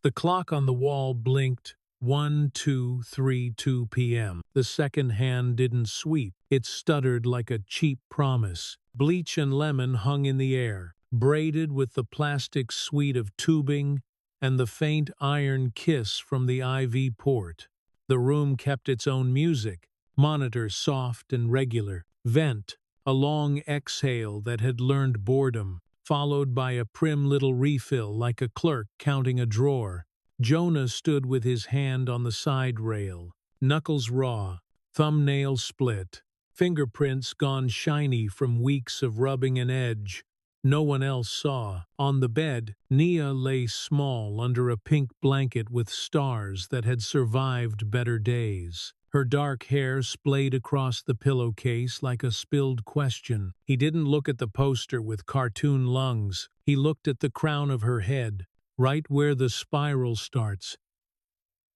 The clock on the wall blinked 1:0232 p.m. The second hand didn't sweep. It stuttered like a cheap promise. Bleach and lemon hung in the air, braided with the plastic suite of tubing and the faint iron kiss from the IV port. The room kept its own music, monitor soft and regular, vent, a long exhale that had learned boredom, followed by a prim little refill like a clerk counting a drawer. Jonah stood with his hand on the side rail, knuckles raw, thumbnail split, fingerprints gone shiny from weeks of rubbing an edge. No one else saw. On the bed, Nia lay small under a pink blanket with stars that had survived better days. Her dark hair splayed across the pillowcase like a spilled question. He didn't look at the poster with cartoon lungs. He looked at the crown of her head, right where the spiral starts.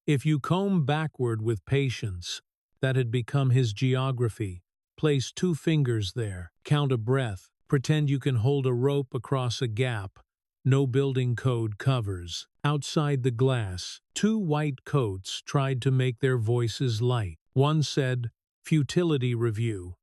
If you comb backward with patience, that had become his geography. Place 2 fingers there, count a breath, pretend you can hold a rope across a gap. No building code covers. Outside the glass, 2 white coats tried to make their voices light. One said, "Futility review,"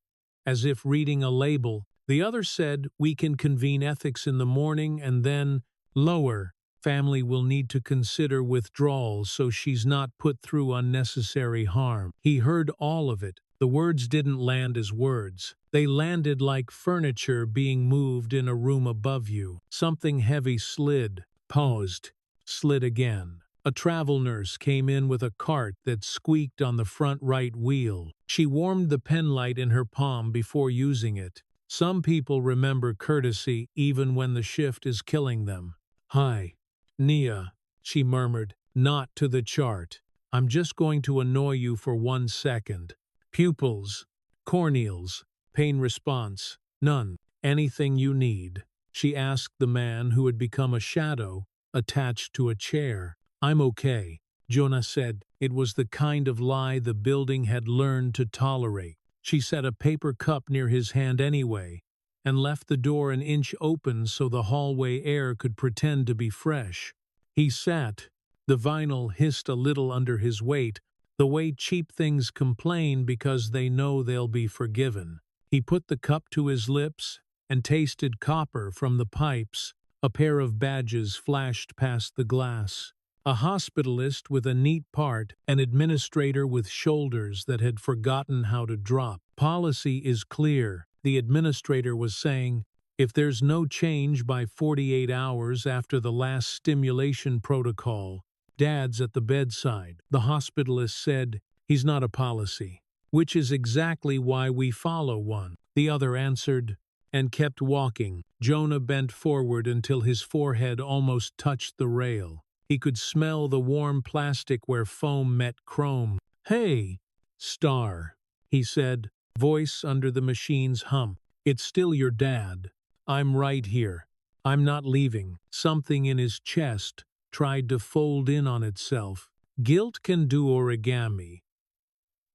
as if reading a label. The other said, "We can convene ethics in the morning," and then, lower, "Family will need to consider withdrawal so she's not put through unnecessary harm." He heard all of it. The words didn't land as words. They landed like furniture being moved in a room above you. Something heavy slid, paused, slid again. A travel nurse came in with a cart that squeaked on the front right wheel. She warmed the penlight in her palm before using it. Some people remember courtesy even when the shift is killing them. "Hi, Nia," she murmured, "not to the chart. I'm just going to annoy you for 1 second. Pupils, corneals, pain response, none. Anything you need?" She asked the man who had become a shadow, attached to a chair. "I'm okay," Jonah said. It was the kind of lie the building had learned to tolerate. She set a paper cup near his hand anyway, and left the door an inch open so the hallway air could pretend to be fresh. He sat. The vinyl hissed a little under his weight, the way cheap things complain because they know they'll be forgiven. He put the cup to his lips and tasted copper from the pipes. A pair of badges flashed past the glass. A hospitalist with a neat part, an administrator with shoulders that had forgotten how to drop. "Policy is clear," the administrator was saying. "If there's no change by 48 hours after the last stimulation protocol, Dad's at the bedside." The hospitalist said, "He's not a policy." "Which is exactly why we follow one," the other answered, and kept walking. Jonah bent forward until his forehead almost touched the rail. He could smell the warm plastic where foam met chrome. "Hey, Star," he said, voice under the machine's hum. "It's still your dad. I'm right here. I'm not leaving." Something in his chest tried to fold in on itself. "Guilt can do origami.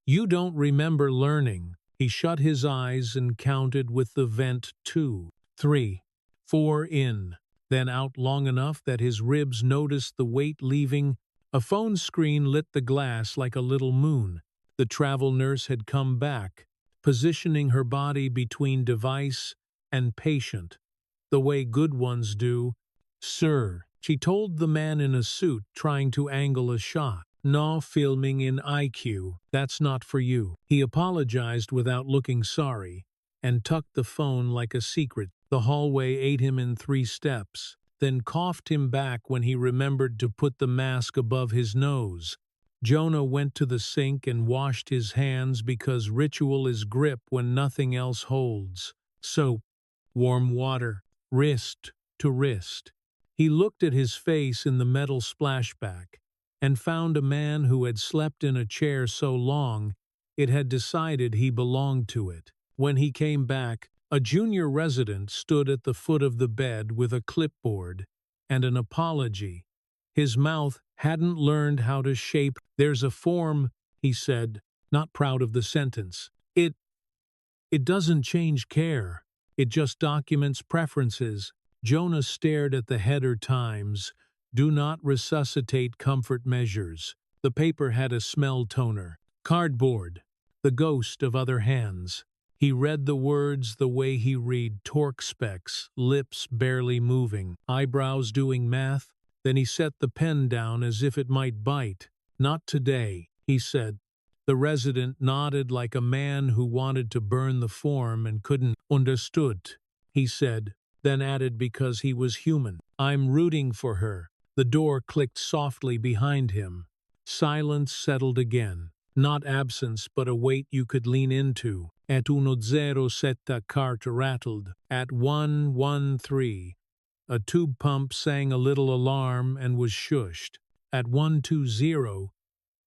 You don't remember learning." He shut his eyes and counted with the vent 2, 3, 4 in, then out long enough that his ribs noticed the weight leaving. A phone screen lit the glass like a little moon. The travel nurse had come back, positioning her body between device and patient, the way good ones do. "Sir," she told the man in a suit trying to angle a shot. "No filming in IQ. That's not for you." He apologized without looking sorry, and tucked the phone like a secret. The hallway ate him in 3 steps, then coughed him back when he remembered to put the mask above his nose. Jonah went to the sink and washed his hands because ritual is grip when nothing else holds. Soap, warm water, wrist to wrist. He looked at his face in the metal splashback and found a man who had slept in a chair so long it had decided he belonged to it. When he came back, a junior resident stood at the foot of the bed with a clipboard and an apology. His mouth hadn't learned how to shape. "There's a form," he said, not proud of the sentence. It doesn't change care. It just documents preferences." Jonah stared at the header times, Do not resuscitate comfort measures. The paper had a smell toner. Cardboard. The ghost of other hands. He read the words the way he read torque specs, lips barely moving, eyebrows doing math. Then he set the pen down as if it might bite. Not today, he said. The resident nodded like a man who wanted to burn the form and couldn't. Understood, he said, then added because he was human. I'm rooting for her. The door clicked softly behind him. Silence settled again. Not absence, but a weight you could lean into. At 107 cart rattled. At 113, a tube pump sang a little alarm and was shushed. At 120,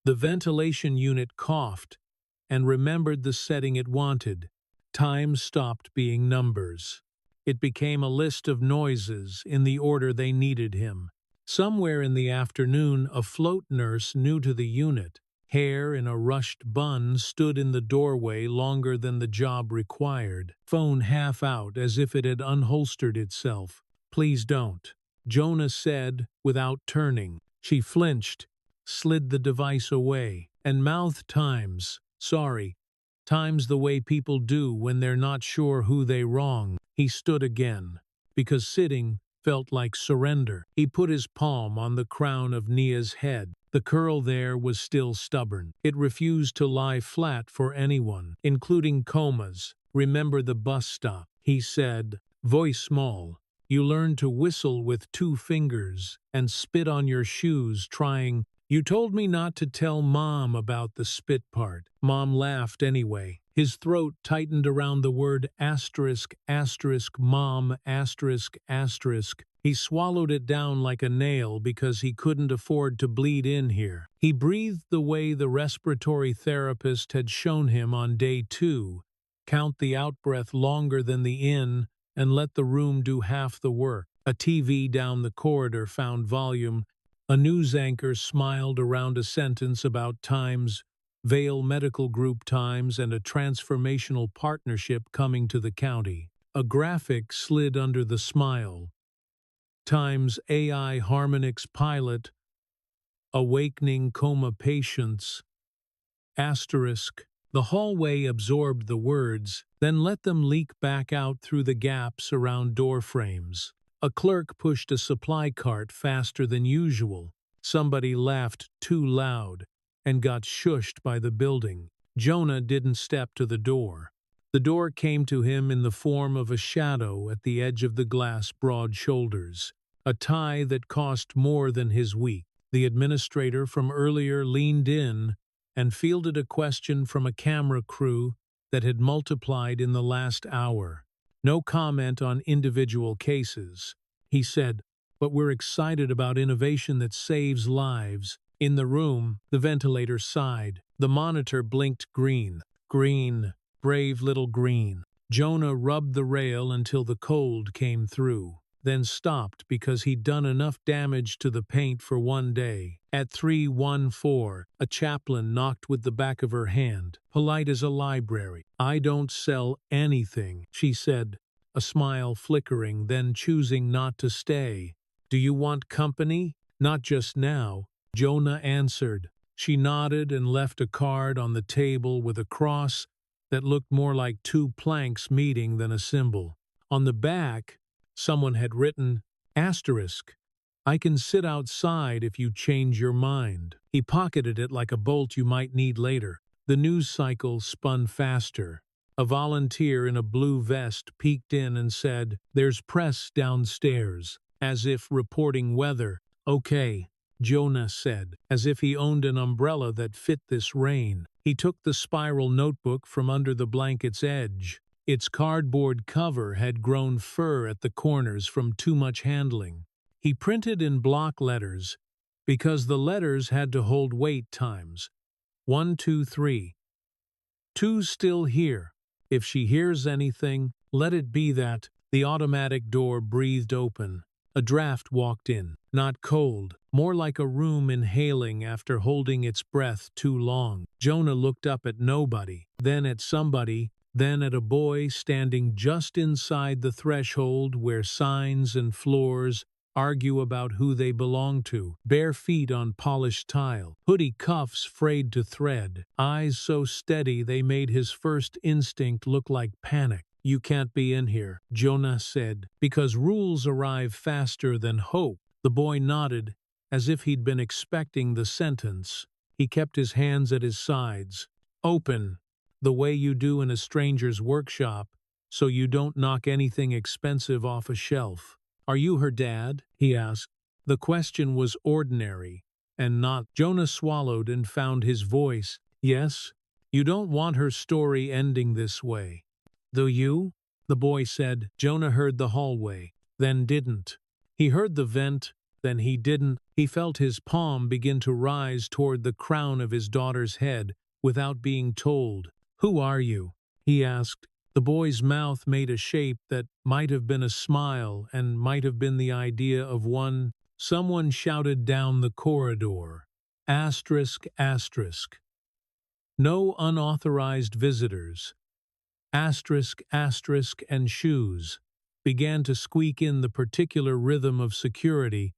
the ventilation unit coughed and remembered the setting it wanted. Time stopped being numbers. It became a list of noises in the order they needed him. Somewhere in the afternoon, a float nurse new to the unit, hair in a rushed bun, stood in the doorway longer than the job required, phone half out as if it had unholstered itself. Please don't, Jonah said without turning. She flinched, slid the device away, and mouthed times, sorry, times the way people do when they're not sure who they wrong. He stood again, because sitting felt like surrender. He put his palm on the crown of Nia's head. The curl there was still stubborn. It refused to lie flat for anyone, including comas. Remember the bus stop, he said, voice small. You learn to whistle with 2 fingers and spit on your shoes trying. You told me not to tell Mom about the spit part. Mom laughed anyway. His throat tightened around the word asterisk, asterisk, mom, asterisk, asterisk. He swallowed it down like a nail because he couldn't afford to bleed in here. He breathed the way the respiratory therapist had shown him on day 2. Count the outbreath longer than the in and let the room do half the work. A TV down the corridor found volume. A news anchor smiled around a sentence about Times, Vale Medical Group Times, and a transformational partnership coming to the county. A graphic slid under the smile. Times AI Harmonix pilot, awakening coma patients. Asterisk. The hallway absorbed the words, then let them leak back out through the gaps around door frames. A clerk pushed a supply cart faster than usual. Somebody laughed too loud and got shushed by the building. Jonah didn't step to the door. The door came to him in the form of a shadow at the edge of the glass broad shoulders, a tie that cost more than his week. The administrator from earlier leaned in and fielded a question from a camera crew that had multiplied in the last hour. No comment on individual cases. He said, but we're excited about innovation that saves lives. In the room, the ventilator sighed. The monitor blinked green. Green. Brave little green. Jonah rubbed the rail until the cold came through, then stopped because he'd done enough damage to the paint for one day. At 314, a chaplain knocked with the back of her hand, polite as a library. I don't sell anything, she said, a smile flickering, then choosing not to stay. Do you want company? Not just now, Jonah answered. She nodded and left a card on the table with a cross that looked more like 2 planks meeting than a symbol. On the back, someone had written, asterisk, I can sit outside if you change your mind. He pocketed it like a bolt you might need later. The news cycle spun faster. A volunteer in a blue vest peeked in and said, there's press downstairs, as if reporting weather. Okay, Jonah said, as if he owned an umbrella that fit this rain. He took the spiral notebook from under the blanket's edge. Its cardboard cover had grown fur at the corners from too much handling. He printed in block letters, because the letters had to hold wait times. 1, 2, 3. 2's still here. If she hears anything, let it be that. The automatic door breathed open. A draft walked in, not cold, more like a room inhaling after holding its breath too long. Jonah looked up at nobody, then at somebody, then at a boy standing just inside the threshold where signs and floors argue about who they belong to, bare feet on polished tile, hoodie cuffs frayed to thread, eyes so steady they made his first instinct look like panic. "You can't be in here," Jonah said, "because rules arrive faster than hope." The boy nodded, as if he'd been expecting the sentence. He kept his hands at his sides. "Open, the way you do in a stranger's workshop, so you don't knock anything expensive off a shelf." "Are you her dad?" he asked. The question was ordinary, and not. Jonah swallowed and found his voice. "Yes, you don't want her story ending this way, do you?" the boy said. Jonah heard the hallway, then didn't. He heard the vent, then he didn't. He felt his palm begin to rise toward the crown of his daughter's head without being told. "Who are you?" he asked. The boy's mouth made a shape that might have been a smile and might have been the idea of one. Someone shouted down the corridor. Asterisk, asterisk. No unauthorized visitors. Asterisk, asterisk, and shoes began to squeak in the particular rhythm of security.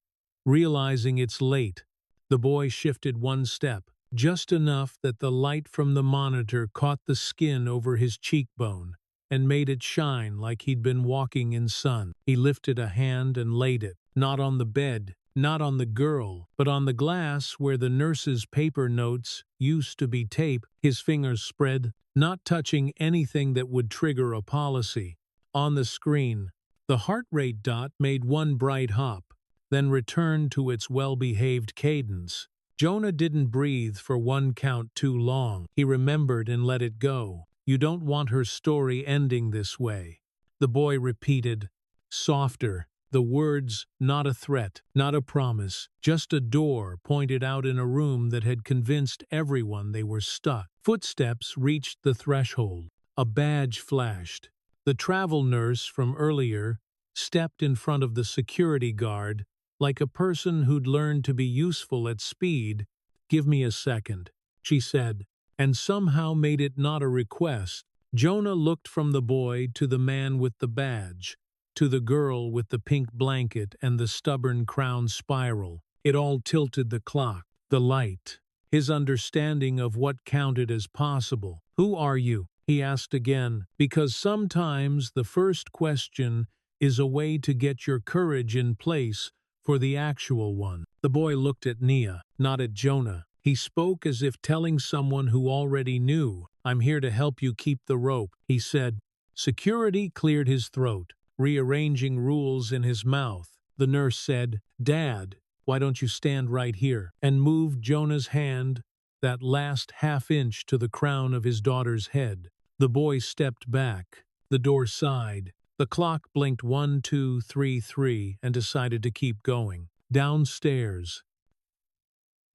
Realizing it's late, the boy shifted one step, just enough that the light from the monitor caught the skin over his cheekbone and made it shine like he'd been walking in sun. He lifted a hand and laid it, not on the bed, not on the girl, but on the glass where the nurse's paper notes used to be tape. His fingers spread, not touching anything that would trigger a policy. On the screen, the heart rate dot made one bright hop, then returned to its well-behaved cadence. Jonah didn't breathe for one count too long. He remembered and let it go. "You don't want her story ending this way," the boy repeated, softer, the words not a threat, not a promise, just a door pointed out in a room that had convinced everyone they were stuck. Footsteps reached the threshold. A badge flashed. The travel nurse from earlier stepped in front of the security guard like a person who'd learned to be useful at speed. "Give me a second," she said, and somehow made it not a request. Jonah looked from the boy to the man with the badge, to the girl with the pink blanket and the stubborn crown spiral. It all tilted the clock, the light, his understanding of what counted as possible. "Who are you?" he asked again, because sometimes the first question is a way to get your courage in place for the actual one. The boy looked at Nia, not at Jonah. He spoke as if telling someone who already knew. "I'm here to help you keep the rope," he said. Security cleared his throat, rearranging rules in his mouth. The nurse said, "Dad, why don't you stand right here?" and moved Jonah's hand that last half-inch to the crown of his daughter's head. The boy stepped back. The door sighed. The clock blinked 1, 2, 3, 3 and decided to keep going. Downstairs.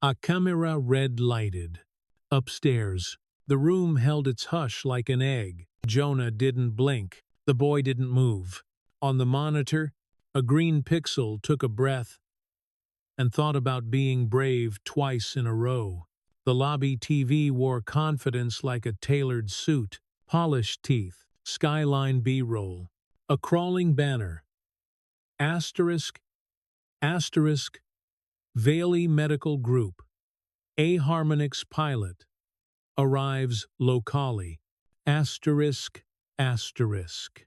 A camera red-lighted. Upstairs. The room held its hush like an egg. Jonah didn't blink. The boy didn't move. On the monitor, a green pixel took a breath and thought about being brave twice in a row. The lobby TV wore confidence like a tailored suit. Polished teeth. Skyline B-roll. A crawling banner. Asterisk. Asterisk. Valey Medical Group. A-Harmonix pilot. Arrives locally. Asterisk. Asterisk.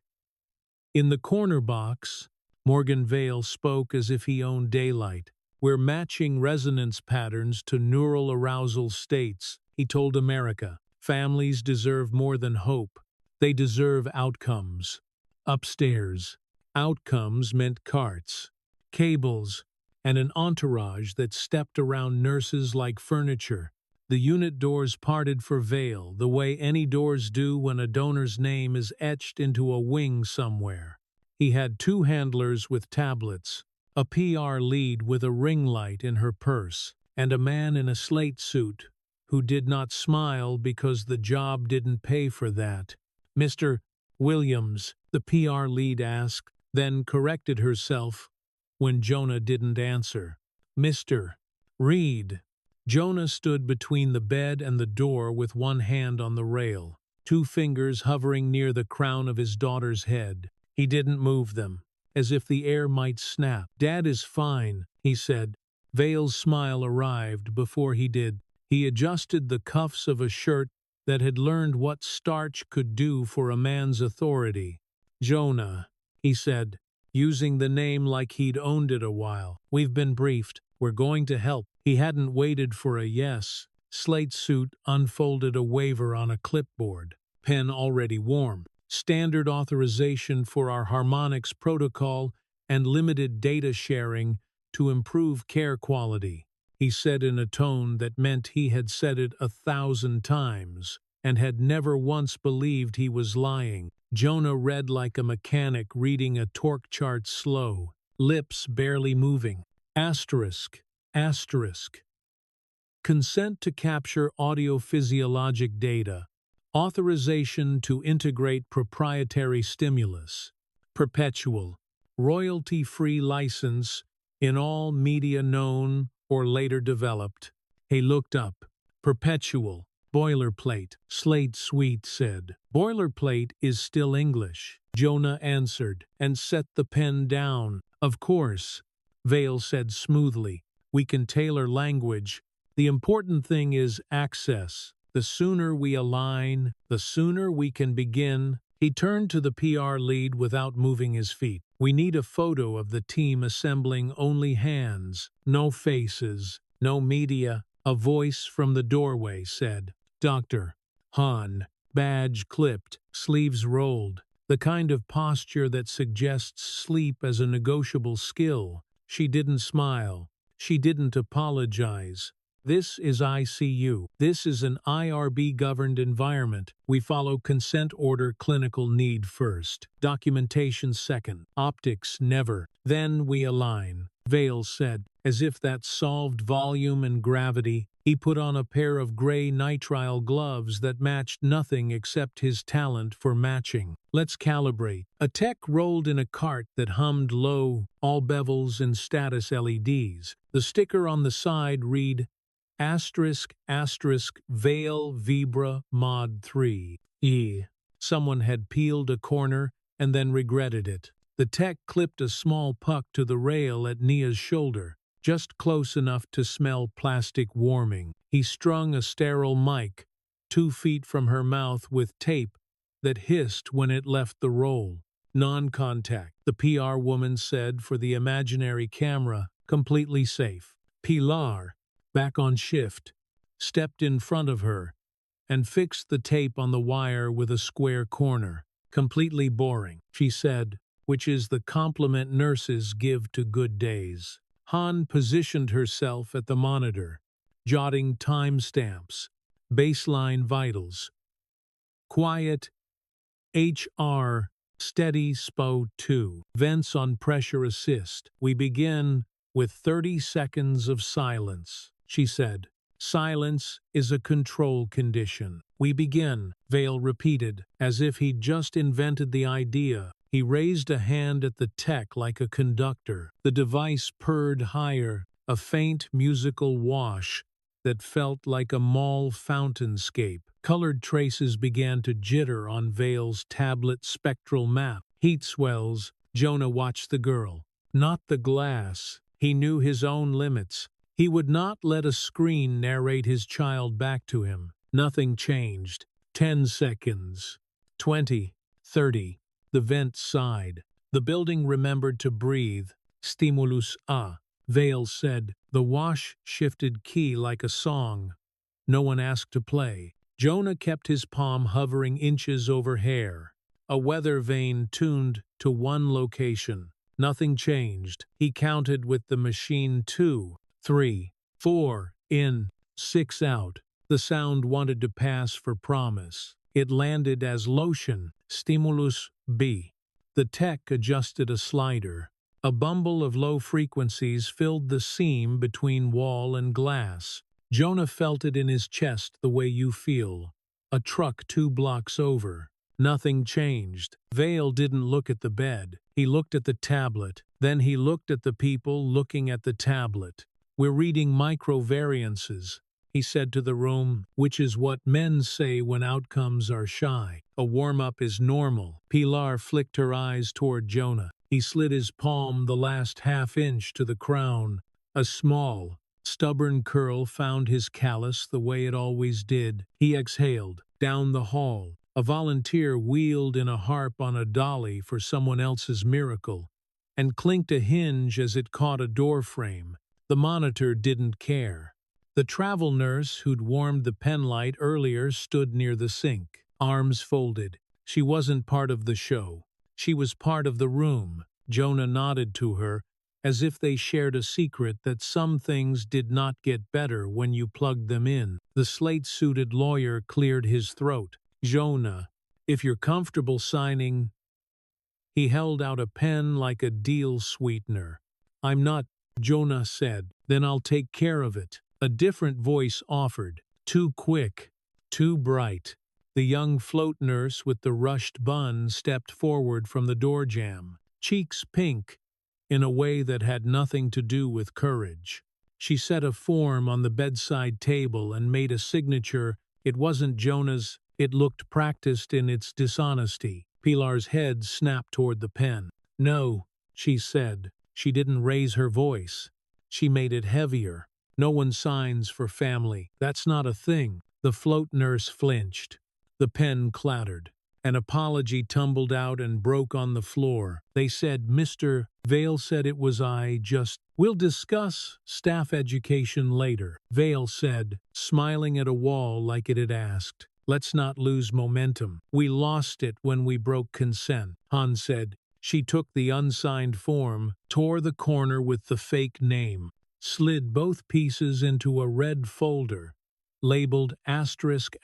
In the corner box, Morgan Vale spoke as if he owned daylight. "We're matching resonance patterns to neural arousal states," he told America. "Families deserve more than hope. They deserve outcomes." Upstairs, outcomes meant carts, cables, and an entourage that stepped around nurses like furniture. The unit doors parted for Vale, the way any doors do when a donor's name is etched into a wing somewhere. He had 2 handlers with tablets, a PR lead with a ring light in her purse, and a man in a slate suit who did not smile because the job didn't pay for that. "Mr. Williams," the PR lead asked, then corrected herself when Jonah didn't answer. "Mr. Reed." Jonah stood between the bed and the door with one hand on the rail, 2 fingers hovering near the crown of his daughter's head. He didn't move them, as if the air might snap. "Dad is fine," he said. Vale's smile arrived before he did. He adjusted the cuffs of a shirt that had learned what starch could do for a man's authority. "Jonah," he said, using the name like he'd owned it a while. "We've been briefed. We're going to help." He hadn't waited for a yes. Slate Suit unfolded a waiver on a clipboard, pen already warm. "Standard authorization for our harmonics protocol and limited data sharing to improve care quality," he said in a tone that meant he had said it 1,000 times and had never once believed he was lying. Jonah read like a mechanic reading a torque chart, slow, lips barely moving. Asterisk, asterisk. Consent to capture audiophysiologic data. Authorization to integrate proprietary stimulus. Perpetual, royalty-free license in all media known or later developed. He looked up. Perpetual. Boilerplate, Slate Suit said. "Boilerplate is still English," Jonah answered, and set the pen down. "Of course," Vale said smoothly. "We can tailor language. The important thing is access. The sooner we align, the sooner we can begin." He turned to the PR lead without moving his feet. "We need a photo of the team assembling, only hands, no faces, no media." A voice from the doorway said, "Dr. Hahn." Badge clipped, sleeves rolled, the kind of posture that suggests sleep as a negotiable skill. She didn't smile. She didn't apologize. "This is ICU. This is an IRB-governed environment. We follow consent order, clinical need first, documentation second, optics never. Then we align," Vale said. As if that solved volume and gravity, he put on a pair of gray nitrile gloves that matched nothing except his talent for matching. "Let's calibrate." A tech rolled in a cart that hummed low, all bevels and status LEDs. The sticker on the side read, Asterisk, asterisk, Vale Vibra Mod 3. Someone had peeled a corner and then regretted it. The tech clipped a small puck to the rail at Nia's shoulder, just close enough to smell plastic warming. He strung a sterile mic 2 feet from her mouth with tape that hissed when it left the roll. "Non-contact," the PR woman said for the imaginary camera, "completely safe." Pilar, back on shift, stepped in front of her and fixed the tape on the wire with a square corner. "Completely boring," she said, which is the compliment nurses give to good days. Hahn positioned herself at the monitor, jotting timestamps, baseline vitals. Quiet, HR, steady SPO 2. Vents on pressure assist. "We begin with 30 seconds of silence," she said. "Silence is a control condition." "We begin," Vale repeated, as if he'd just invented the idea. He raised a hand at the tech like a conductor. The device purred higher, a faint musical wash that felt like a mall fountainscape. Colored traces began to jitter on Vale's tablet spectral map. Heat swells. Jonah watched the girl, not the glass. He knew his own limits. He would not let a screen narrate his child back to him. Nothing changed. 10 seconds. 20. 30. The vent sighed. The building remembered to breathe. Stimulus A. Vale said. The wash shifted key like a song. No one asked to play. Jonah kept his palm hovering inches over hair. A weather vane tuned to one location. Nothing changed. He counted with the machine. 2, 3, 4, in, 6 out. The sound wanted to pass for promise. It landed as lotion. Stimulus B. The tech adjusted a slider. A bumble of low frequencies filled the seam between wall and glass. Jonah felt it in his chest the way you feel. A truck 2 blocks over. Nothing changed. Vale didn't look at the bed. He looked at the tablet. Then he looked at the people looking at the tablet. "We're reading microvariances," he said to the room, "which is what men say when outcomes are shy. A warm-up is normal." Pilar flicked her eyes toward Jonah. He slid his palm the last half-inch to the crown. A small, stubborn curl found his callus the way it always did. He exhaled. Down the hall, a volunteer wheeled in a harp on a dolly for someone else's miracle, and clinked a hinge as it caught a door frame. The monitor didn't care. The travel nurse who'd warmed the penlight earlier stood near the sink, arms folded. She wasn't part of the show. She was part of the room. Jonah nodded to her, as if they shared a secret that some things did not get better when you plugged them in. The slate-suited lawyer cleared his throat. Jonah, if you're comfortable signing. He held out a pen like a deal sweetener. I'm not, Jonah said. Then I'll take care of it. A different voice offered. Too quick. Too bright. The young float nurse with the rushed bun stepped forward from the door jamb, cheeks pink, in a way that had nothing to do with courage. She set a form on the bedside table and made a signature. It wasn't Jonah's. It looked practiced in its dishonesty. Pilar's head snapped toward the pen. No, she said. She didn't raise her voice. She made it heavier. No one signs for family. That's not a thing. The float nurse flinched. The pen clattered. An apology tumbled out and broke on the floor. They said, Mr. Vale said it was we'll discuss staff education later, Vale said, smiling at a wall like it had asked. Let's not lose momentum. We lost it when we broke consent, Han said. She took the unsigned form, tore the corner with the fake name, slid both pieces into a red folder, labeled **event***.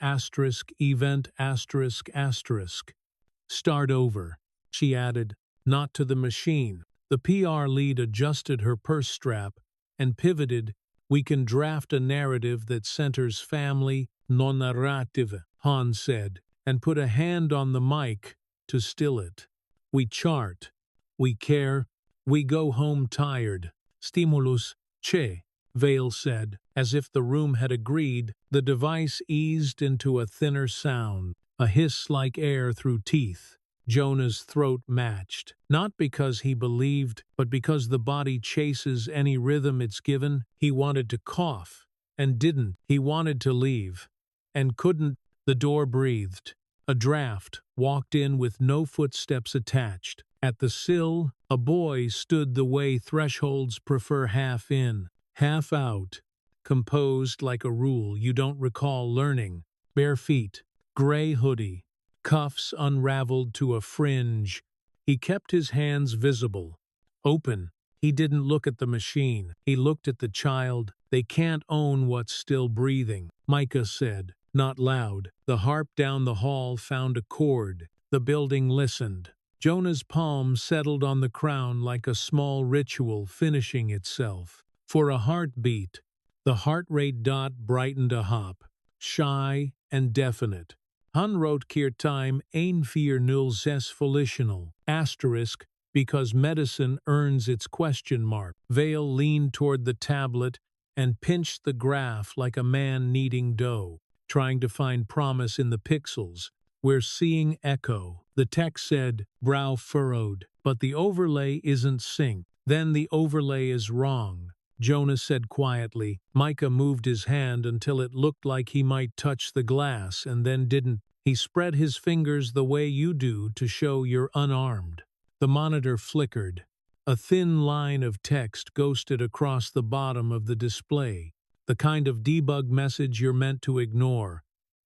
Start over, she added, not to the machine. The PR lead adjusted her purse strap and pivoted. We can draft a narrative that centers family, non-narrative, Han said, and put a hand on the mic to still it. We chart. We care. We go home tired. Stimulus, che, Vale said. As if the room had agreed, the device eased into a thinner sound, a hiss like air through teeth. Jonah's throat matched, not because he believed, but because the body chases any rhythm it's given. He wanted to cough, and didn't. He wanted to leave, and couldn't. The door breathed. A draft walked in with no footsteps attached. At the sill, a boy stood the way thresholds prefer, half in, half out, composed like a rule you don't recall learning. Bare feet, gray hoodie, cuffs unraveled to a fringe. He kept his hands visible, open. He didn't look at the machine. He looked at the child. They can't own what's still breathing, Micah said, not loud. The harp down the hall found a chord. The building listened. Jonah's palm settled on the crown like a small ritual finishing itself. For a heartbeat, the heart rate dot brightened a hop, shy and definite. Han wrote Kirtime ein vier nul zes volitional, asterisk, because medicine earns its question mark. Vale leaned toward the tablet and pinched the graph like a man kneading dough, trying to find promise in the pixels. We're seeing echo. The text said, brow furrowed, but the overlay isn't synced. Then the overlay is wrong, Jonah said quietly. Micah moved his hand until it looked like he might touch the glass and then didn't. He spread his fingers the way you do to show you're unarmed. The monitor flickered. A thin line of text ghosted across the bottom of the display, the kind of debug message you're meant to ignore.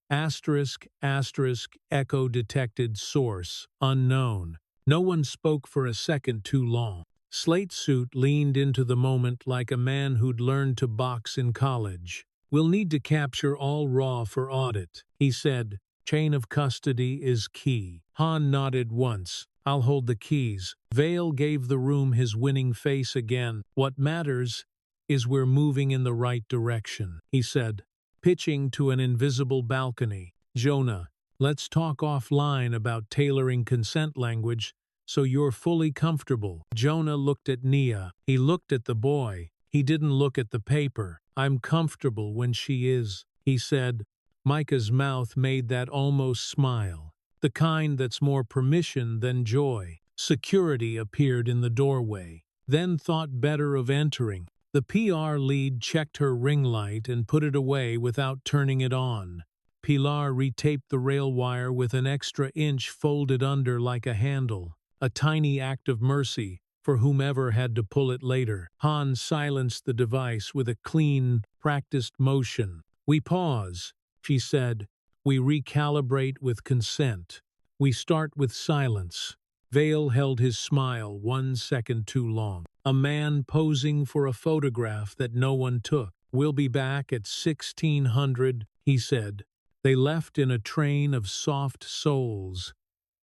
Asterisk, asterisk, echo detected, source, unknown. No one spoke for a second too long. Slate Suit leaned into the moment like a man who'd learned to box in college. We'll need to capture all raw for audit, he said. Chain of custody is key. Han nodded once. I'll hold the keys. Vale gave the room his winning face again. What matters is we're moving in the right direction, he said, pitching to an invisible balcony. Jonah, let's talk offline about tailoring consent language so you're fully comfortable. Jonah looked at Nia. He looked at the boy. He didn't look at the paper. I'm comfortable when she is, he said. Micah's mouth made that almost smile, the kind that's more permission than joy. Security appeared in the doorway, then thought better of entering. The PR lead checked her ring light and put it away without turning it on. Pilar retaped the rail wire with an extra inch folded under like a handle, a tiny act of mercy for whomever had to pull it later. Han silenced the device with a clean, practiced motion. "We pause," she said. "We recalibrate with consent. We start with silence." Vale held his smile 1 second too long. A man posing for a photograph that no one took. "We'll be back at 1600, he said. They left in a train of soft souls,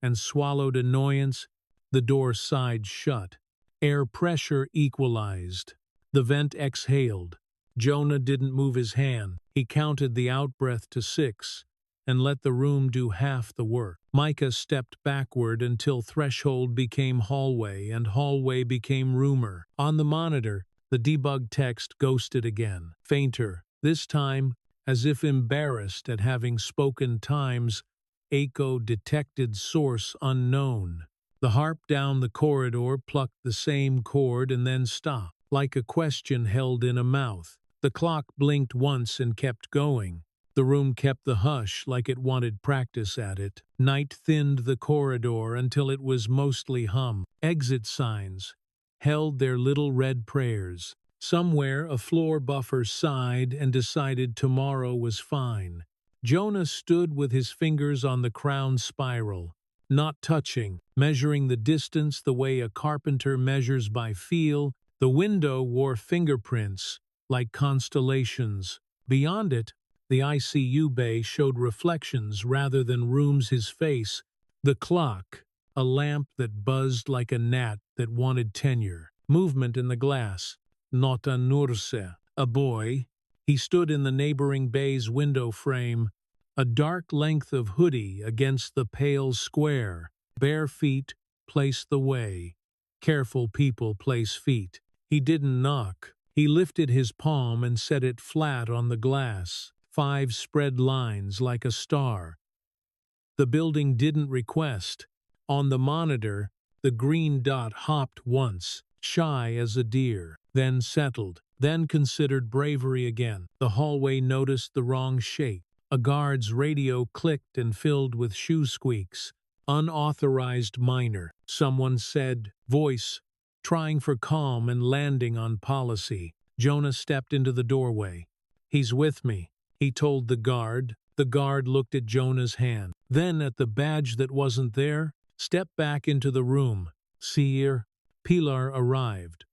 and swallowed annoyance. The door sighed shut. Air pressure equalized. The vent exhaled. Jonah didn't move his hand. He counted the outbreath to 6 and let the room do half the work. Micah stepped backward until threshold became hallway and hallway became rumor. On the monitor, the debug text ghosted again, fainter, this time as if embarrassed at having spoken times. Echo detected source unknown. The harp down the corridor plucked the same chord and then stopped, like a question held in a mouth. The clock blinked once and kept going. The room kept the hush like it wanted practice at it. Night thinned the corridor until it was mostly hum. Exit signs held their little red prayers. Somewhere a floor buffer sighed and decided tomorrow was fine. Jonah stood with his fingers on the crown spiral, not touching, measuring the distance the way a carpenter measures by feel. The window wore fingerprints, like constellations. Beyond it, the ICU bay showed reflections rather than rooms. His face. The clock, a lamp that buzzed like a gnat that wanted tenure. Movement in the glass. Not a nurse. A boy. He stood in the neighboring bay's window frame, a dark length of hoodie against the pale square. Bare feet place the way. Careful people place feet. He didn't knock. He lifted his palm and set it flat on the glass. 5 spread lines like a star. The building didn't request. On the monitor, the green dot hopped once, shy as a deer, then settled, then considered bravery again. The hallway noticed the wrong shape. A guard's radio clicked and filled with shoe squeaks. Unauthorized minor. Someone said, voice, trying for calm and landing on policy. Jonah stepped into the doorway. "He's with me," he told the guard. The guard looked at Jonah's hand, then at the badge that wasn't there, stepped back into the room. "Seer." Pilar arrived.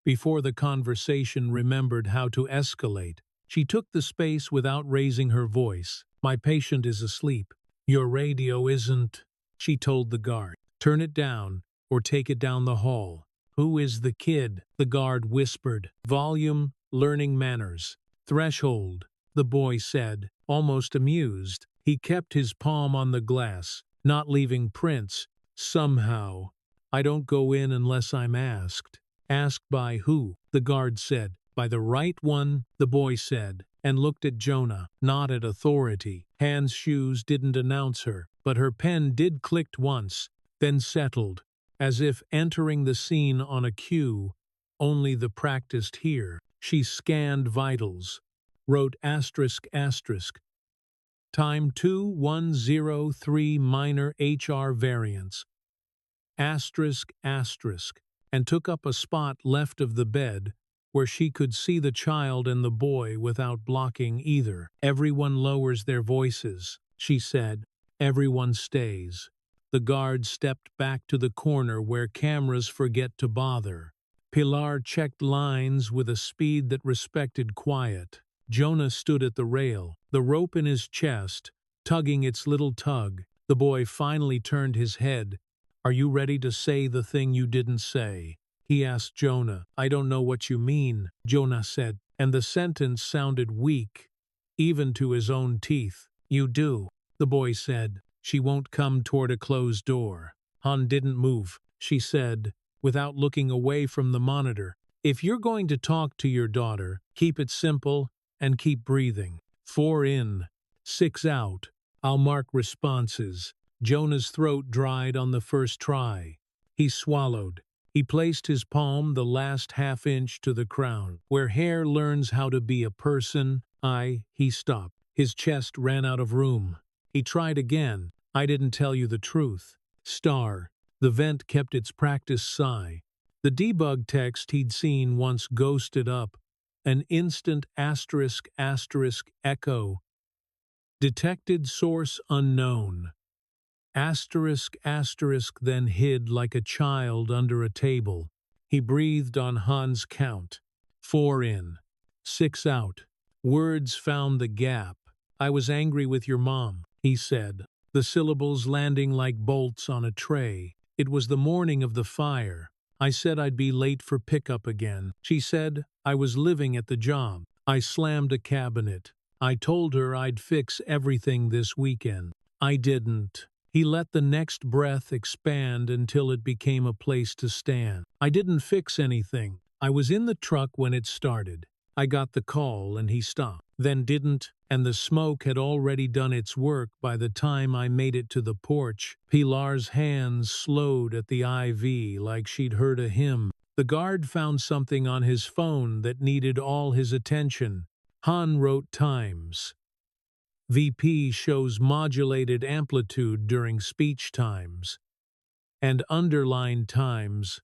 Before the conversation remembered how to escalate, she took the space without raising her voice. "My patient is asleep." "Your radio isn't," she told the guard. "Turn it down, or take it down the hall." "Who is the kid?" the guard whispered. "Volume, learning manners." "Threshold," the boy said, almost amused. He kept his palm on the glass, not leaving prints. "Somehow. I don't go in unless I'm asked." "Asked by who?" the guard said. "By the right one," the boy said, and looked at Jonah, not at authority. Hand's shoes didn't announce her, but her pen did clicked once, then settled, as if entering the scene on a cue. Only the practiced here. She scanned vitals, wrote asterisk asterisk. Time 2103 minor HR variants. Asterisk asterisk, and took up a spot left of the bed where she could see the child and the boy without blocking either. "Everyone lowers their voices," she said. "Everyone stays." The guard stepped back to the corner where cameras forget to bother. Pilar checked lines with a speed that respected quiet. Jonah stood at the rail, the rope in his chest, tugging its little tug. The boy finally turned his head. "Are you ready to say the thing you didn't say?" he asked Jonah. "I don't know what you mean," Jonah said, and the sentence sounded weak, even to his own teeth. "You do," the boy said. "She won't come toward a closed door." Han didn't move. She said, without looking away from the monitor, "If you're going to talk to your daughter, keep it simple and keep breathing. 4 in, 6 out. I'll mark responses." Jonah's throat dried on the first try. He swallowed. He placed his palm the last half-inch to the crown. Where hair learns how to be a person, he stopped. His chest ran out of room. He tried again. I didn't tell you the truth. Star. The vent kept its practice sigh. The debug text he'd seen once ghosted up. An instant asterisk echo. Detected source unknown. Asterisk then hid like a child under a table. He breathed on Han's count. 4 in. 6 out. Words found the gap. I was angry with your mom, he said, the syllables landing like bolts on a tray. It was the morning of the fire. I said I'd be late for pickup again. She said I was living at the job. I slammed a cabinet. I told her I'd fix everything this weekend. I didn't. He let the next breath expand until it became a place to stand. I didn't fix anything. I was in the truck when it started. I got the call and he stopped. Then didn't, and the smoke had already done its work by the time I made it to the porch. Pilar's hands slowed at the IV like she'd heard a hymn. The guard found something on his phone that needed all his attention. Han wrote times. VP shows modulated amplitude during speech times, and underlined times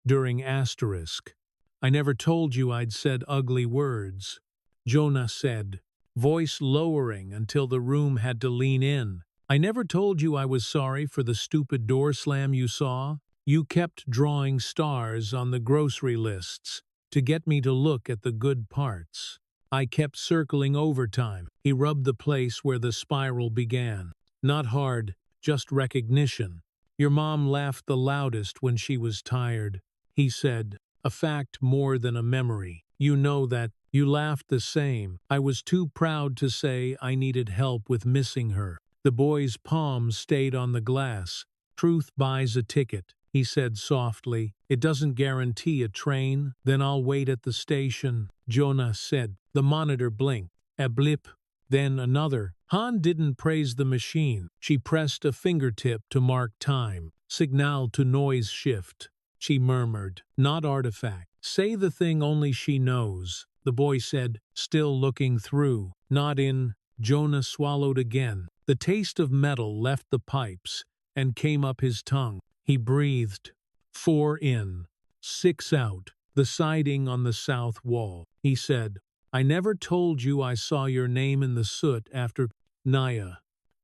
during asterisk. I never told you I'd said ugly words, Jonah said, voice lowering until the room had to lean in. I never told you I was sorry for the stupid door slam you saw. You kept drawing stars on the grocery lists to get me to look at the good parts. I kept circling overtime. He rubbed the place where the spiral began. Not hard, just recognition. Your mom laughed the loudest when she was tired, he said, a fact more than a memory. You know that. You laughed the same. I was too proud to say I needed help with missing her. The boy's palm stayed on the glass. Truth buys a ticket, he said softly. It doesn't guarantee a train. Then I'll wait at the station, Jonah said. The monitor blinked. A blip, then another. Han didn't praise the machine. She pressed a fingertip to mark time. Signal to noise shift. She murmured. Not artifact. Say the thing only she knows, the boy said, still looking through. Not in. Jonah swallowed again. The taste of metal left the pipes and came up his tongue. He breathed. 4 in. 6 out. The siding on the south wall. He said, I never told you I saw your name in the soot after Naya.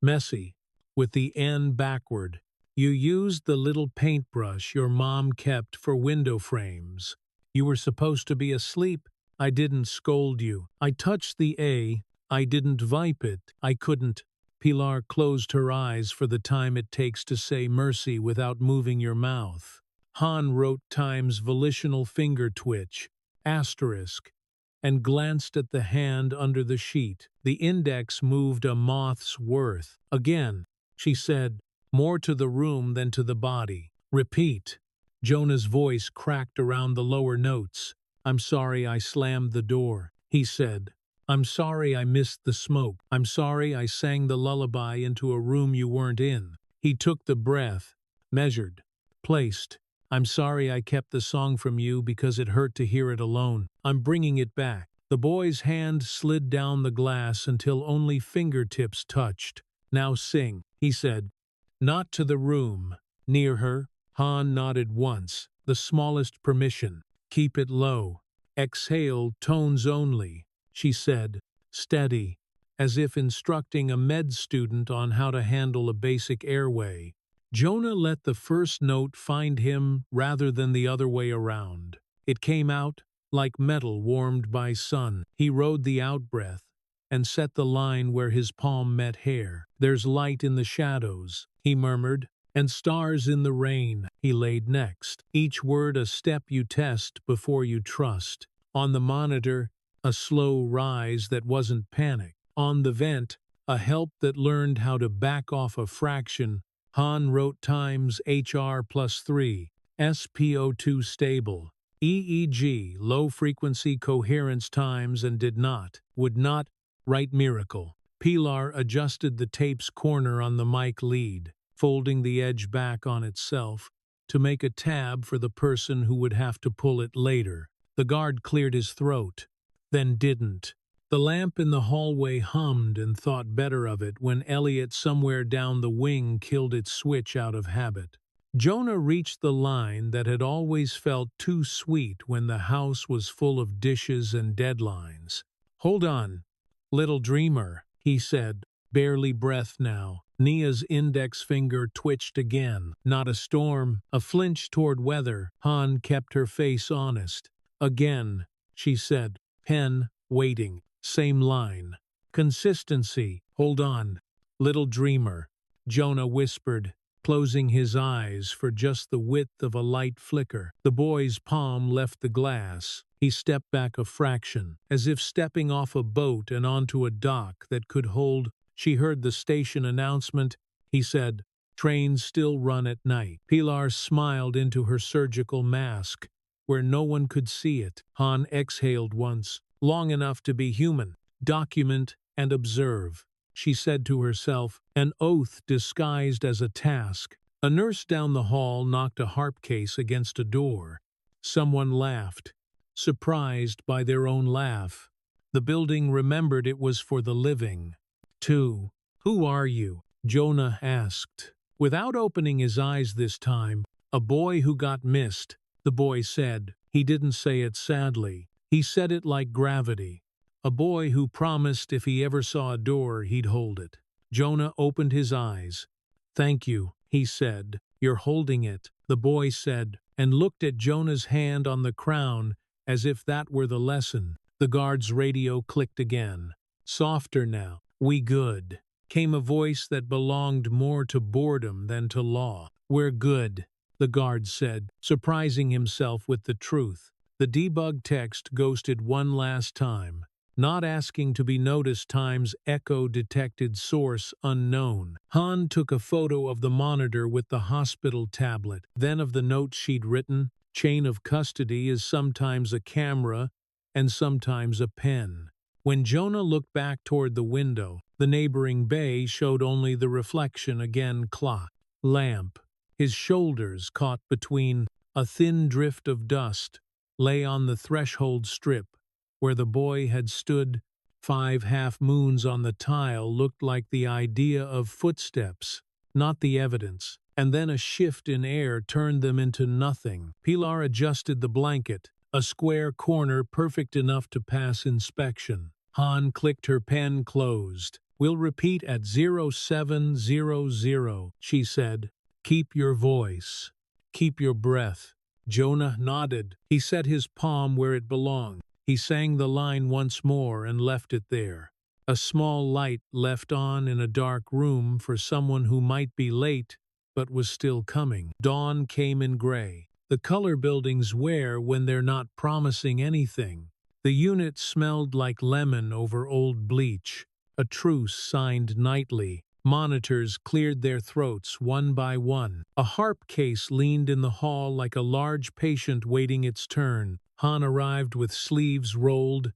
Messy. With the N backward. You used the little paintbrush your mom kept for window frames. You were supposed to be asleep. I didn't scold you. I touched the A. I didn't vipe it. I couldn't. Pilar closed her eyes for the time it takes to say mercy without moving your mouth. Han wrote times volitional finger twitch, asterisk, and glanced at the hand under the sheet. The index moved a moth's worth. Again, she said, more to the room than to the body. Repeat. Jonah's voice cracked around the lower notes. I'm sorry I slammed the door, he said. I'm sorry I missed the smoke. I'm sorry I sang the lullaby into a room you weren't in. He took the breath, measured, placed. I'm sorry I kept the song from you because it hurt to hear it alone. I'm bringing it back. The boy's hand slid down the glass until only fingertips touched. Now sing, he said. Not to the room. Near her. Han nodded once. The smallest permission. Keep it low. Exhale, tones only, she said, steady, as if instructing a med student on how to handle a basic airway. Jonah let the first note find him rather than the other way around. It came out like metal warmed by sun. He rode the outbreath and set the line where his palm met hair. There's light in the shadows, he murmured, and stars in the rain, he laid next. Each word a step you test before you trust. On the monitor, a slow rise that wasn't panic. On the vent, a help that learned how to back off a fraction. Han wrote times HR +3, SPO2 stable, EEG low frequency coherence times and would not, write miracle. Pilar adjusted the tape's corner on the mic lead, folding the edge back on itself. to make a tab for the person who would have to pull it later. The guard cleared his throat, then didn't. The lamp in the hallway hummed and thought better of it when Elliot somewhere down the wing killed its switch out of habit. Jonah reached the line that had always felt too sweet when the house was full of dishes and deadlines. "Hold on, little dreamer," he said, barely breath now. Nia's index finger twitched again. Not a storm, a flinch toward weather. Han kept her face honest. "Again," she said. "Pen, waiting. Same line. Consistency. Hold on, little dreamer," Jonah whispered, closing his eyes for just the width of a light flicker. The boy's palm left the glass. He stepped back a fraction, as if stepping off a boat and onto a dock that could hold. She heard the station announcement. He said, "Trains still run at night." Pilar smiled into her surgical mask, where no one could see it. Han exhaled once, long enough to be human. "Document and observe," she said to herself, an oath disguised as a task. A nurse down the hall knocked a harp case against a door. Someone laughed, surprised by their own laugh. The building remembered it was for the living. "Two. Who are you?" Jonah asked. Without opening his eyes this time, "A boy who got missed," the boy said. He didn't say it sadly. He said it like gravity. A boy who promised if he ever saw a door, he'd hold it. Jonah opened his eyes. "Thank you," he said. "You're holding it," the boy said, and looked at Jonah's hand on the crown as if that were the lesson. The guard's radio clicked again. "Softer now. We good," came a voice that belonged more to boredom than to law. "We're good," the guard said, surprising himself with the truth. The debug text ghosted one last time. "Not asking to be noticed" times echo detected source unknown. Han took a photo of the monitor with the hospital tablet, then of the notes she'd written. Chain of custody is sometimes a camera and sometimes a pen. When Jonah looked back toward the window, the neighboring bay showed only the reflection again. Clock. Lamp. His shoulders caught between a thin drift of dust, lay on the threshold strip, where the boy had stood. 5 half-moons on the tile looked like the idea of footsteps, not the evidence. And then a shift in air turned them into nothing. Pilar adjusted the blanket, a square corner perfect enough to pass inspection. Han clicked her pen closed. "We'll repeat at 0700, she said. "Keep your voice. Keep your breath." Jonah nodded. He set his palm where it belonged. He sang the line once more and left it there. A small light left on in a dark room for someone who might be late but was still coming. Dawn came in gray. The color buildings wear when they're not promising anything. The unit smelled like lemon over old bleach. A truce signed nightly. Monitors cleared their throats one by one. A harp case leaned in the hall like a large patient waiting its turn. Han arrived with sleeves rolled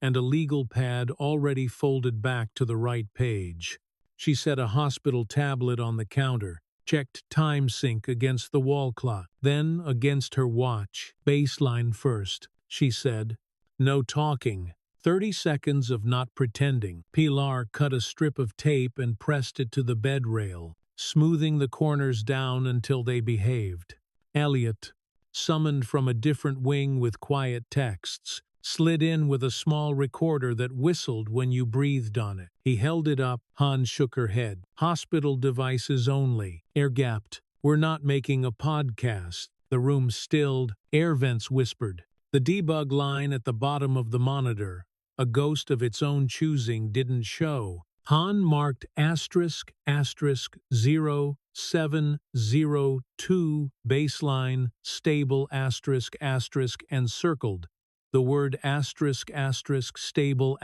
and a legal pad already folded back to the right page. She set a hospital tablet on the counter, checked time sync against the wall clock, then against her watch. "Baseline first," she said. "No talking. 30 seconds of not pretending." Pilar cut a strip of tape and pressed it to the bed rail, smoothing the corners down until they behaved. Elliot, summoned from a different wing with quiet texts, slid in with a small recorder that whistled when you breathed on it. He held it up. Han shook her head. "Hospital devices only. Air-gapped. We're not making a podcast." The room stilled. Air vents whispered. The debug line at the bottom of the monitor, a ghost of its own choosing, didn't show. Han marked **0702 baseline stable *** and circled the word **stable **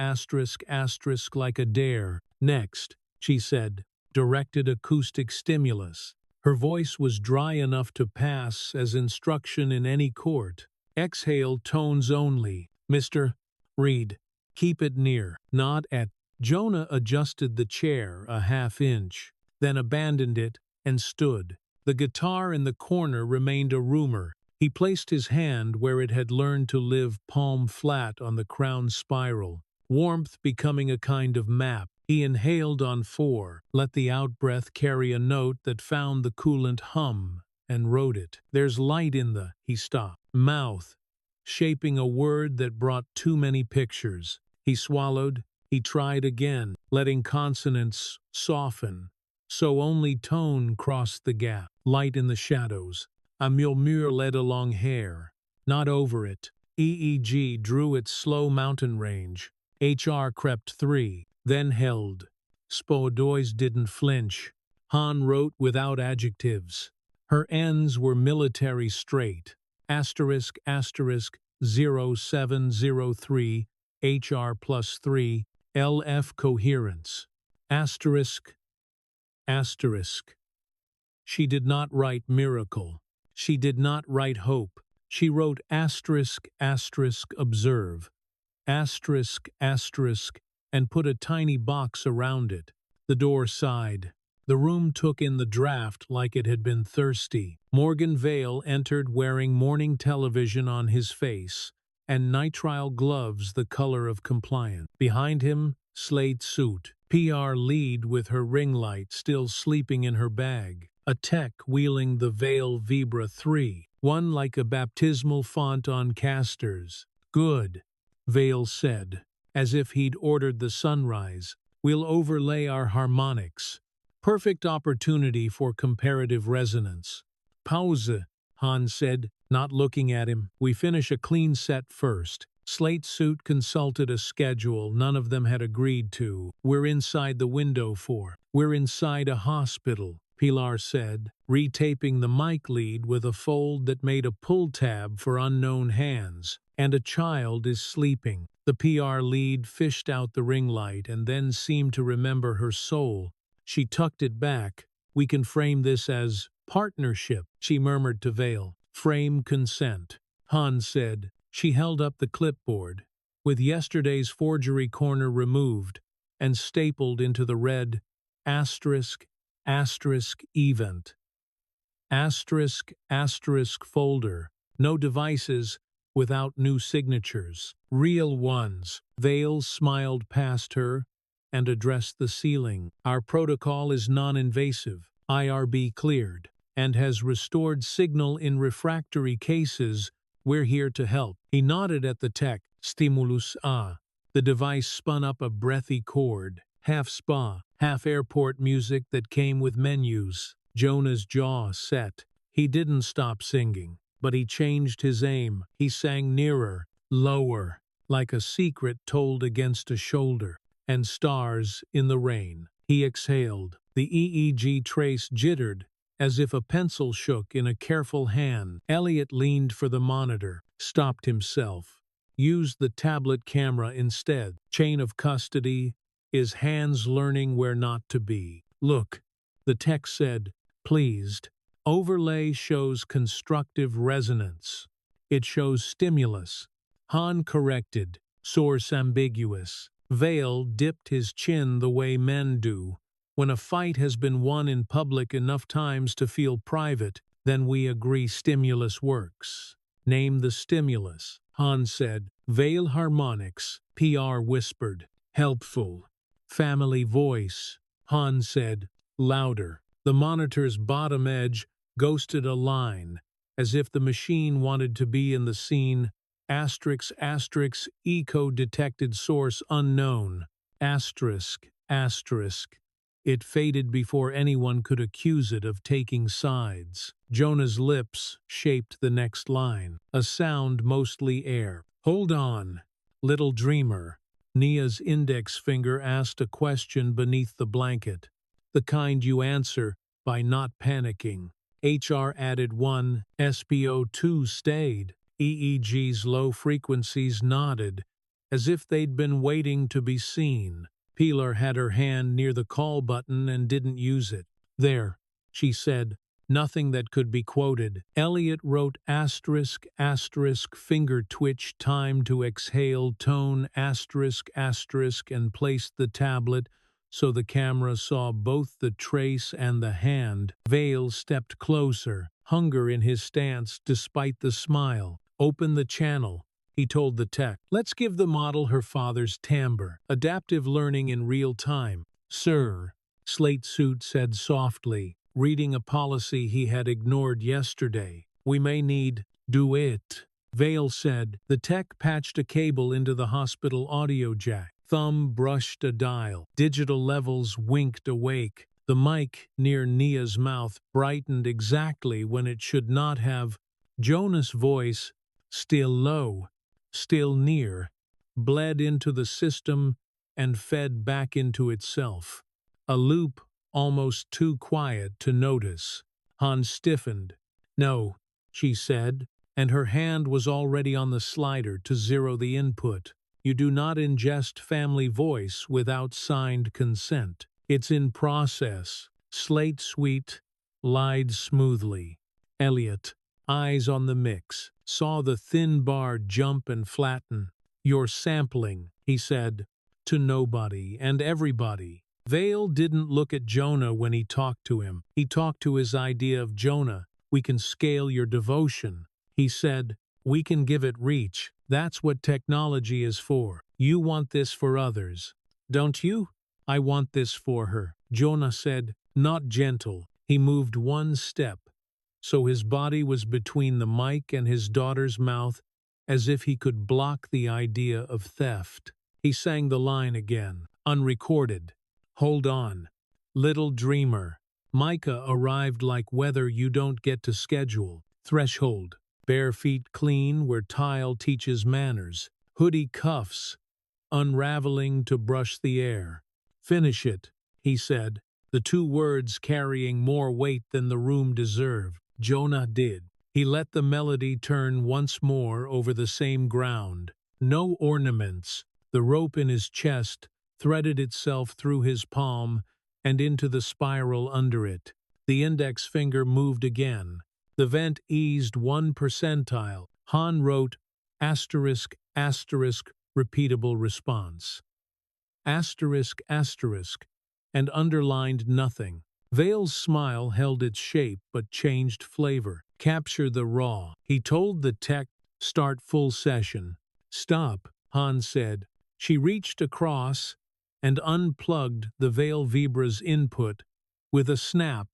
like a dare. "Next," she said, directed acoustic stimulus. Her voice was dry enough to pass as instruction in any court. "Exhale tones only. Mr. Reed, keep it near, not at." Jonah adjusted the chair a half inch, then abandoned it and stood. The guitar in the corner remained a rumor. He placed his hand where it had learned to live, palm flat on the crown spiral, warmth becoming a kind of map. He inhaled on 4, let the outbreath carry a note that found the coolant hum, and wrote it. There's light in the, he stopped, mouth, shaping a word that brought too many pictures. He swallowed, he tried again, letting consonants soften, so only tone crossed the gap. Light in the shadows. A murmure led along hair, not over it. EEG drew its slow mountain range. HR crept 3, then held. Spodois didn't flinch. Han wrote without adjectives. Her ends were military straight. Asterisk, asterisk, 0703, HR plus 3, LF coherence. Asterisk, asterisk. She did not write miracle. She did not write hope. She wrote asterisk, asterisk, observe. Asterisk, asterisk, and put a tiny box around it. The door sighed. The room took in the draft like it had been thirsty. Morgan Vale entered wearing morning television on his face and nitrile gloves the color of compliance. Behind him, slate suit. PR lead with her ring light still sleeping in her bag. A tech wheeling the Vale Vibra 3, one like a baptismal font on casters. Good, Vale said, as if he'd ordered the sunrise. We'll overlay our harmonics. Perfect opportunity for comparative resonance. Pause, Han said, not looking at him. We finish a clean set first. Slate Suit consulted a schedule none of them had agreed to. We're inside the window for. We're inside a hospital, Pilar said, retaping the mic lead with a fold that made a pull tab for unknown hands. And a child is sleeping. The PR lead fished out the ring light and then seemed to remember her soul. She tucked it back. We can frame this as partnership, she murmured to Vale. Frame consent, Han said. She held up the clipboard, with yesterday's forgery corner removed and stapled into the red asterisk, asterisk event. Asterisk, asterisk folder. No devices without new signatures. Real ones. Vale smiled past her and addressed the ceiling. Our protocol is non-invasive, IRB cleared, and has restored signal in refractory cases. We're here to help. He nodded at the tech. Stimulus A. The device spun up a breathy chord, half spa, half airport music that came with menus. Jonah's jaw set. He didn't stop singing, but he changed his aim. He sang nearer, lower, like a secret told against a shoulder. And stars in the rain. He exhaled. The EEG trace jittered, as if a pencil shook in a careful hand. Elliot leaned for the monitor, stopped himself. Used the tablet camera instead. Chain of custody. Is hands learning where not to be? Look, the tech said, pleased. Overlay shows constructive resonance. It shows stimulus. Han corrected. Source ambiguous. Vale dipped his chin the way men do. When a fight has been won in public enough times to feel private, then we agree stimulus works. Name the stimulus, Han said. Vale harmonics, PR whispered. Helpful. Family voice, Han said, louder. The monitor's bottom edge ghosted a line, as if the machine wanted to be in the scene. Asterisk, asterisk, eco-detected source unknown. Asterisk, asterisk. It faded before anyone could accuse it of taking sides. Jonah's lips shaped the next line, a sound mostly air. Hold on, little dreamer. Nia's index finger asked a question beneath the blanket, the kind you answer by not panicking. HR added 1, SPO2 stayed. EEG's low frequencies nodded, as if they'd been waiting to be seen. Pilar had her hand near the call button and didn't use it. There, she said, nothing that could be quoted. Elliot wrote asterisk, asterisk, finger twitch, time to exhale, tone, asterisk, asterisk, and placed the tablet so the camera saw both the trace and the hand. Vale stepped closer, hunger in his stance despite the smile. Open the channel, he told the tech. Let's give the model her father's timbre. Adaptive learning in real time. Sir, Slate Suit said softly, reading a policy he had ignored yesterday. We may need do it. Vale said. The tech patched a cable into the hospital audio jack. Thumb brushed a dial. Digital levels winked awake. The mic near Nia's mouth brightened exactly when it should not have. Jonah's voice, still low, still near, bled into the system and fed back into itself. A loop almost too quiet to notice. Han stiffened. No, she said, and her hand was already on the slider to zero the input. You do not ingest family voice without signed consent. It's in process. Slate Suit lied smoothly. Elliot, eyes on the mix, saw the thin bar jump and flatten. You're sampling, he said, to nobody and everybody. Vale didn't look at Jonah when he talked to him. He talked to his idea of Jonah. We can scale your devotion. He said, we can give it reach. That's what technology is for. You want this for others, don't you? I want this for her, Jonah said, not gentle. He moved one step, so his body was between the mic and his daughter's mouth, as if he could block the idea of theft. He sang the line again, unrecorded. Hold on, little dreamer. Micah arrived like weather you don't get to schedule. Threshold. Bare feet clean where tile teaches manners. Hoodie cuffs, unraveling to brush the air. Finish it, he said, the two words carrying more weight than the room deserved. Jonah did. He let the melody turn once more over the same ground. No ornaments. The rope in his chest threaded itself through his palm and into the spiral under it. The index finger moved again. The vent eased 1 percentile. Han wrote, asterisk, asterisk, repeatable response. Asterisk, asterisk, and underlined nothing. Vale's smile held its shape but changed flavor. Capture the raw. He told the tech, start full session. Stop, Han said. She reached across and unplugged the Vale Vibra's input with a snap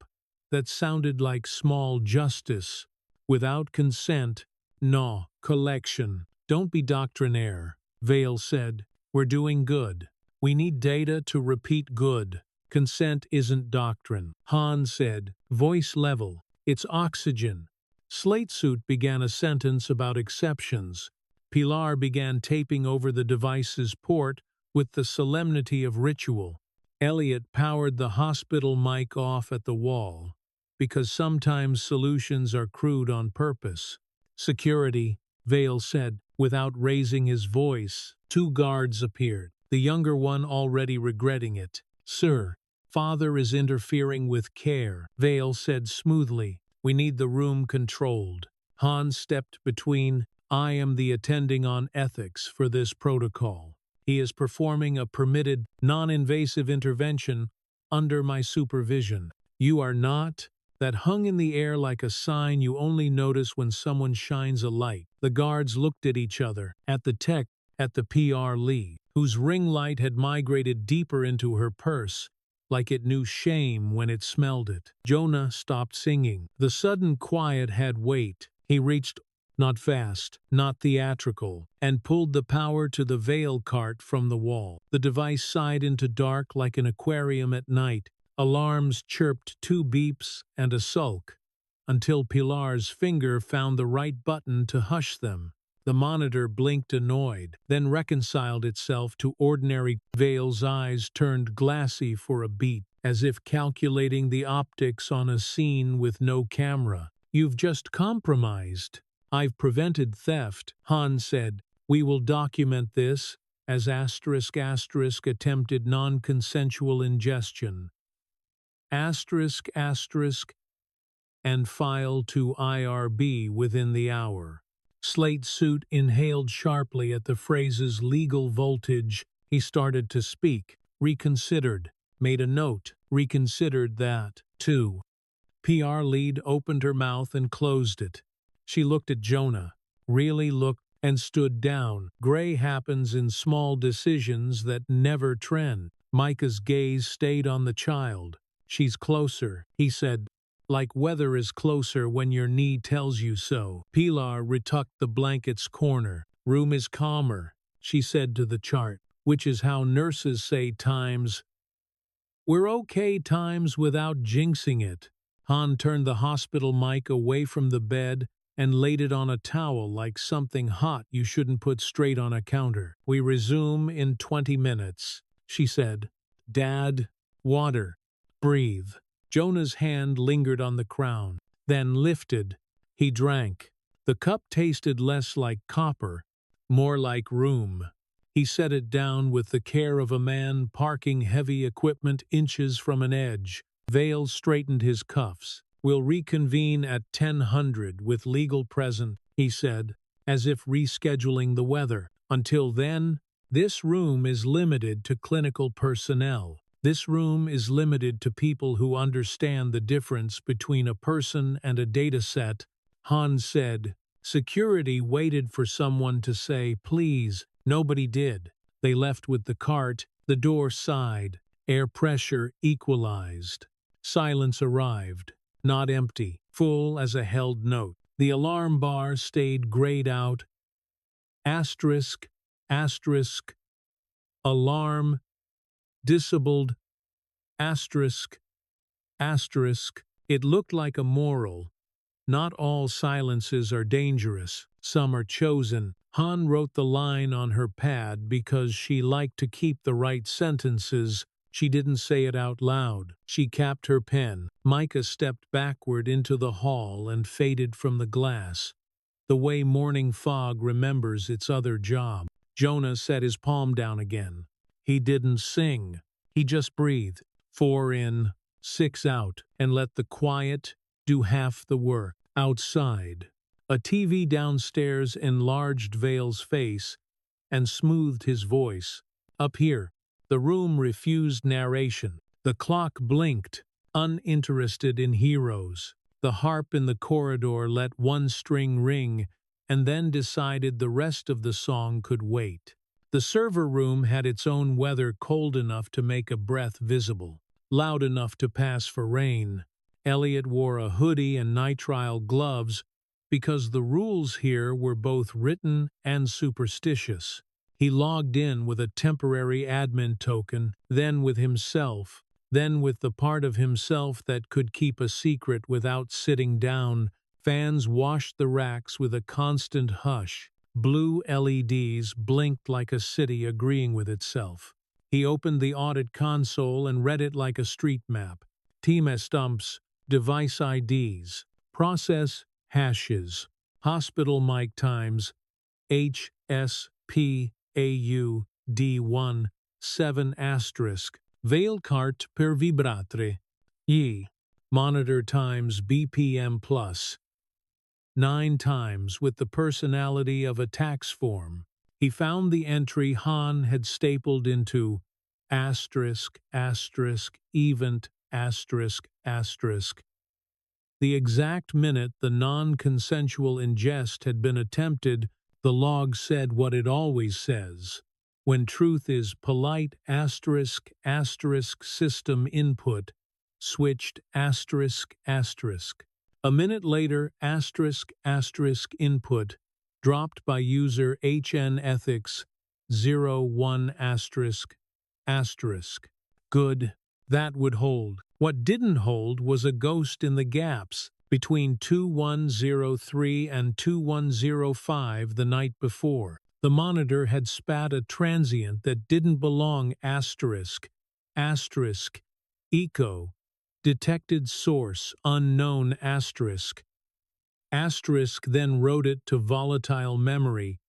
that sounded like small justice. Without consent, no collection. Don't be doctrinaire, Vale said. We're doing good. We need data to repeat good. Consent isn't doctrine. Han said, voice level. It's oxygen. Slate Suit began a sentence about exceptions. Pilar began taping over the device's port with the solemnity of ritual. Elliot powered the hospital mic off at the wall, because sometimes solutions are crude on purpose. Security, Vale said, without raising his voice. 2 guards appeared, the younger one already regretting it. Sir, father is interfering with care, Vale said smoothly. We need the room controlled. Han stepped between. I am the attending on ethics for this protocol. He is performing a permitted, non-invasive intervention under my supervision. You are not. That hung in the air like a sign you only notice when someone shines a light. The guards looked at each other, at the tech, at the PR lead, whose ring light had migrated deeper into her purse, like it knew shame when it smelled it. Jonah stopped singing. The sudden quiet had weight. He reached, not fast, not theatrical, and pulled the power to the Vale cart from the wall. The device sighed into dark like an aquarium at night. Alarms chirped 2 beeps and a sulk, until Pilar's finger found the right button to hush them. The monitor blinked annoyed, then reconciled itself to ordinary. Vale's eyes turned glassy for a beat, as if calculating the optics on a scene with no camera. You've just compromised. I've prevented theft, Han said. We will document this as *** attempted non-consensual ingestion. ***, and file to IRB within the hour. Slate Suit inhaled sharply at the phrase's legal voltage. He started to speak, reconsidered. made a note, reconsidered that, too. PR lead opened her mouth and closed it. She looked at Jonah, really looked, and stood down. Gray happens in small decisions that never trend. Micah's gaze stayed on the child. She's closer, he said, like weather is closer when your knee tells you so. Pilar retucked the blanket's corner. Room is calmer, she said to the chart, which is how nurses say times. We're okay times without jinxing it. Han turned the hospital mic away from the bed and laid it on a towel like something hot you shouldn't put straight on a counter. We resume in 20 minutes, she said. Dad, water. Breathe. Jonah's hand lingered on the crown, then lifted. He drank. The cup tasted less like copper, more like room. He set it down with the care of a man parking heavy equipment inches from an edge. Vale straightened his cuffs. We'll reconvene at 10:00 with legal present, he said, as if rescheduling the weather. Until then, this room is limited to clinical personnel. This room is limited to people who understand the difference between a person and a dataset, Han said. Security waited for someone to say, please. Nobody did. They left with the cart. The door sighed. Air pressure equalized. Silence arrived. Not empty. Full as a held note. The alarm bar stayed grayed out. Asterisk, asterisk, alarm, disabled, asterisk, asterisk. It looked like a moral. Not all silences are dangerous. Some are chosen. Han wrote the line on her pad because she liked to keep the right sentences. She didn't say it out loud. She capped her pen. Micah stepped backward into the hall and faded from the glass, the way morning fog remembers its other job. Jonah set his palm down again. He didn't sing. He just breathed. 4 in, 6 out, and let the quiet do half the work. Outside, a TV downstairs enlarged Vale's face and smoothed his voice. Up here, the room refused narration. The clock blinked, uninterested in heroes. The harp in the corridor let one string ring and then decided the rest of the song could wait. The server room had its own weather, cold enough to make a breath visible, loud enough to pass for rain. Elliot wore a hoodie and nitrile gloves because the rules here were both written and superstitious. He logged in with a temporary admin token, then with himself, then with the part of himself that could keep a secret without sitting down. Fans washed the racks with a constant hush. Blue LEDs blinked like a city agreeing with itself. He opened the audit console and read it like a street map. Team stumps, device IDs, process hashes, hospital mic times, HSPAUD1, 7 asterisk, Vale cart per vibratre, ye, monitor times BPM plus, 9 times with the personality of a tax form. He found the entry Han had stapled into asterisk, asterisk, event, asterisk, asterisk. The exact minute the non-consensual ingest had been attempted, the log said what it always says. When truth is polite asterisk, asterisk, system input, switched asterisk, asterisk. A minute later, asterisk, asterisk, input, dropped by user HN Ethics 01 asterisk, asterisk. Good. That would hold. What didn't hold was a ghost in the gaps between 2103 and 2105 the night before. The monitor had spat a transient that didn't belong asterisk, asterisk, echo, detected source, unknown asterisk. Asterisk then wrote it to volatile memory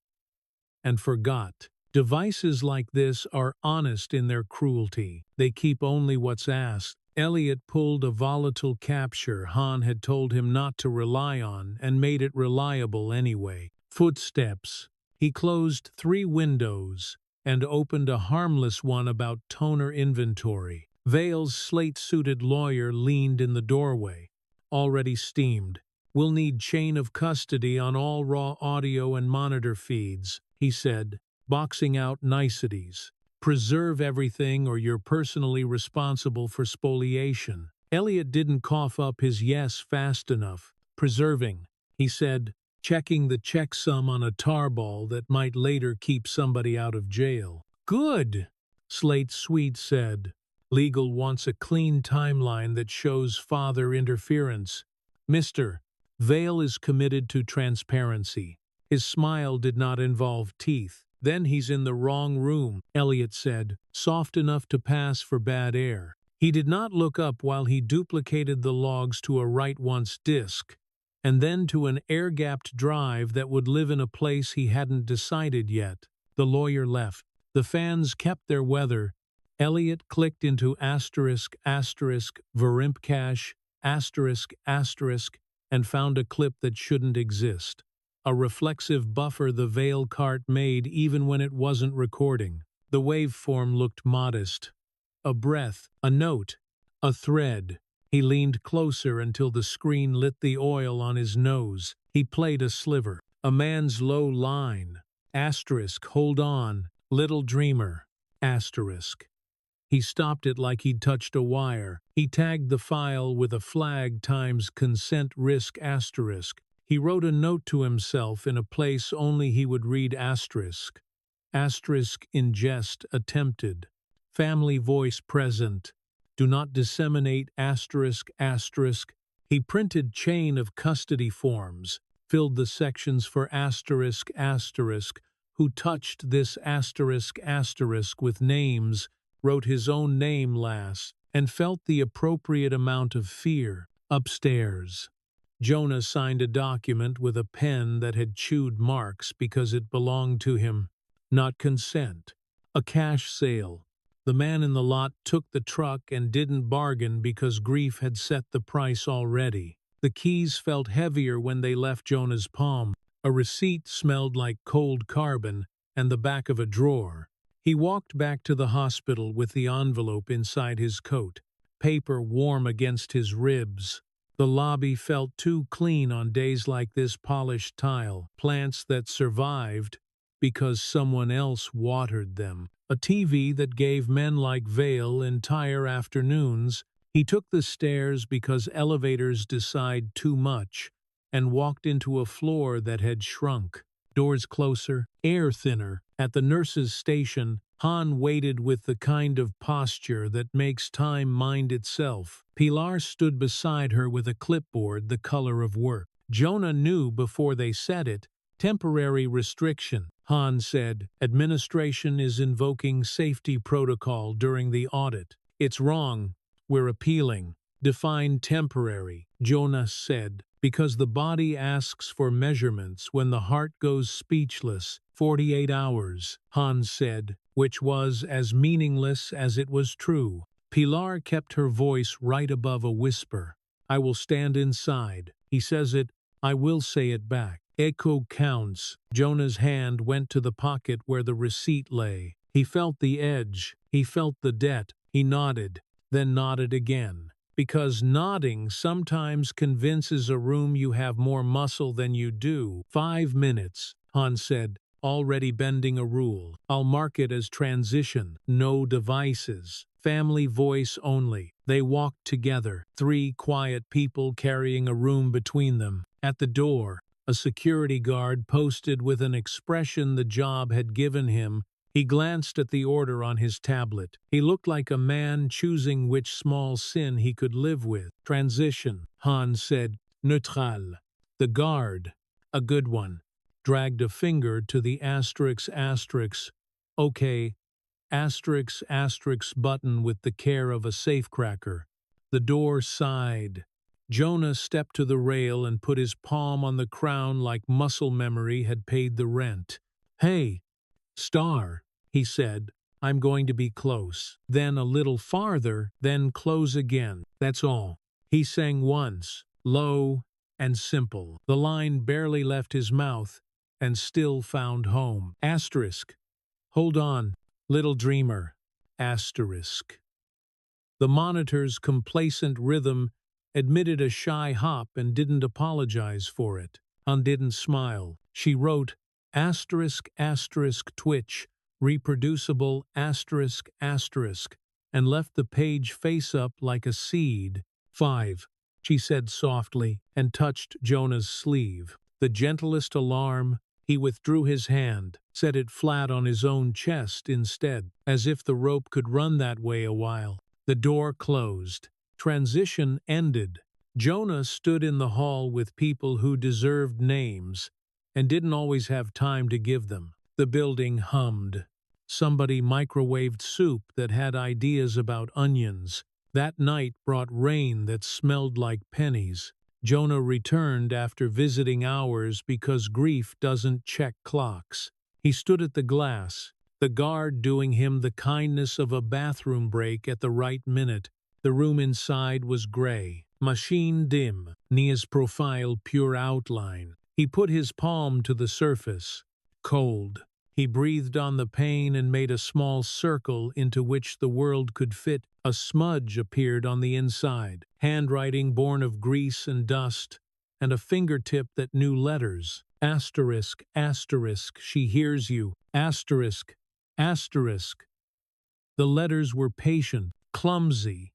and forgot. Devices like this are honest in their cruelty. They keep only what's asked. Elliot pulled a volatile capture Han had told him not to rely on and made it reliable anyway. Footsteps. He closed 3 windows and opened a harmless one about toner inventory. Vale's slate-suited lawyer leaned in the doorway. Already steamed. "We'll need chain of custody on all raw audio and monitor feeds," he said, boxing out niceties. "Preserve everything or you're personally responsible for spoliation." Elliot didn't cough up his yes fast enough. "Preserving," he said, checking the checksum on a tarball that might later keep somebody out of jail. "Good," Slate Sweet said. "Legal wants a clean timeline that shows father interference. Mr. Vale is committed to transparency." His smile did not involve teeth. "Then he's in the wrong room," Elliot said, soft enough to pass for bad air. He did not look up while he duplicated the logs to a write-once disk, and then to an air-gapped drive that would live in a place he hadn't decided yet. The lawyer left. The fans kept their weather. Elliot clicked into ***Verimpcache****, and found a clip that shouldn't exist. A reflexive buffer the Vale cart made even when it wasn't recording. The waveform looked modest. A breath, a note, a thread. He leaned closer until the screen lit the oil on his nose. He played a sliver. A man's low line. **Hold on, little dreamer. **. He stopped it like he'd touched a wire. He tagged the file with a flag times consent risk **. He wrote a note to himself in a place only he would read **. Ingest attempted. Family voice present. Do not disseminate **. He printed chain of custody forms, filled the sections for **. Who touched this **. With names, wrote his own name last, and felt the appropriate amount of fear. Upstairs. Jonah signed a document with a pen that had chewed marks because it belonged to him. Not consent. A cash sale. The man in the lot took the truck and didn't bargain because grief had set the price already. The keys felt heavier when they left Jonah's palm. A receipt smelled like cold carbon and the back of a drawer. He walked back to the hospital with the envelope inside his coat, paper warm against his ribs. The lobby felt too clean on days like this. Polished tile, plants that survived because someone else watered them. A TV that gave men like Vale entire afternoons. He took the stairs because elevators decide too much, and walked into a floor that had shrunk. Doors closer, air thinner. At the nurse's station, Han waited with the kind of posture that makes time mind itself. Pilar stood beside her with a clipboard the color of work. Jonah knew before they said it. Temporary restriction. Han said, "Administration is invoking safety protocol during the audit." "It's wrong. We're appealing." "Define temporary," Jonah said, "because the body asks for measurements when the heart goes speechless." 48 hours, Han said, which was as meaningless as it was true. Pilar kept her voice right above a whisper. "I will stand inside. He says it, I will say it back." Echo counts. Jonah's hand went to the pocket where the receipt lay. He felt the edge. He felt the debt. He nodded, then nodded again. Because nodding sometimes convinces a room you have more muscle than you do. 5 minutes, Han said, already bending a rule. "I'll mark it as transition. No devices. Family voice only." They walked together, 3 quiet people carrying a room between them. At the door, a security guard posted with an expression the job had given him. He glanced at the order on his tablet. He looked like a man choosing which small sin he could live with. "Transition," Han said. "Neutral." The guard, a good one, dragged a finger to the ***. "Okay, ***, button with the care of a safecracker." The door sighed. Jonah stepped to the rail and put his palm on the crown like muscle memory had paid the rent. "Hey, Star," he said, "I'm going to be close. Then a little farther, then close again. That's all." He sang once, low and simple. The line barely left his mouth and still found home. ***, hold on, little dreamer. ***. The monitor's complacent rhythm admitted a shy hop and didn't apologize for it. Han didn't smile. She wrote, ***Twitch, reproducible ***, and left the page face up like a seed. 5, she said softly, and touched Jonah's sleeve. The gentlest alarm, he withdrew his hand, set it flat on his own chest instead, as if the rope could run that way a while. The door closed. Transition ended. Jonah stood in the hall with people who deserved names and didn't always have time to give them. The building hummed. Somebody microwaved soup that had ideas about onions. That night brought rain that smelled like pennies. Jonah returned after visiting hours because grief doesn't check clocks. He stood at the glass, the guard doing him the kindness of a bathroom break at the right minute. The room inside was gray, machine dim, Nia's profile pure outline. He put his palm to the surface. Cold. He breathed on the pain and made a small circle into which the world could fit. A smudge appeared on the inside, handwriting born of grease and dust, and a fingertip that knew letters. Asterisk, asterisk, she hears you. Asterisk, asterisk. The letters were patient, clumsy,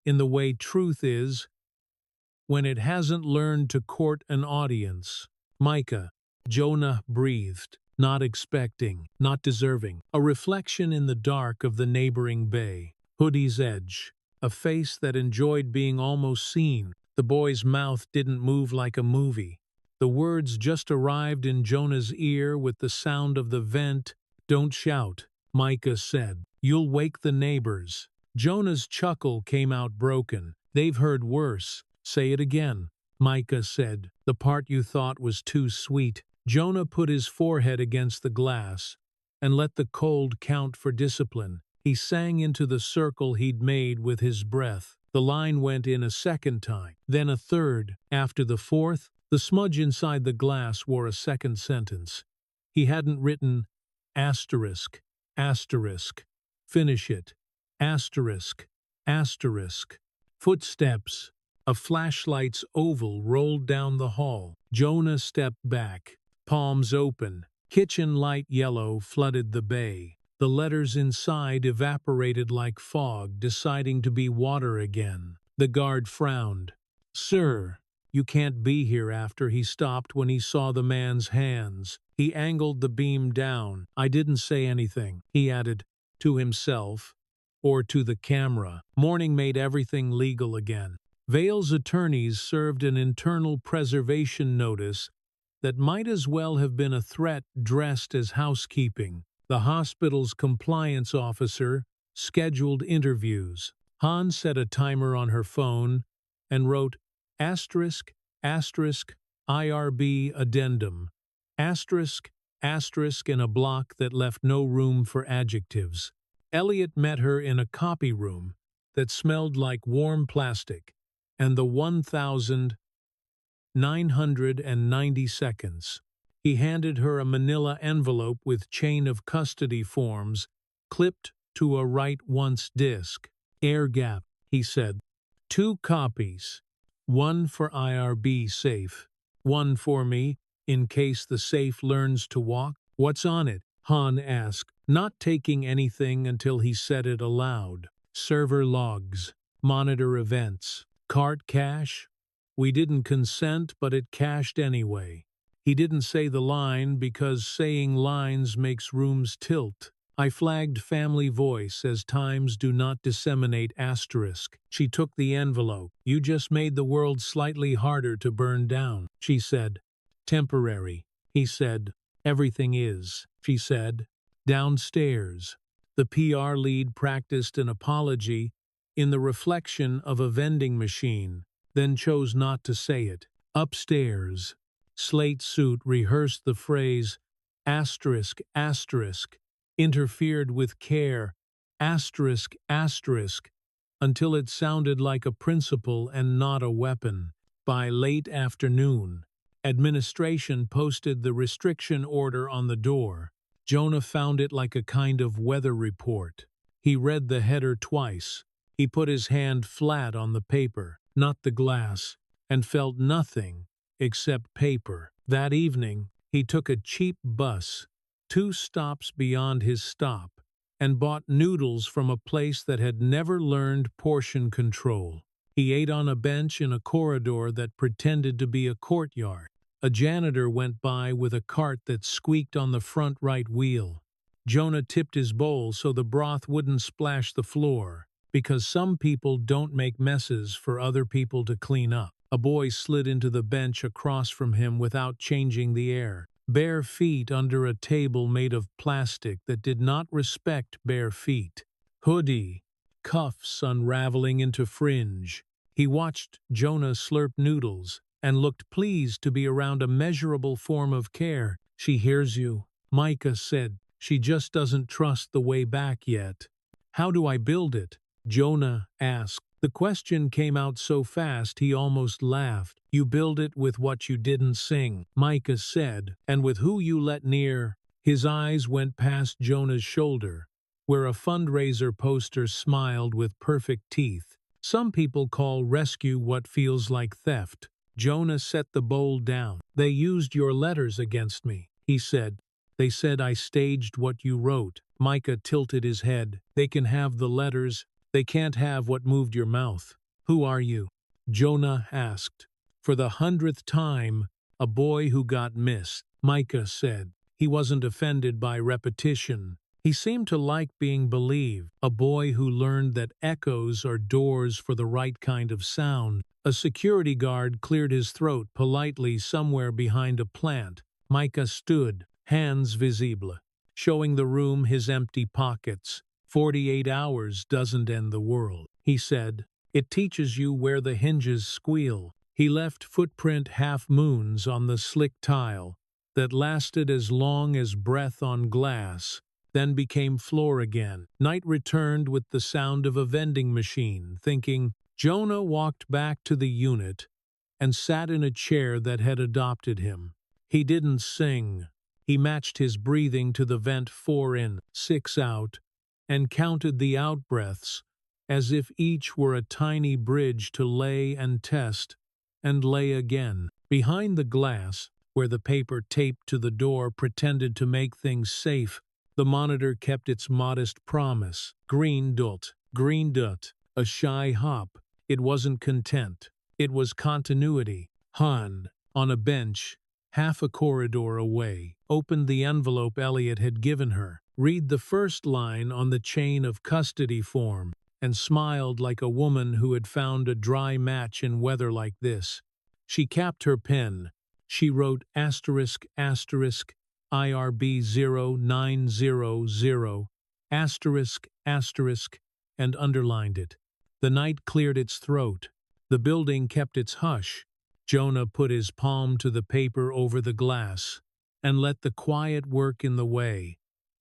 in the way truth is when it hasn't learned to court an audience. Micah, Jonah breathed. Not expecting, not deserving. A reflection in the dark of the neighboring bay. Hoodie's edge. A face that enjoyed being almost seen. The boy's mouth didn't move like a movie. The words just arrived in Jonah's ear with the sound of the vent. Don't shout, Micah said. You'll wake the neighbors. Jonah's chuckle came out broken. They've heard worse. Say it again, Micah said. The part you thought was too sweet. Jonah put his forehead against the glass and let the cold count for discipline. He sang into the circle he'd made with his breath. The line went in a second time, then a third. After the fourth, the smudge inside the glass wore a second sentence. He hadn't written asterisk, asterisk, finish it, asterisk, asterisk. Footsteps. A flashlight's oval rolled down the hall. Jonah stepped back. Palms open, kitchen light yellow flooded the bay. The letters inside evaporated like fog, deciding to be water again. The guard frowned. Sir, you can't be here after. He stopped when he saw the man's hands. He angled the beam down. I didn't say anything, he added, to himself, or to the camera. Morning made everything legal again. Vale's attorneys served an internal preservation notice that might as well have been a threat dressed as housekeeping. The hospital's compliance officer scheduled interviews. Han set a timer on her phone and wrote asterisk, asterisk, IRB addendum, asterisk, asterisk in a block that left no room for adjectives. Elliot met her in a copy room that smelled like warm plastic, and the 1,990 seconds. He handed her a manila envelope with chain of custody forms clipped to a write-once disc. Air gap, he said. 2 copies. 1 for IRB safe. 1 for me, in case the safe learns to walk. What's on it? Han asked, not taking anything until he said it aloud. Server logs. Monitor events. Cart cache. We didn't consent, but it cached anyway. He didn't say the line because saying lines makes rooms tilt. I flagged family voice as times do not disseminate asterisk. She took the envelope. You just made the world slightly harder to burn down, she said. Temporary, he said. Everything is, she said. Downstairs. The PR lead practiced an apology in the reflection of a vending machine, then chose not to say it. Upstairs. Slate Suit rehearsed the phrase asterisk, asterisk, interfered with care, asterisk, asterisk, until it sounded like a principle and not a weapon. By late afternoon, administration posted the restriction order on the door. Jonah found it like a kind of weather report. He read the header twice. He put his hand flat on the paper, not the glass, and felt nothing except paper. That evening, he took a cheap bus, 2 stops beyond his stop, and bought noodles from a place that had never learned portion control. He ate on a bench in a corridor that pretended to be a courtyard. A janitor went by with a cart that squeaked on the front right wheel. Jonah tipped his bowl so the broth wouldn't splash the floor, because some people don't make messes for other people to clean up. A boy slid into the bench across from him without changing the air. Bare feet under a table made of plastic that did not respect bare feet. Hoodie, cuffs unraveling into fringe. He watched Jonah slurp noodles and looked pleased to be around a measurable form of care. She hears you, Micah said. She just doesn't trust the way back yet. How do I build it? Jonah asked. The question came out so fast he almost laughed. You build it with what you didn't sing, Micah said, and with who you let near. His eyes went past Jonah's shoulder, where a fundraiser poster smiled with perfect teeth. Some people call rescue what feels like theft. Jonah set the bowl down. They used your letters against me, he said. They said I staged what you wrote. Micah tilted his head. They can have the letters. They can't have what moved your mouth. Who are you? Jonah asked. For the 100th time, a boy who got missed, Micah said. He wasn't offended by repetition. He seemed to like being believed. A boy who learned that echoes are doors for the right kind of sound. A security guard cleared his throat politely somewhere behind a plant. Micah stood, hands visible, showing the room his empty pockets. 48 hours doesn't end the world, he said. It teaches you where the hinges squeal. He left footprint half-moons on the slick tile that lasted as long as breath on glass, then became floor again. Night returned with the sound of a vending machine, thinking. Jonah walked back to the unit and sat in a chair that had adopted him. He didn't sing. He matched his breathing to the vent 4 in, 6 out, and counted the out-breaths as if each were a tiny bridge to lay and test, and lay again. Behind the glass, where the paper taped to the door pretended to make things safe, the monitor kept its modest promise. Green dot, a shy hop. It wasn't content. It was continuity. Han, on a bench, half a corridor away, opened the envelope Elliot had given her. Read the first line on the chain of custody form, and smiled like a woman who had found a dry match in weather like this. She capped her pen. She wrote asterisk asterisk IRB 0900 asterisk asterisk and underlined it. The night cleared its throat. The building kept its hush. Jonah put his palm to the paper over the glass and let the quiet work in the way.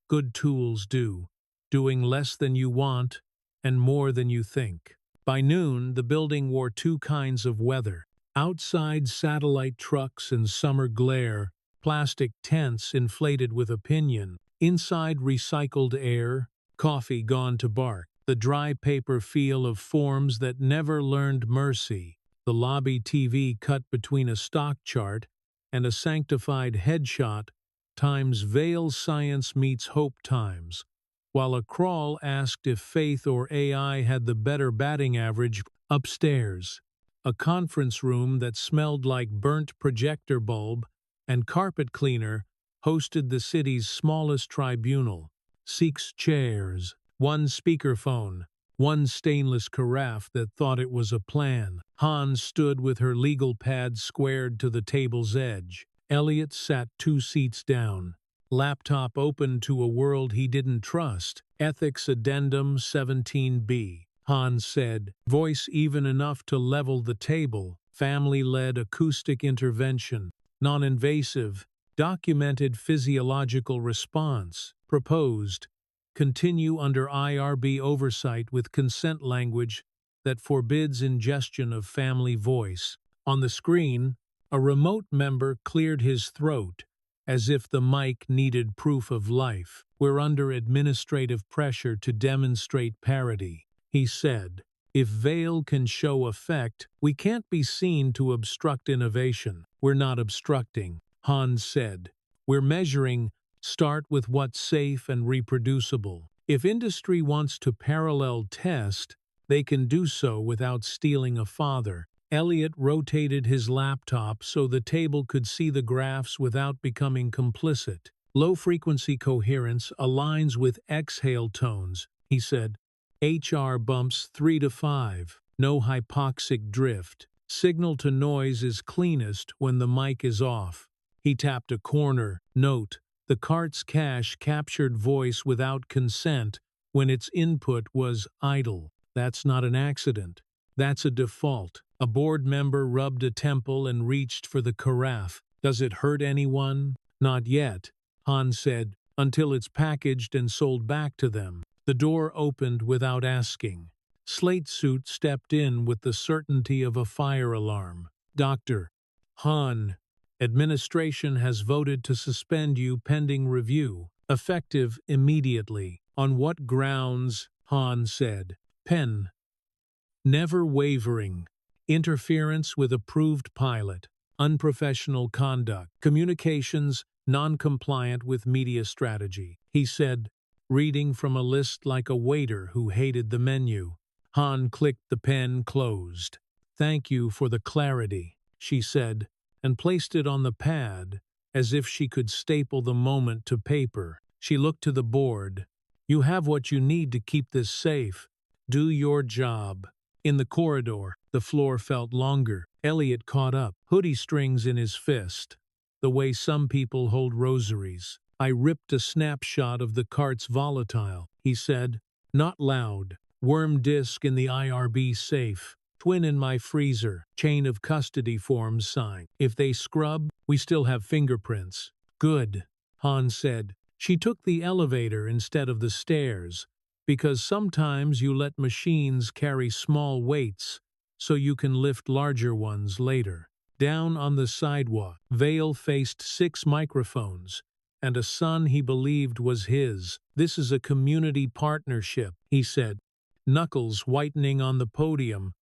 Good tools do, doing less than you want and more than you think. By noon, the building wore 2 kinds of weather. Outside satellite trucks and summer glare, plastic tents inflated with opinion. Inside recycled air, coffee gone to bark. The dry paper feel of forms that never learned mercy. The lobby TV cut between a stock chart and a sanctified headshot times Veil Science meets Hope times, while a crawl asked if faith or AI had the better batting average. Upstairs, a conference room that smelled like burnt projector bulb and carpet cleaner hosted the city's smallest tribunal. 6 chairs, 1 speakerphone, 1 stainless carafe that thought it was a plan. Han stood with her legal pad squared to the table's edge. Elliot sat 2 seats down. Laptop open to a world he didn't trust. Ethics Addendum 17B. Han said, voice even enough to level the table. Family-led acoustic intervention. Non-invasive. Documented physiological response. Proposed. Continue under IRB oversight with consent language that forbids ingestion of family voice. On the screen, a remote member cleared his throat, as if the mic needed proof of life. We're under administrative pressure to demonstrate parity, he said. If Vale can show effect, we can't be seen to obstruct innovation. We're not obstructing, Hans said. We're measuring. Start with what's safe and reproducible. If industry wants to parallel test, they can do so without stealing a father. Elliot rotated his laptop so the table could see the graphs without becoming complicit. Low-frequency coherence aligns with exhale tones, he said. HR bumps 3 to 5. No hypoxic drift. Signal to noise is cleanest when the mic is off. He tapped a corner. Note: the cart's cache captured voice without consent when its input was idle. That's not an accident. That's a default. A board member rubbed a temple and reached for the carafe. Does it hurt anyone? Not yet, Hans said, until it's packaged and sold back to them. The door opened without asking. Slate Suit stepped in with the certainty of a fire alarm. Dr. Han, administration has voted to suspend you pending review, effective immediately. On what grounds? Han said. Pen. Never wavering. Interference with approved pilot. Unprofessional conduct. Communications non-compliant with media strategy. He said, reading from a list like a waiter who hated the menu. Han clicked the pen closed. Thank you for the clarity, she said, and placed it on the pad, as if she could staple the moment to paper. She looked to the board. You have what you need to keep this safe. Do your job. In the corridor, the floor felt longer. Elliot caught up, hoodie strings in his fist, the way some people hold rosaries. I ripped a snapshot of the cart's volatile, he said. Not loud. Worm disk in the IRB safe. Twin in my freezer. Chain of custody forms signed. If they scrub, we still have fingerprints. Good, Han said. She took the elevator instead of the stairs, because sometimes you let machines carry small weights so you can lift larger ones later. Down on the sidewalk, Vale faced 6 microphones and a son he believed was his. This is a community partnership, he said, knuckles whitening on the podium.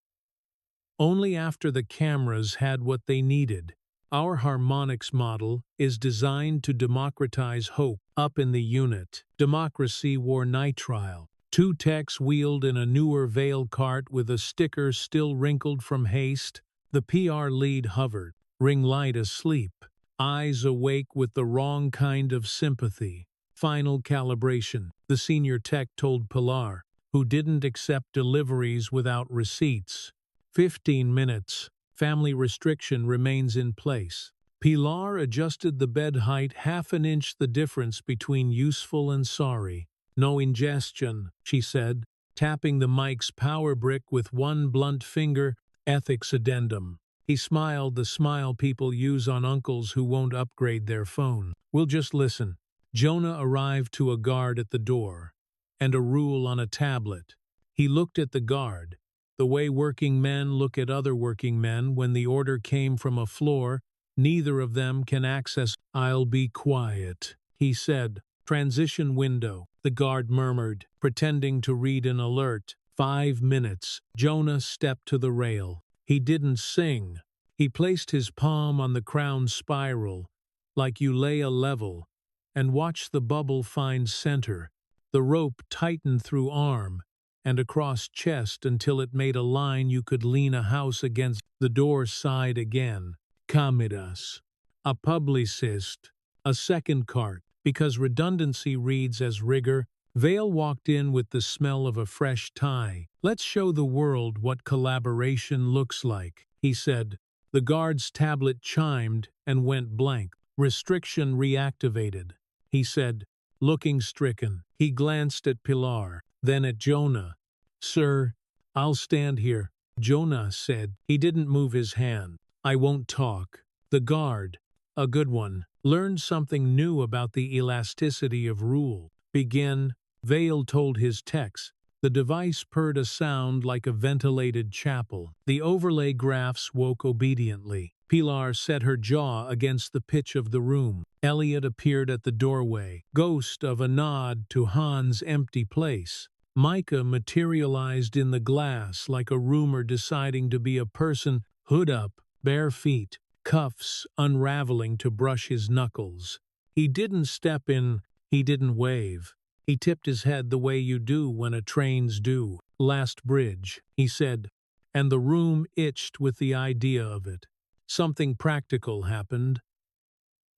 Only after the cameras had what they needed. Our harmonics model is designed to democratize hope up in the unit. Democracy wore nitrile. 2 techs wheeled in a newer Vale cart with a sticker still wrinkled from haste. The PR lead hovered, ring light asleep, eyes awake with the wrong kind of sympathy. Final calibration, the senior tech told Pilar, who didn't accept deliveries without receipts. 15 minutes. Family restriction remains in place. Pilar adjusted the bed height half an inch, the difference between useful and sorry. No ingestion, she said, tapping the mic's power brick with one blunt finger. Ethics addendum. He smiled, the smile people use on uncles who won't upgrade their phone. We'll just listen. Jonah arrived to a guard at the door, and a rule on a tablet. He looked at the guard, the way working men look at other working men when the order came from a floor neither of them can access. I'll be quiet, he said. Transition window, the guard murmured, pretending to read an alert. 5 minutes. Jonah stepped to the rail. He didn't sing. He placed his palm on the crown spiral, like you lay a level, and watched the bubble find center. The rope tightened through arm and across chest until it made a line you could lean a house against. The door sighed again. Camidas. A publicist. A second cart. Because redundancy reads as rigor, Vale walked in with the smell of a fresh tie. Let's show the world what collaboration looks like, he said. The guard's tablet chimed and went blank. Restriction reactivated, he said, looking stricken. He glanced at Pilar, then at Jonah. Sir, I'll stand here, Jonah said. He didn't move his hand. I won't talk. The guard, a good one, learned something new about the elasticity of rule. Begin, Vale told his techs. The device purred a sound like a ventilated chapel. The overlay graphs woke obediently. Pilar set her jaw against the pitch of the room. Elliot appeared at the doorway, ghost of a nod to Han's empty place. Micah materialized in the glass like a rumor deciding to be a person, hood up, bare feet, cuffs unraveling to brush his knuckles. He didn't step in, he didn't wave. He tipped his head the way you do when a train's due. Last bridge, he said, and the room itched with the idea of it. Something practical happened.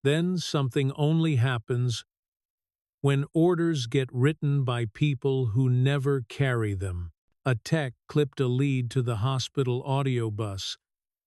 Then something only happens when orders get written by people who never carry them. A tech clipped a lead to the hospital audio bus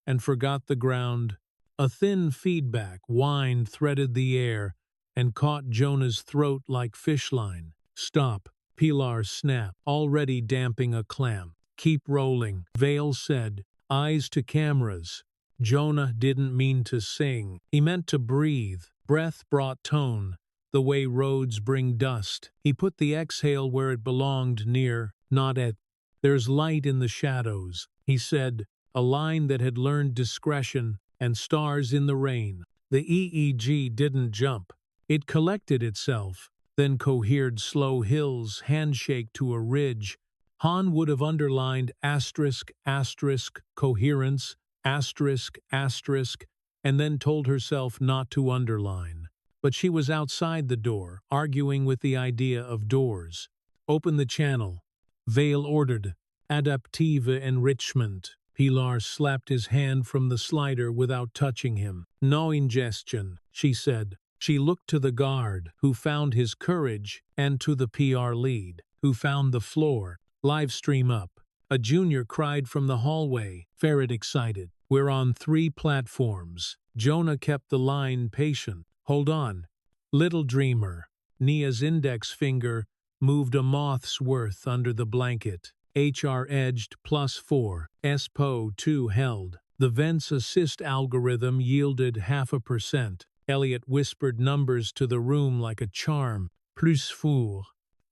and forgot the ground. A thin feedback whine threaded the air and caught Jonah's throat like fishline. Stop, Pilar snapped, already damping a clamp. Keep rolling, Vale said, eyes to cameras. Jonah didn't mean to sing. He meant to breathe. Breath brought tone, the way roads bring dust. He put the exhale where it belonged, near, not at. There's light in the shadows, he said, a line that had learned discretion, and stars in the rain. The EEG didn't jump. It collected itself, then cohered slow hills, handshake to a ridge. Han would have underlined asterisk, asterisk, coherence, asterisk, asterisk, and then told herself not to underline. But she was outside the door, arguing with the idea of doors. Open the channel, Vale ordered. Adaptive enrichment. Pilar slapped his hand from the slider without touching him. No ingestion, she said. She looked to the guard, who found his courage, and to the PR lead, who found the floor. Live stream up. A junior cried from the hallway, Ferret excited. We're on 3 platforms. Jonah kept the line patient. Hold on. Little dreamer. Nia's index finger moved a moth's worth under the blanket. HR edged +4. SPO 2 held. The Vents assist algorithm yielded 0.5%. Elliot whispered numbers to the room like a charm. +4.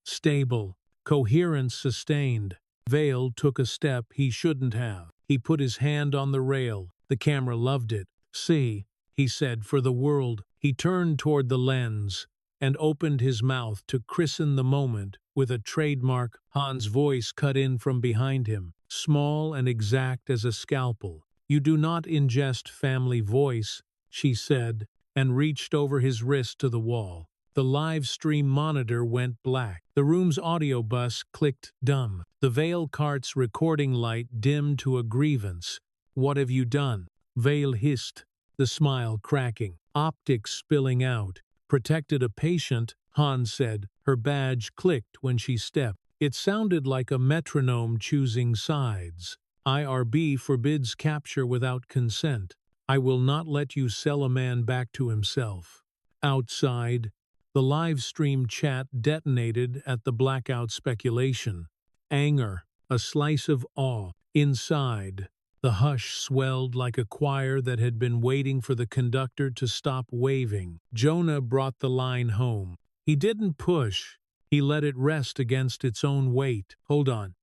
Stable. Coherence sustained. Vale took a step he shouldn't have. He put his hand on the rail. The camera loved it. See, he said, for the world. He turned toward the lens and opened his mouth to christen the moment with a trademark. Han's voice cut in from behind him, small and exact as a scalpel. You do not ingest family voice, she said, and reached over his wrist to the wall. The live stream monitor went black. The room's audio bus clicked dumb. The Vale cart's recording light dimmed to a grievance. What have you done? Vale hissed, the smile cracking, optics spilling out. Protected a patient, Han said. Her badge clicked when she stepped. It sounded like a metronome choosing sides. IRB forbids capture without consent. I will not let you sell a man back to himself. Outside, the live stream chat detonated at the blackout speculation. Anger, a slice of awe. Inside, the hush swelled like a choir that had been waiting for the conductor to stop waving. Jonah brought the line home. He didn't push. He let it rest against its own weight. Hold on.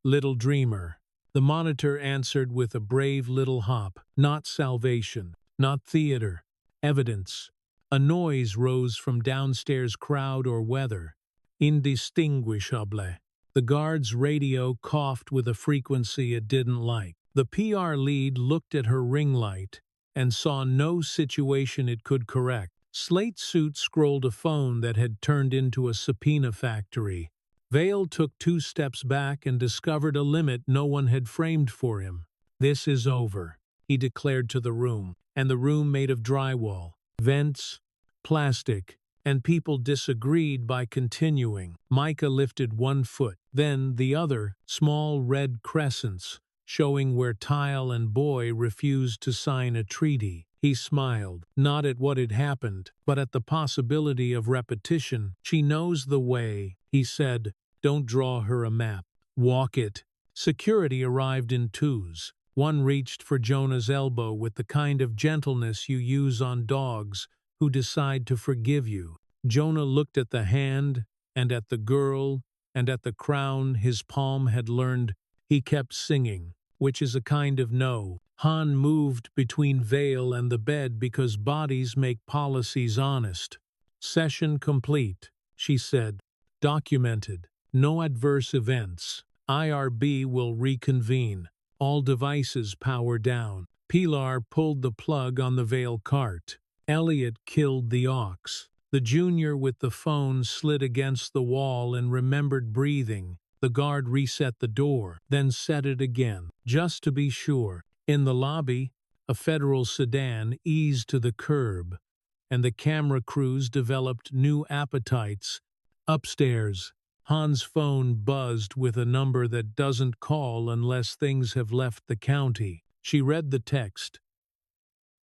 Little dreamer. The monitor answered with a brave little hop. Not salvation. Not theater. Evidence. A noise rose from downstairs crowd or weather. Indistinguishable. The guard's radio coughed with a frequency it didn't like. The PR lead looked at her ring light and saw no situation it could correct. Slate Suit scrolled a phone that had turned into a subpoena factory. Vale took 2 steps back and discovered a limit no one had framed for him. This is over, he declared to the room, and the room made of drywall, vents, plastic, and people disagreed by continuing. Micah lifted 1 foot, then the other, small red crescents, showing where Tile and Boy refused to sign a treaty. He smiled, not at what had happened, but at the possibility of repetition. She knows the way, he said. Don't draw her a map. Walk it. Security arrived in 2s. One reached for Jonah's elbow with the kind of gentleness you use on dogs who decide to forgive you. Jonah looked at the hand, and at the girl, and at the crown his palm had learned. He kept singing, which is a kind of no. Han moved between Vale and the bed because bodies make policies honest. Session complete, she said. Documented. No adverse events. IRB will reconvene. All devices power down. Pilar pulled the plug on the Vale cart. Elliot killed the ox. The junior with the phone slid against the wall and remembered breathing. The guard reset the door, then set it again, just to be sure. In the lobby, a federal sedan eased to the curb, and the camera crews developed new appetites. Upstairs, Han's phone buzzed with a number that doesn't call unless things have left the county. She read the text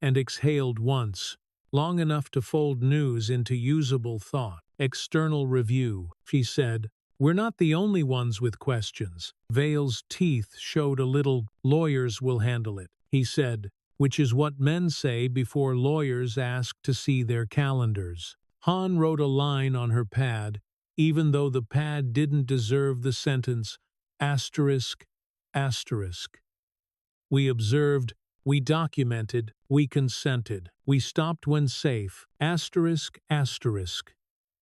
and exhaled once, long enough to fold news into usable thought. External review, she said. We're not the only ones with questions. Vale's teeth showed a little. Lawyers will handle it, he said, which is what men say before lawyers ask to see their calendars. Han wrote a line on her pad, even though the pad didn't deserve the sentence, asterisk, asterisk. We observed, we documented, we consented, we stopped when safe, asterisk, asterisk.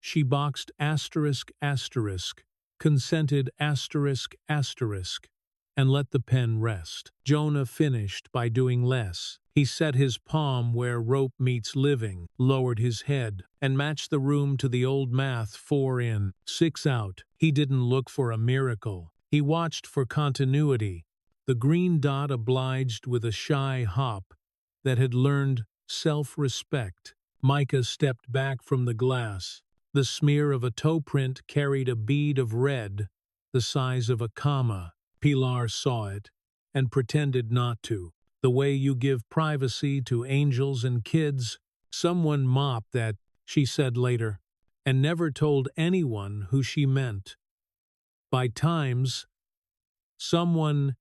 She boxed asterisk, asterisk, consented asterisk, asterisk, and let the pen rest. Jonah finished by doing less. He set his palm where rope meets living, lowered his head, and matched the room to the old math 4 in, 6 out. He didn't look for a miracle. He watched for continuity. The green dot obliged with a shy hop that had learned self-respect. Micah stepped back from the glass. The smear of a toe print carried a bead of red, the size of a comma. Pilar saw it and pretended not to. The way you give privacy to angels and kids. Someone mopped that, she said later, and never told anyone who she meant. By times, someone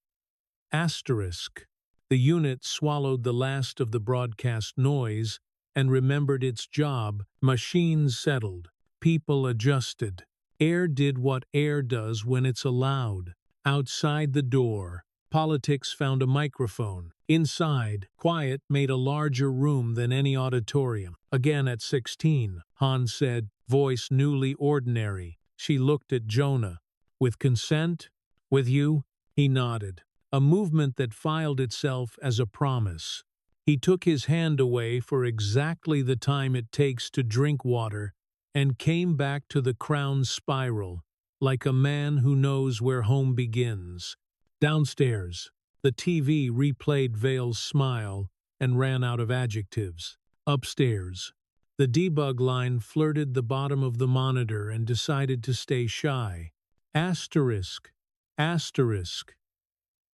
asterisk. The unit swallowed the last of the broadcast noise and remembered its job. Machines settled. People adjusted. Air did what air does when it's allowed. Outside the door, politics found a microphone. Inside, quiet made a larger room than any auditorium. Again at 16, Han said, voice newly ordinary. She looked at Jonah. With consent? With you? He nodded. A movement that filed itself as a promise. He took his hand away for exactly the time it takes to drink water and came back to the crown spiral, like a man who knows where home begins. Downstairs, the TV replayed Vale's smile and ran out of adjectives. Upstairs, the debug line flirted the bottom of the monitor and decided to stay shy. Asterisk, asterisk.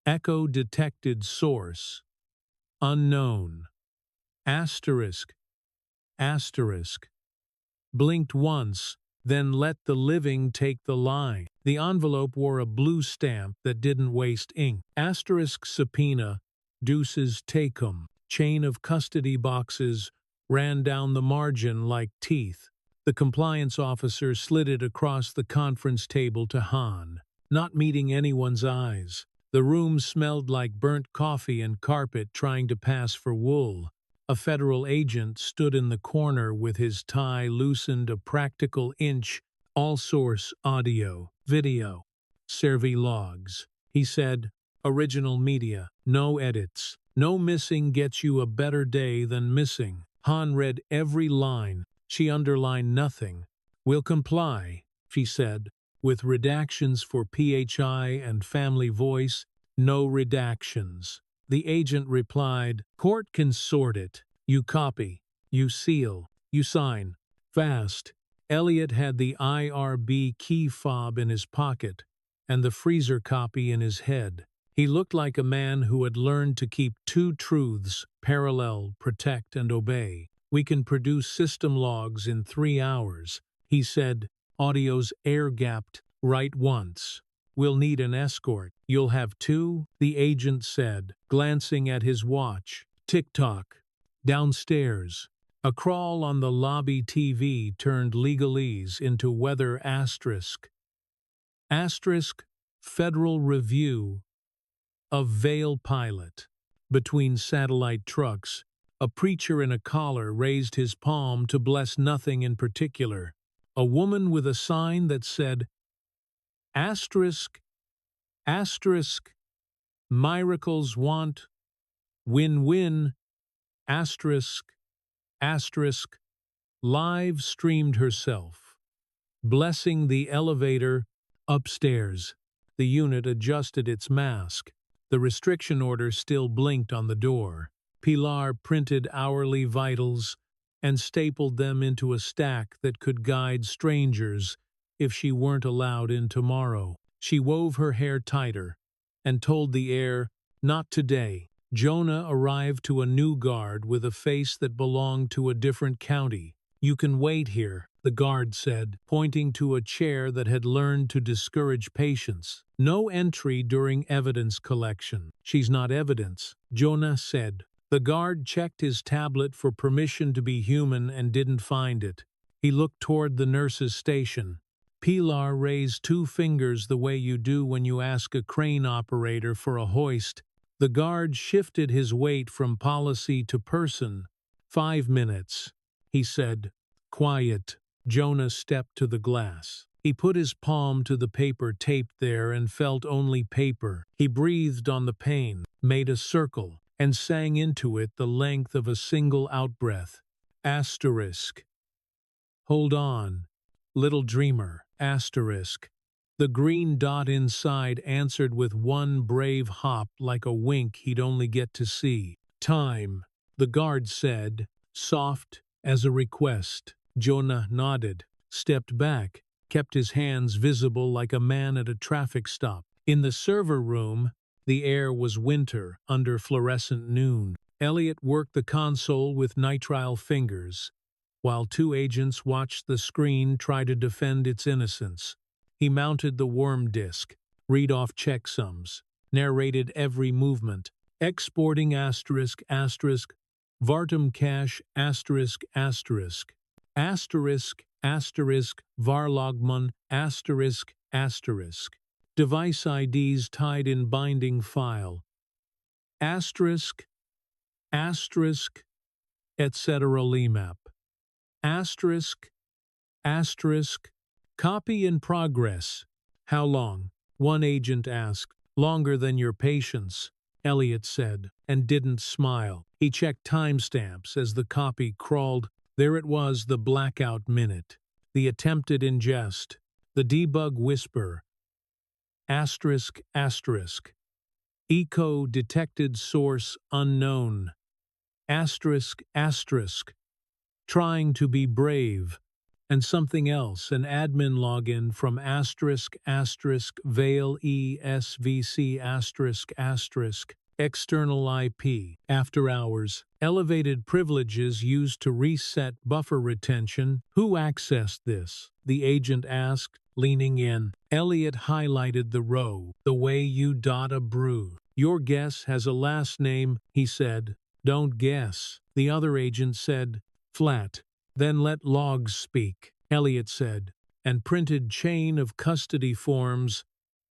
Echo detected source. Unknown. Asterisk, asterisk. Blinked once, then let the living take the line. The envelope wore a blue stamp that didn't waste ink. Asterisk subpoena, deuces tecum. Chain of custody boxes ran down the margin like teeth. The compliance officer slid it across the conference table to Han, not meeting anyone's eyes. The room smelled like burnt coffee and carpet trying to pass for wool. A federal agent stood in the corner with his tie loosened a practical inch. All source audio, video, survey logs. He said, original media, no edits. No missing gets you a better day than missing. Han read every line. She underlined nothing. We'll comply, she said, with redactions for PHI and family voice, no redactions. The agent replied, court can sort it. You copy, you seal, you sign. Fast. Elliot had the IRB key fob in his pocket and the freezer copy in his head. He looked like a man who had learned to keep two truths, parallel, protect and obey. We can produce system logs in 3 hours, he said. Audio's air-gapped, write once. We'll need an escort. You'll have 2, the agent said, glancing at his watch. Tick-tock. Downstairs. A crawl on the lobby TV turned legalese into weather asterisk. Asterisk, Federal Review of Vale Pilot. Between satellite trucks, a preacher in a collar raised his palm to bless nothing in particular. A woman with a sign that said, Asterisk, asterisk, miracles want, win-win, asterisk, asterisk, live streamed herself, blessing the elevator upstairs. The unit adjusted its mask. The restriction order still blinked on the door. Pilar printed hourly vitals and stapled them into a stack that could guide strangers if she weren't allowed in tomorrow. She wove her hair tighter and told the air, "Not today." Jonah arrived to a new guard with a face that belonged to a different county. "You can wait here," the guard said, pointing to a chair that had learned to discourage patients. "No entry during evidence collection." "She's not evidence," Jonah said. The guard checked his tablet for permission to be human and didn't find it. He looked toward the nurse's station. Pilar raised 2 fingers the way you do when you ask a crane operator for a hoist. The guard shifted his weight from policy to person. 5 minutes, he said. Quiet. Jonah stepped to the glass. He put his palm to the paper taped there and felt only paper. He breathed on the pane, made a circle, and sang into it the length of a single outbreath. Asterisk. Hold on, little dreamer. Asterisk. The green dot inside answered with one brave hop like a wink he'd only get to see. Time, the guard said, soft as a request. Jonah nodded, stepped back, kept his hands visible like a man at a traffic stop. In the server room, the air was winter under fluorescent noon. Elliot worked the console with nitrile fingers, while 2 agents watched the screen try to defend its innocence. He mounted the worm disk, read off checksums, narrated every movement, exporting asterisk asterisk, Vartum cache asterisk asterisk, asterisk asterisk, Varlogman asterisk asterisk. Device IDs tied in binding file. Asterisk, asterisk, etc. Limap. Asterisk, asterisk, copy in progress. How long? One agent asked. Longer than your patience, Elliot said, and didn't smile. He checked timestamps as the copy crawled. There it was, the blackout minute, the attempted ingest, the debug whisper. Asterisk, asterisk. Eco detected source unknown. Asterisk, asterisk. Trying to be brave. And something else, an admin login from asterisk, asterisk, veil ESVC asterisk, asterisk. External IP. After hours. Elevated privileges used to reset buffer retention. Who accessed this? The agent asked, leaning in. Elliot highlighted the row. The way you dot a brew. Your guess has a last name, he said. Don't guess. The other agent said, flat. Then let logs speak, Elliot said, and printed chain of custody forms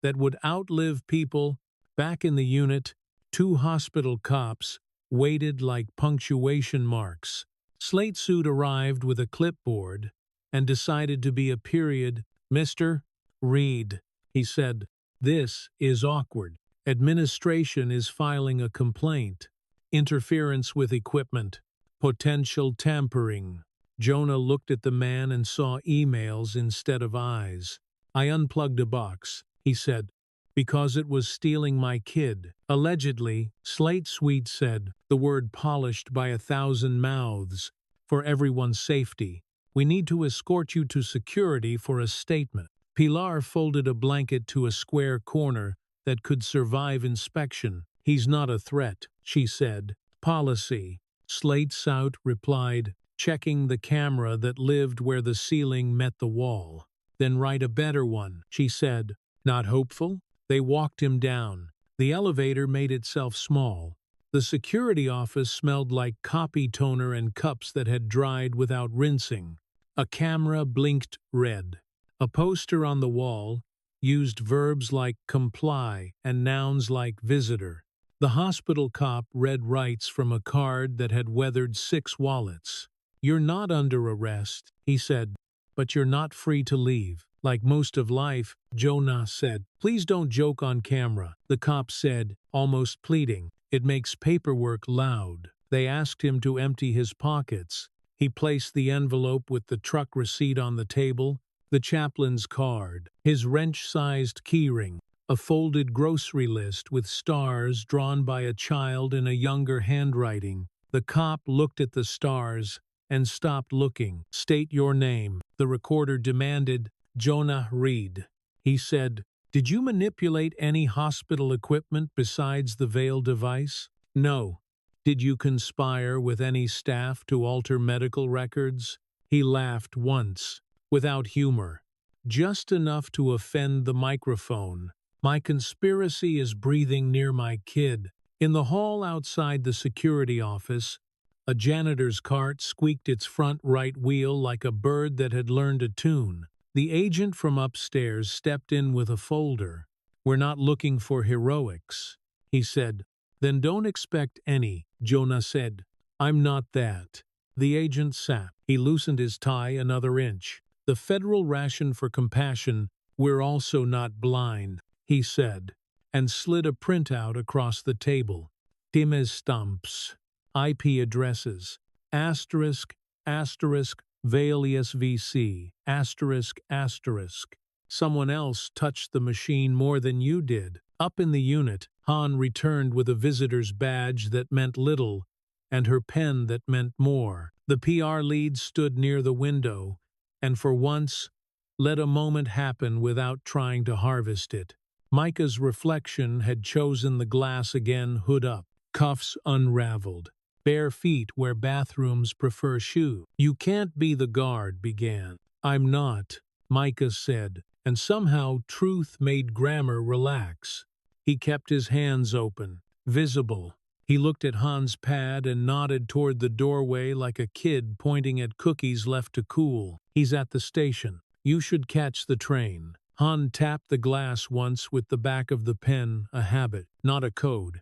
that would outlive people. Back in the unit, 2 hospital cops waited like punctuation marks. Slate Suit arrived with a clipboard and decided to be a period. Mr. Reed, he said, this is awkward. Administration is filing a complaint. Interference with equipment. Potential tampering. Jonah looked at the man and saw emails instead of eyes. I unplugged a box, he said, because it was stealing my kid. Allegedly, Slate Suite said, the word polished by 1,000 mouths, for everyone's safety. We need to escort you to security for a statement. Pilar folded a blanket to a square corner that could survive inspection. He's not a threat, she said. Policy. Slate Suite replied, checking the camera that lived where the ceiling met the wall. Then write a better one, she said. Not hopeful? They walked him down. The elevator made itself small. The security office smelled like copy toner and cups that had dried without rinsing. A camera blinked red. A poster on the wall used verbs like comply and nouns like visitor. The hospital cop read rights from a card that had weathered 6 wallets. You're not under arrest, he said, but you're not free to leave. Like most of life, Jonah said. Please don't joke on camera, the cop said, almost pleading. It makes paperwork loud. They asked him to empty his pockets. He placed the envelope with the truck receipt on the table, the chaplain's card, his wrench-sized keyring, a folded grocery list with stars drawn by a child in a younger handwriting. The cop looked at the stars and stopped looking. State your name, the recorder demanded. Jonah Reed. He said, did you manipulate any hospital equipment besides the Veil device? No. Did you conspire with any staff to alter medical records? He laughed once, without humor, just enough to offend the microphone. My conspiracy is breathing near my kid. In the hall outside the security office, a janitor's cart squeaked its front right wheel like a bird that had learned a tune. The agent from upstairs stepped in with a folder. We're not looking for heroics, he said. Then don't expect any, Jonah said. I'm not that. The agent sat. He loosened his tie another inch. The federal ration for compassion, we're also not blind, he said, and slid a printout across the table. Times stumps, IP addresses, asterisk, asterisk, Veil ESVC, asterisk, asterisk. Someone else touched the machine more than you did. Up in the unit, Han returned with a visitor's badge that meant little, and her pen that meant more. The PR lead stood near the window, and for once, let a moment happen without trying to harvest it. Micah's reflection had chosen the glass again, hood up, cuffs unraveled. Bare feet where bathrooms prefer shoes. You can't be the guard, began. I'm not, Micah said, and somehow truth made Grammer relax. He kept his hands open, visible. He looked at Han's pad and nodded toward the doorway like a kid pointing at cookies left to cool. He's at the station. You should catch the train. Han tapped the glass once with the back of the pen, a habit, not a code,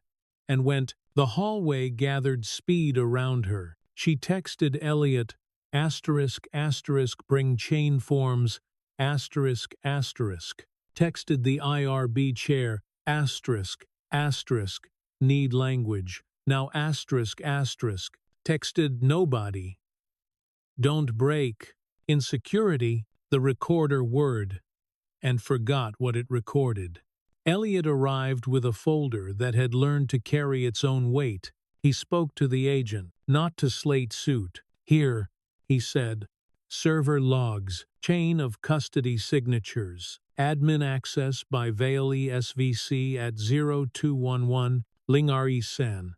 and went. The hallway gathered speed around her. She texted Elliot, asterisk, asterisk, bring chain forms, asterisk, asterisk. Texted the IRB chair, asterisk, asterisk, need language. Now asterisk, asterisk. Texted nobody. Don't break. In security, the recorder word, and forgot what it recorded. Elliot arrived with a folder that had learned to carry its own weight. He spoke to the agent, not to Slate Suit. Here, he said, server logs, chain of custody signatures, admin access by Veil ESVC at 0211, Ling REC.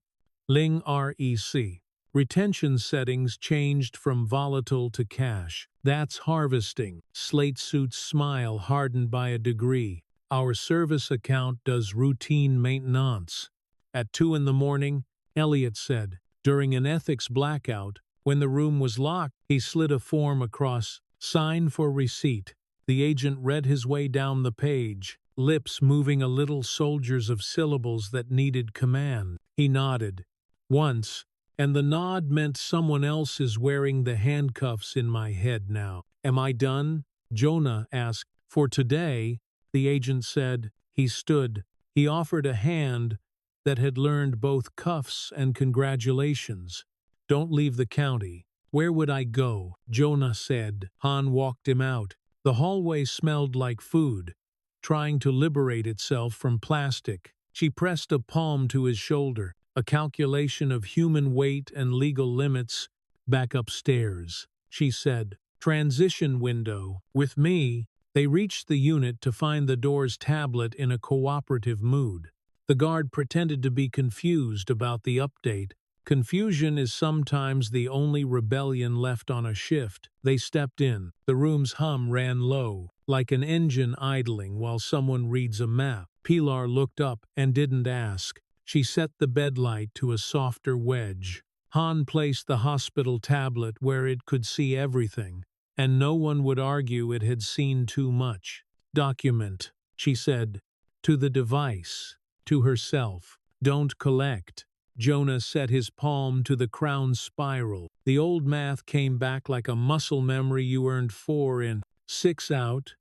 Ling REC. Retention settings changed from volatile to cache. That's harvesting. Slate Suit's smile hardened by a degree. Our service account does routine maintenance. At 2 in the morning, Elliot said, during an ethics blackout, when the room was locked, he slid a form across, sign for receipt. The agent read his way down the page, lips moving a little, soldiers of syllables that needed command. He nodded. Once, and the nod meant someone else is wearing the handcuffs in my head now. Am I done? Jonah asked. For today, the agent said. He stood. He offered a hand that had learned both cuffs and congratulations. Don't leave the county. Where would I go? Jonah said. Han walked him out. The hallway smelled like food, trying to liberate itself from plastic. She pressed a palm to his shoulder, a calculation of human weight and legal limits. Back upstairs, she said. Transition window. With me. They reached the unit to find the door's tablet in a cooperative mood. The guard pretended to be confused about the update. Confusion is sometimes the only rebellion left on a shift. They stepped in. The room's hum ran low, like an engine idling while someone reads a map. Pilar looked up and didn't ask. She set the bedlight to a softer wedge. Han placed the hospital tablet where it could see everything, and no one would argue it had seen too much. Document, she said, to the device, to herself. Don't collect. Jonah set his palm to the crown spiral. The old math came back like a muscle memory you earned 4 in. 6 out.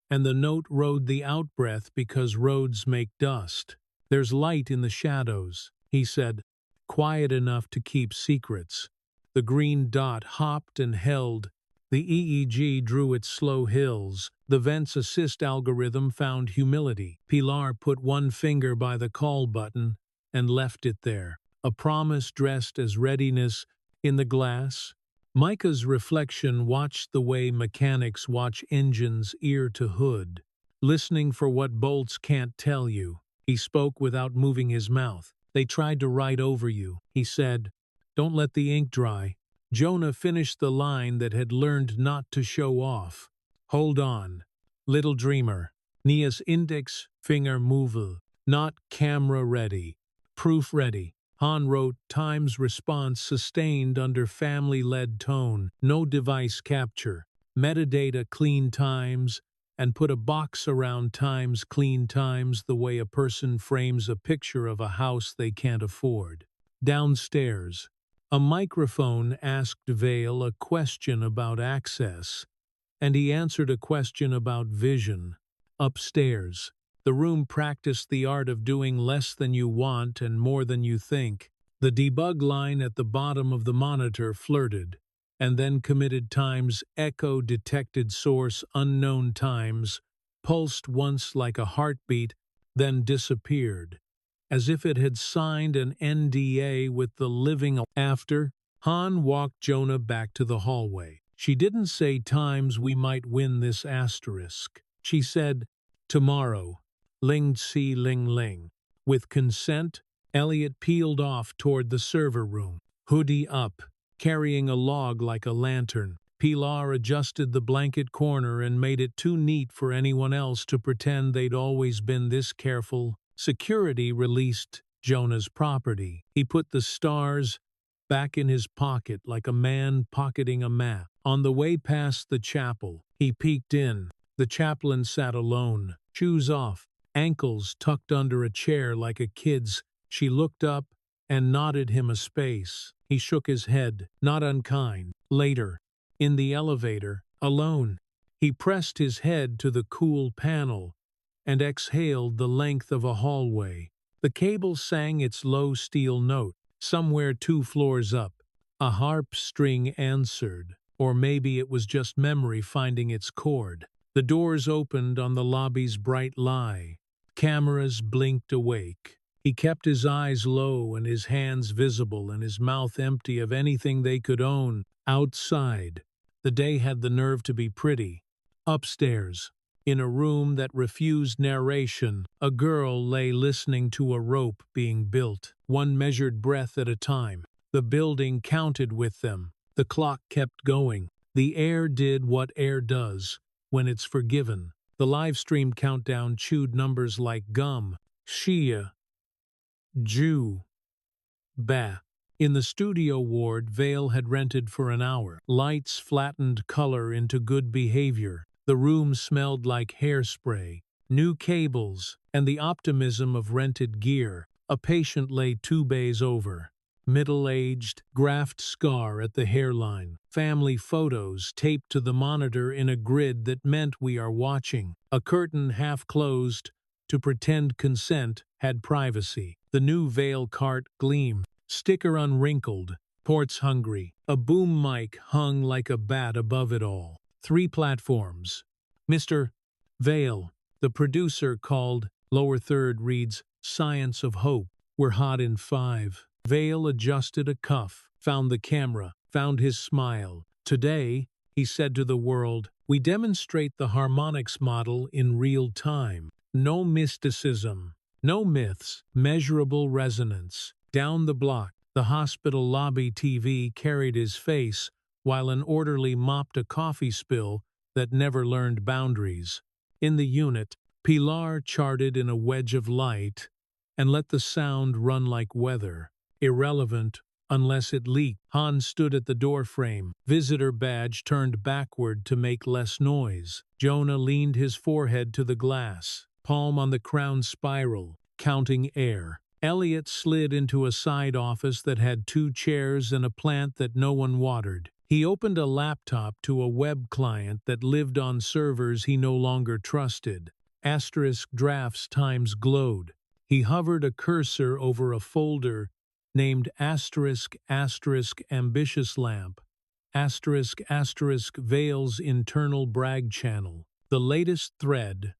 and the note rode the outbreath because roads make dust. There's light in the shadows, he said, quiet enough to keep secrets. The green dot hopped and held. The EEG drew its slow hills. The Vents Assist algorithm found humility. Pilar put one finger by the call button and left it there, a promise dressed as readiness in the glass. Micah's reflection watched the way mechanics watch engines ear to hood, listening for what bolts can't tell you. He spoke without moving his mouth. They tried to write over you, he said. Don't let the ink dry. Jonah finished the line that had learned not to show off. Hold on. Little dreamer. Nias index finger movel. Not camera ready. Proof ready. Han wrote Times response sustained under family-led tone. No device capture. Metadata clean Times, and put a box around Times clean Times the way a person frames a picture of a house they can't afford. Downstairs, a microphone asked Vale a question about access, and he answered a question about vision. Upstairs, the room practiced the art of doing less than you want and more than you think. The debug line at the bottom of the monitor flirted, and then committed Times echo detected source unknown Times, pulsed once like a heartbeat, then disappeared, as if it had signed an NDA with the living. After, Han walked Jonah back to the hallway. She didn't say Times we might win this asterisk. She said, tomorrow, ling si ling ling. With consent, Elliot peeled off toward the server room, hoodie up, carrying a log like a lantern. Pilar adjusted the blanket corner and made it too neat for anyone else to pretend they'd always been this careful. Security released Jonah's property. He put the stars back in his pocket like a man pocketing a map. On the way past the chapel, he peeked in. The chaplain sat alone, shoes off, ankles tucked under a chair like a kid's. She looked up and nodded him a space. He shook his head, not unkind. Later, in the elevator, alone, he pressed his head to the cool panel and exhaled the length of a hallway. The cable sang its low steel note. Somewhere 2 floors up, a harp string answered, or maybe it was just memory finding its chord. The doors opened on the lobby's bright lie. Cameras blinked awake. He kept his eyes low and his hands visible and his mouth empty of anything they could own. Outside, the day had the nerve to be pretty. Upstairs, in a room that refused narration, a girl lay listening to a rope being built, one measured breath at a time. The building counted with them. The clock kept going. The air did what air does when it's forgiven. The live stream countdown chewed numbers like gum. Shia. Jew. Ba. In the studio ward Vale had rented for an hour. Lights flattened color into good behavior. The room smelled like hairspray, new cables, and the optimism of rented gear. A patient lay 2 bays over. Middle-aged, graft scar at the hairline. Family photos taped to the monitor in a grid that meant we are watching. A curtain half closed to pretend consent had privacy. The new Vale cart gleamed. Sticker unwrinkled. Ports hungry. A boom mic hung like a bat above it all. 3 platforms. Mr. Vale, the producer called. Lower third reads, Science of Hope. We're hot in 5. Vale adjusted a cuff, found the camera, found his smile. Today, he said to the world, we demonstrate the harmonics model in real time. No mysticism, no myths, measurable resonance. Down the block, the hospital lobby TV carried his face, while an orderly mopped a coffee spill that never learned boundaries. In the unit, Pilar charted in a wedge of light and let the sound run like weather, irrelevant unless it leaked. Han stood at the doorframe, visitor badge turned backward to make less noise. Jonah leaned his forehead to the glass, palm on the crown spiral, counting air. Elliot slid into a side office that had 2 chairs and a plant that no one watered. He opened a laptop to a web client that lived on servers he no longer trusted. Asterisk drafts times glowed. He hovered a cursor over a folder named asterisk asterisk ambitious lamp, asterisk asterisk Veil's internal brag channel. The latest thread,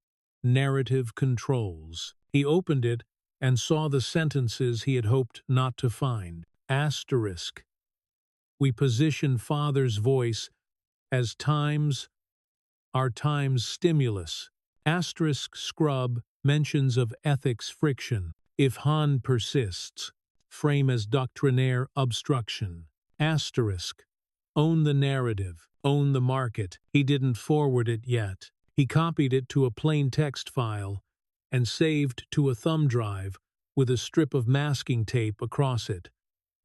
narrative controls. He opened it and saw the sentences he had hoped not to find. Asterisk. We position Father's voice as our time's stimulus. Asterisk scrub mentions of ethics friction. If Han persists, frame as doctrinaire obstruction. Asterisk. Own the narrative, own the market. He didn't forward it yet. He copied it to a plain text file and saved to a thumb drive with a strip of masking tape across it.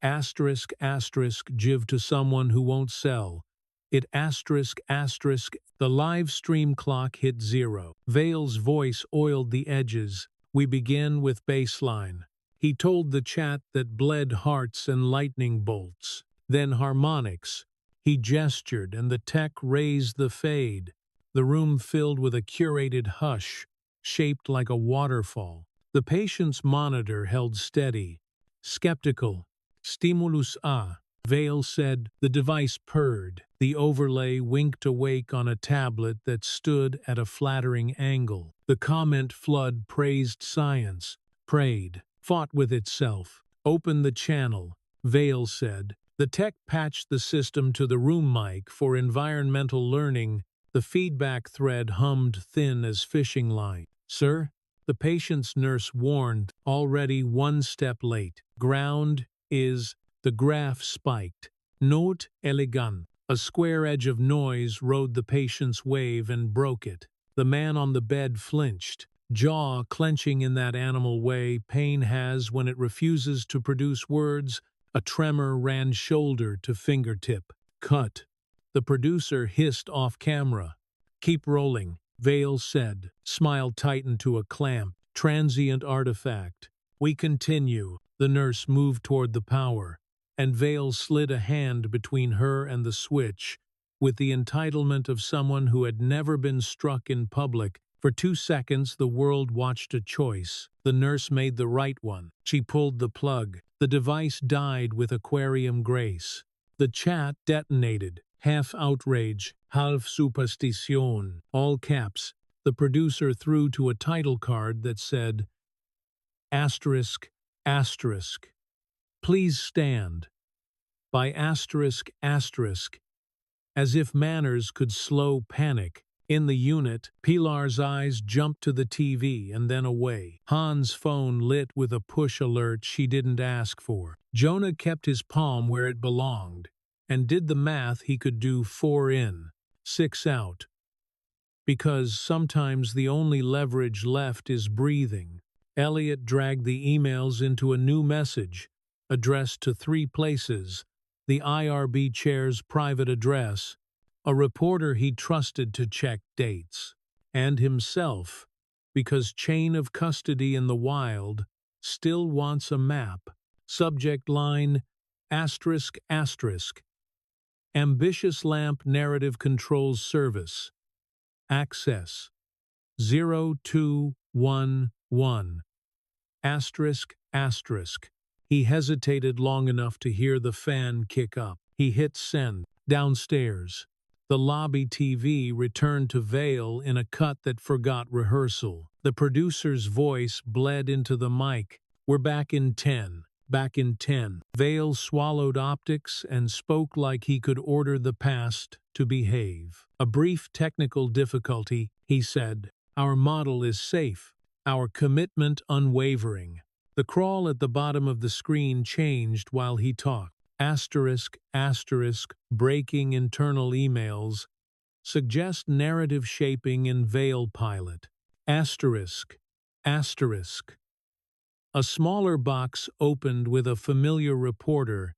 Asterisk asterisk give to someone who won't sell. It asterisk asterisk. The live stream clock hit 0. Veil's voice oiled the edges. We begin with baseline. He told the chat that bled hearts and lightning bolts. Then harmonics. He gestured and the tech raised the fade. The room filled with a curated hush, shaped like a waterfall. The patient's monitor held steady. Skeptical. Stimulus A. Veil said. The device purred. The overlay winked awake on a tablet that stood at a flattering angle. The comment flood praised science, prayed, fought with itself. Open the channel, Veil said. The tech patched the system to the room mic for environmental learning. The feedback thread hummed thin as fishing line. Sir? The patient's nurse warned, already one step late. Ground is. The graph spiked. Note elegant. A square edge of noise rode the patient's wave and broke it. The man on the bed flinched, jaw clenching in that animal way pain has when it refuses to produce words. A tremor ran shoulder to fingertip. Cut. The producer hissed off camera. Keep rolling, Veil said. Smile tightened to a clamp. Transient artifact. We continue. The nurse moved toward the power, and Veil slid a hand between her and the switch, with the entitlement of someone who had never been struck in public. For 2 seconds the world watched a choice. The nurse made the right one. She pulled the plug. The device died with aquarium grace. The chat detonated. Half outrage, half superstition, all caps. The producer threw to a title card that said, asterisk, asterisk. Please stand. By asterisk, asterisk. As if manners could slow panic. In the unit, Pilar's eyes jumped to the TV and then away. Han's phone lit with a push alert she didn't ask for. Jonah kept his palm where it belonged, and did the math he could do 4 in, 6 out. Because sometimes the only leverage left is breathing. Elliot dragged the emails into a new message, addressed to 3 places, the IRB chair's private address, a reporter he trusted to check dates, and himself, because chain of custody in the wild still wants a map. Subject line, asterisk, asterisk. Ambitious Lamp Narrative Controls Service. Access. 0211. Asterisk, asterisk. He hesitated long enough to hear the fan kick up. He hit send. Downstairs. The lobby TV returned to Veil in a cut that forgot rehearsal. The producer's voice bled into the mic. We're back in 10. Back in 10. Veil swallowed optics and spoke like he could order the past to behave. A brief technical difficulty, he said. Our model is safe. Our commitment unwavering. The crawl at the bottom of the screen changed while he talked. Asterisk, asterisk, breaking internal emails. Suggest narrative shaping in Veil pilot. Asterisk, asterisk. A smaller box opened with a familiar reporter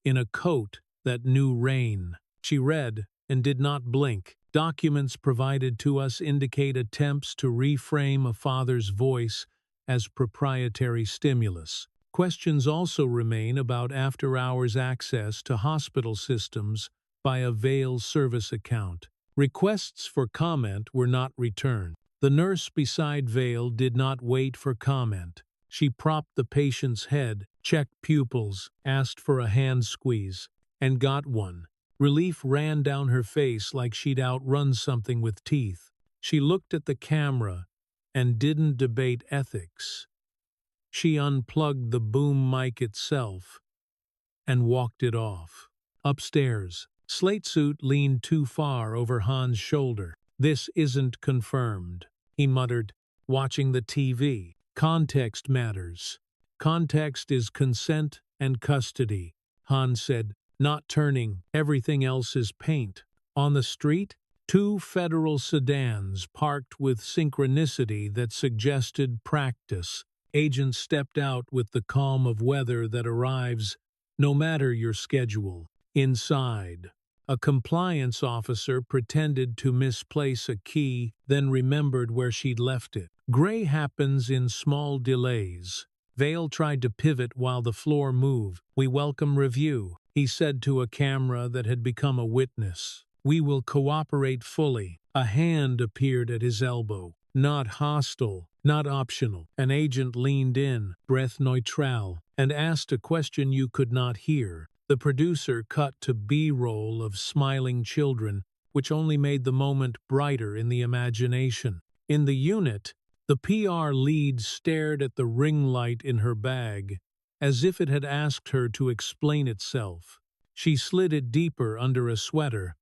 in a coat that knew rain. She read and did not blink. Documents provided to us indicate attempts to reframe a father's voice as proprietary stimulus. Questions also remain about after-hours access to hospital systems by a Vail service account. Requests for comment were not returned. The nurse beside Vail did not wait for comment. She propped the patient's head, checked pupils, asked for a hand squeeze, and got one. Relief ran down her face like she'd outrun something with teeth. She looked at the camera and didn't debate ethics. She unplugged the boom mic itself and walked it off. Upstairs, Slatesuit leaned too far over Han's shoulder. "This isn't confirmed," he muttered, watching the TV. "Context matters. Context is consent and custody," Han said, not turning. "Everything else is paint." On the street, two federal sedans parked with synchronicity that suggested practice. Agents stepped out with the calm of weather that arrives no matter your schedule. Inside, a compliance officer pretended to misplace a key, then remembered where she'd left it. Gray happens in small delays. Vail tried to pivot while the floor moved. "We welcome review," he said to a camera that had become a witness. "We will cooperate fully." A hand appeared at his elbow. Not hostile, not optional. An agent leaned in, breath neutral, and asked a question you could not hear. The producer cut to B-roll of smiling children, which only made the moment brighter in the imagination. In the unit, the PR lead stared at the ring light in her bag, as if it had asked her to explain itself. She slid it deeper under a sweater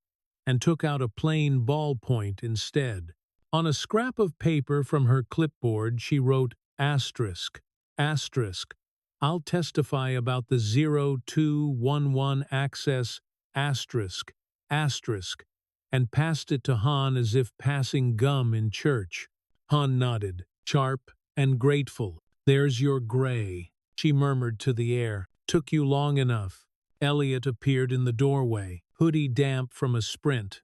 and took out a plain ballpoint instead. On a scrap of paper from her clipboard, she wrote asterisk, asterisk, "I'll testify about the 0211 access, asterisk, asterisk," and passed it to Han as if passing gum in church. Han nodded, sharp and grateful. "There's your gray," she murmured to the air. "Took you long enough." Elliot appeared in the doorway, hoodie damp from a sprint.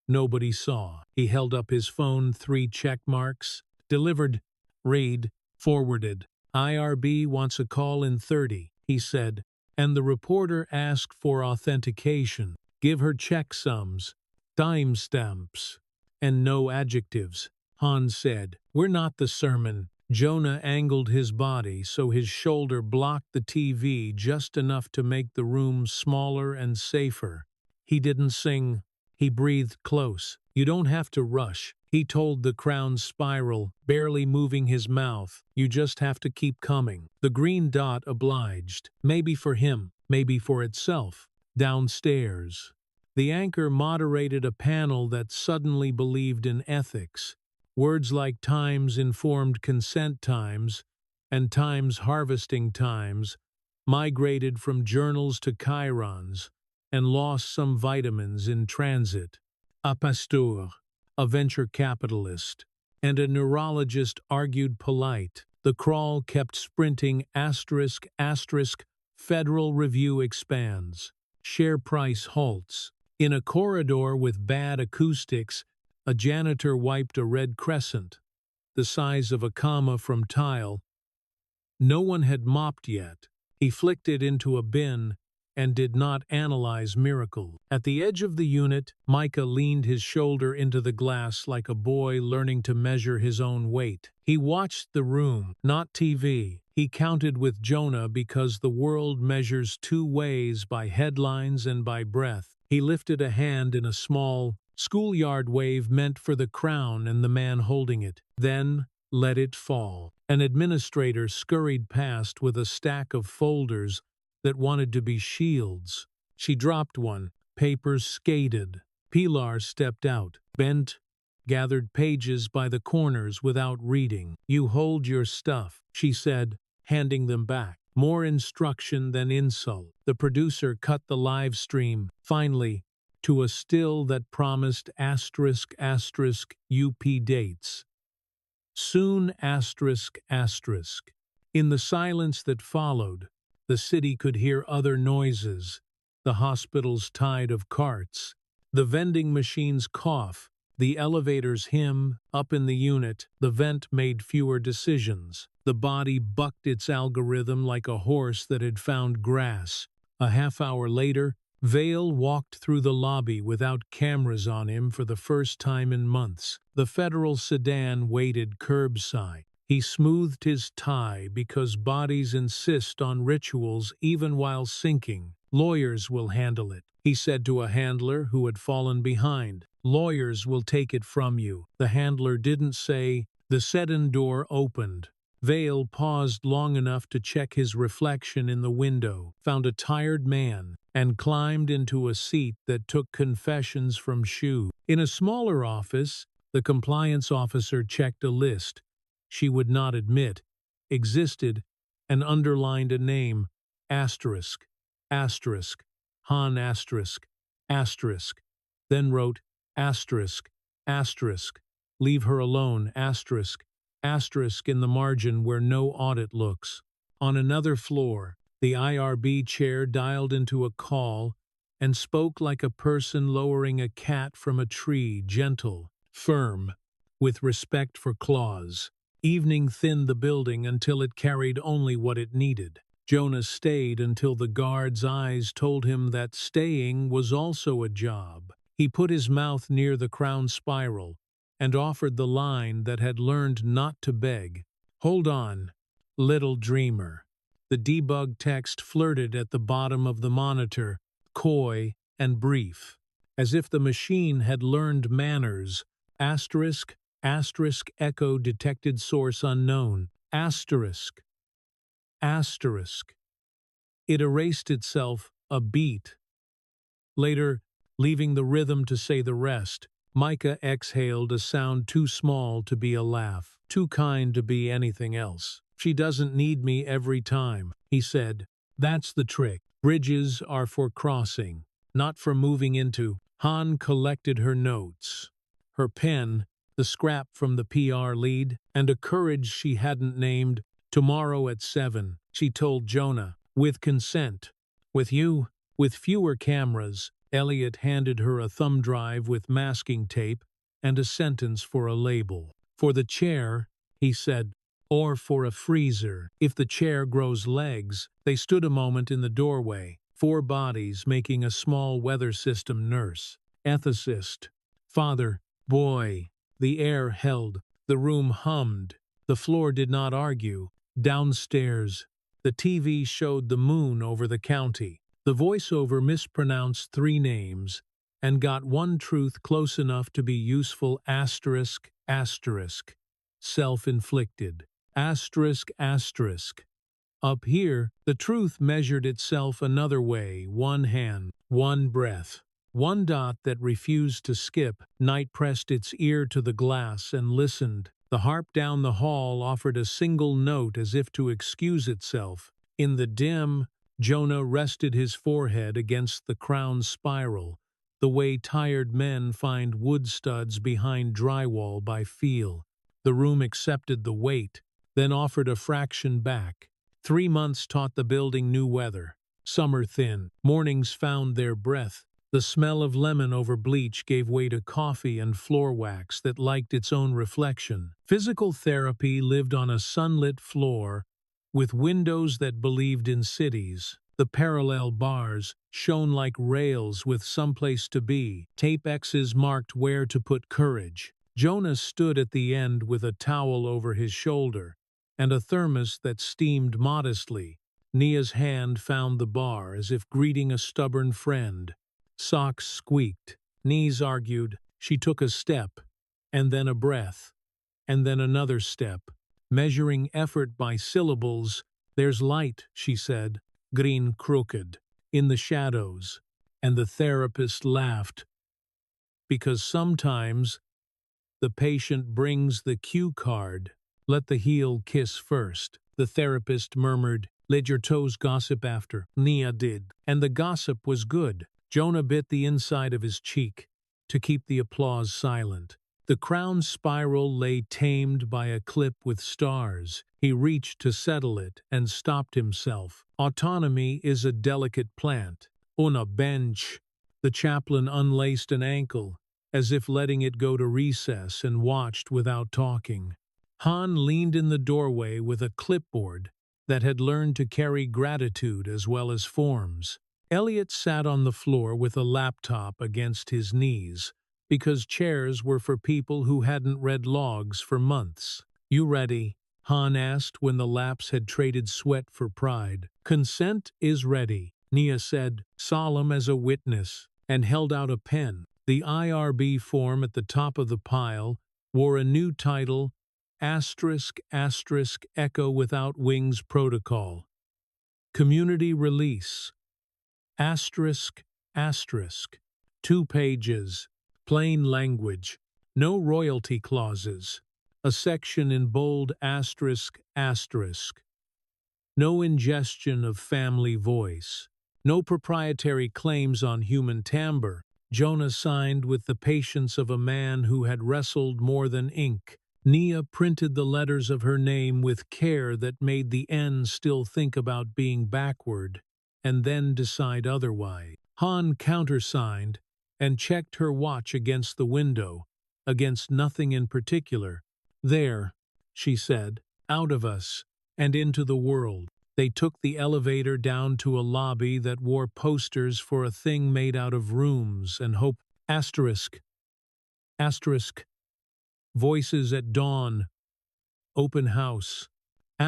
Nobody saw. He held up his phone, 3 check marks. "Delivered. Read. Forwarded. IRB wants a call in 30, he said, and the reporter asked for authentication. "Give her checksums, timestamps, and no adjectives," Han said. "We're not the sermon." Jonah angled his body so his shoulder blocked the TV just enough to make the room smaller and safer. He didn't sing. He breathed close. "You don't have to rush," he told the crown spiral, barely moving his mouth. "You just have to keep coming." The green dot obliged. Maybe for him, maybe for itself. Downstairs, the anchor moderated a panel that suddenly believed in ethics. Words like times informed consent times and times harvesting times migrated from journals to chyrons and lost some vitamins in transit. A pasteur, a venture capitalist, and a neurologist argued polite. The crawl kept sprinting asterisk, asterisk, Federal Review expands. Share price halts. In a corridor with bad acoustics, a janitor wiped a red crescent, the size of a comma from tile. No one had mopped yet. He flicked it into a bin and did not analyze miracle. At the edge of the unit, Micah leaned his shoulder into the glass like a boy learning to measure his own weight. He watched the room, not TV. He counted with Jonah because the world measures 2 ways, by headlines and by breath. He lifted a hand in a small, schoolyard wave meant for the crown and the man holding it. Then let it fall. An administrator scurried past with a stack of folders that wanted to be shields. She dropped one. Papers skated. Pilar stepped out, bent, gathered pages by the corners without reading. "You hold your stuff," she said, handing them back. More instruction than insult. The producer cut the live stream, finally, to a still that promised asterisk, asterisk, UP dates. Soon asterisk, asterisk. In the silence that followed, the city could hear other noises, the hospital's tide of carts, the vending machine's cough, the elevator's hymn. Up in the unit, the vent made fewer decisions. The body bucked its algorithm like a horse that had found grass. A half hour later, Vale walked through the lobby without cameras on him for the first time in months. The federal sedan waited curbside. He smoothed his tie because bodies insist on rituals even while sinking. Lawyers will handle it, he said to a handler who had fallen behind. Lawyers will take it from you. The handler didn't say. The sedan door opened. Vale paused long enough to check his reflection in the window, found a tired man, and climbed into a seat that took confessions from Shu. In a smaller office, the compliance officer checked a list she would not admit existed and underlined a name, asterisk, asterisk, Han asterisk, asterisk, then wrote asterisk, asterisk, leave her alone, asterisk, asterisk in the margin where no audit looks. On another floor, the IRB chair dialed into a call and spoke like a person lowering a cat from a tree, gentle, firm, with respect for claws. Evening thinned the building until it carried only what it needed. Jonah stayed until the guard's eyes told him that staying was also a job. He put his mouth near the crown spiral and offered the line that had learned not to beg. "Hold on, little dreamer." The debug text flirted at the bottom of the monitor, coy and brief, as if the machine had learned manners. Asterisk, asterisk, echo detected source unknown. Asterisk, asterisk. It erased itself a beat. Later, leaving the rhythm to say the rest, Micah exhaled a sound too small to be a laugh, too kind to be anything else. "She doesn't need me every time," he said. "That's the trick. Bridges are for crossing, not for moving into." Han collected her notes. Her pen, the scrap from the PR lead, and a courage she hadn't named. "Tomorrow at 7, she told Jonah, "with consent. With you." With fewer cameras, Elliot handed her a thumb drive with masking tape and a sentence for a label. "For the chair," he said, "or for a freezer. If the chair grows legs." They stood a moment in the doorway, 4 bodies making a small weather system nurse, ethicist, father, boy. The air held. The room hummed. The floor did not argue. Downstairs, the TV showed the moon over the county. The voiceover mispronounced 3 names and got one truth close enough to be useful. Asterisk, asterisk. Self-inflicted. Asterisk, asterisk. Up here, the truth measured itself another way, 1 hand, 1 breath. 1 dot that refused to skip. Night pressed its ear to the glass and listened. The harp down the hall offered a single note as if to excuse itself. In the dim, Jonah rested his forehead against the crown spiral, the way tired men find wood studs behind drywall by feel. The room accepted the weight, then offered a fraction back. 3 months taught the building new weather. Summer thin. Mornings found their breath. The smell of lemon over bleach gave way to coffee and floor wax that liked its own reflection. Physical therapy lived on a sunlit floor with windows that believed in cities. The parallel bars shone like rails with someplace to be. Tape X's marked where to put courage. Jonah stood at the end with a towel over his shoulder and a thermos that steamed modestly. Nia's hand found the bar as if greeting a stubborn friend. Socks squeaked. Knees argued. She took a step, and then a breath, and then another step. Measuring effort by syllables, "There's light," she said, green crooked, in the shadows, and the therapist laughed. "Because sometimes the patient brings the cue card. Let the heel kiss first." The therapist murmured, "Let your toes gossip after." Nia did, and the gossip was good. Jonah bit the inside of his cheek to keep the applause silent. The crown spiral lay tamed by a clip with stars. He reached to settle it and stopped himself. Autonomy is a delicate plant. On a bench, the chaplain unlaced an ankle, as if letting it go to recess, and watched without talking. Han leaned in the doorway with a clipboard that had learned to carry gratitude as well as forms. Elliot sat on the floor with a laptop against his knees, because chairs were for people who hadn't read logs for months. "You ready?" Han asked when the Lapps had traded sweat for pride. "Consent is ready," Nia said, solemn as a witness, and held out a pen. The IRB form at the top of the pile wore a new title, *** Echo Without Wings Protocol. Community Release. ***. 2 pages. Plain language. No royalty clauses. A section in bold ***. No ingestion of family voice. No proprietary claims on human timbre. Jonah signed with the patience of a man who had wrestled more than ink. Nia printed the letters of her name with care that made the N still think about being backward, and then decide otherwise. Han countersigned and checked her watch against the window, against nothing in particular. "There," she said, "out of us, and into the world." They took the elevator down to a lobby that wore posters for a thing made out of rooms and hope. ***. Voices at Dawn. Open house. ***.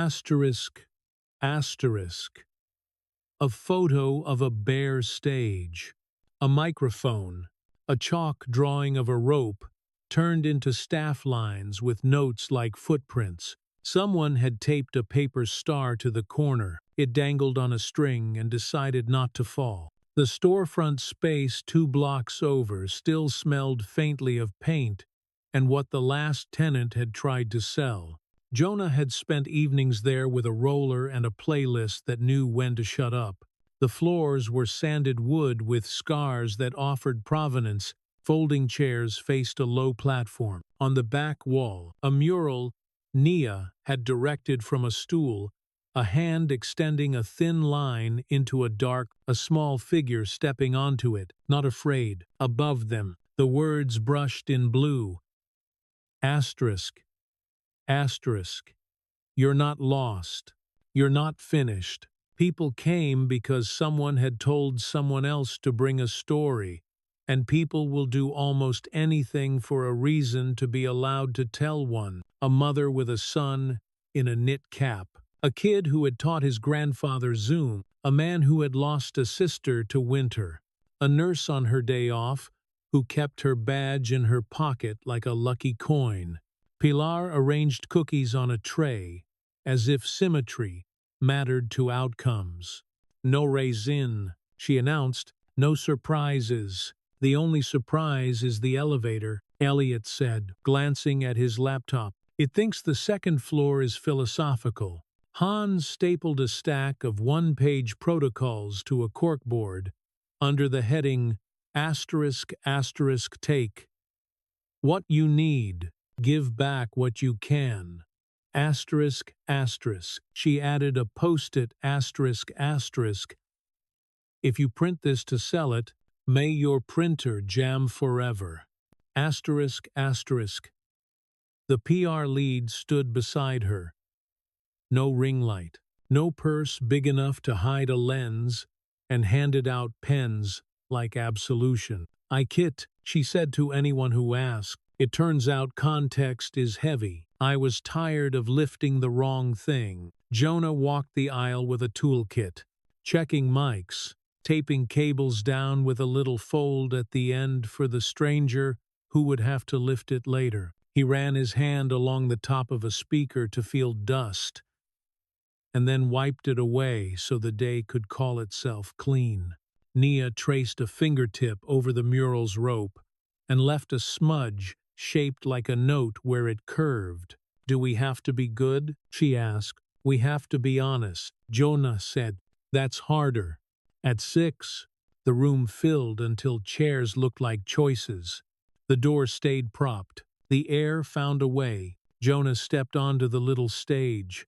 A photo of a bare stage. A microphone. A chalk drawing of a rope turned into staff lines with notes like footprints. Someone had taped a paper star to the corner. It dangled on a string and decided not to fall. The storefront space 2 blocks over still smelled faintly of paint and what the last tenant had tried to sell. Jonah had spent evenings there with a roller and a playlist that knew when to shut up. The floors were sanded wood with scars that offered provenance. Folding chairs faced a low platform. On the back wall, a mural Nia had directed from a stool, a hand extending a thin line into a small figure stepping onto it, not afraid. Above them, the words brushed in blue. ***. You're not lost. You're not finished. People came because someone had told someone else to bring a story, and people will do almost anything for a reason to be allowed to tell one. A mother with a son in a knit cap. A kid who had taught his grandfather Zoom. A man who had lost a sister to winter. A nurse on her day off who kept her badge in her pocket like a lucky coin. Pilar arranged cookies on a tray, as if symmetry mattered to outcomes. "No raisin," she announced. "No surprises. The only surprise is the elevator," Elliot said, glancing at his laptop. "It thinks the second floor is philosophical." Han stapled a stack of 1-page protocols to a corkboard under the heading ***. Take what you need. Give back what you can. ***. She added a post-it ***. If you print this to sell it, may your printer jam forever. ***. The PR lead stood beside her. No ring light, no purse big enough to hide a lens, and handed out pens like absolution. "I quit," she said to anyone who asked. "It turns out context is heavy. I was tired of lifting the wrong thing." Jonah walked the aisle with a toolkit, checking mics, taping cables down with a little fold at the end for the stranger who would have to lift it later. He ran his hand along the top of a speaker to feel dust, and then wiped it away so the day could call itself clean. Nia traced a fingertip over the mural's rope and left a smudge shaped like a note where it curved. "Do we have to be good?" she asked. "We have to be honest," Jonah said. "That's harder." At 6, the room filled until chairs looked like choices. The door stayed propped. The air found a way. Jonah stepped onto the little stage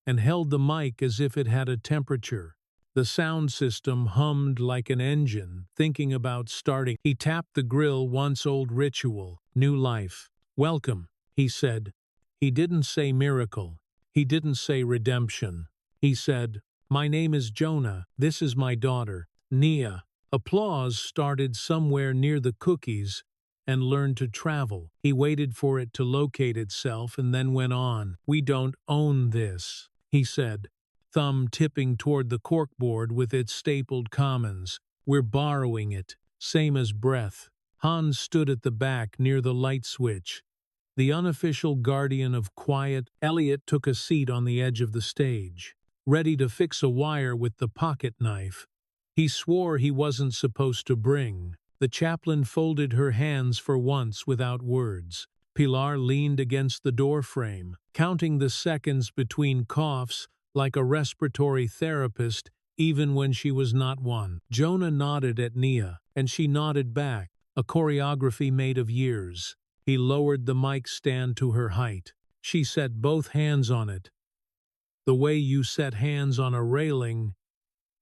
and held the mic as if it had a temperature. The sound system hummed like an engine, thinking about starting. He tapped the grill, once-old ritual, new life. "Welcome," he said. He didn't say miracle. He didn't say redemption. He said, "My name is Jonah. This is my daughter. Nia. Applause started somewhere near the cookies and learned to travel. He waited for it to locate itself and then went on. We don't own this, he said, thumb tipping toward the corkboard with its stapled commons. We're borrowing it, same as breath. Hans stood at the back near the light switch. The unofficial guardian of quiet, Elliot took a seat on the edge of the stage, ready to fix a wire with the pocket knife he swore he wasn't supposed to bring. The chaplain folded her hands for once without words. Pilar leaned against the doorframe, counting the seconds between coughs like a respiratory therapist even when she was not one. Jonah nodded at Nia, and she nodded back, a choreography made of years. He lowered the mic stand to her height. She set both hands on it. The way you set hands on a railing,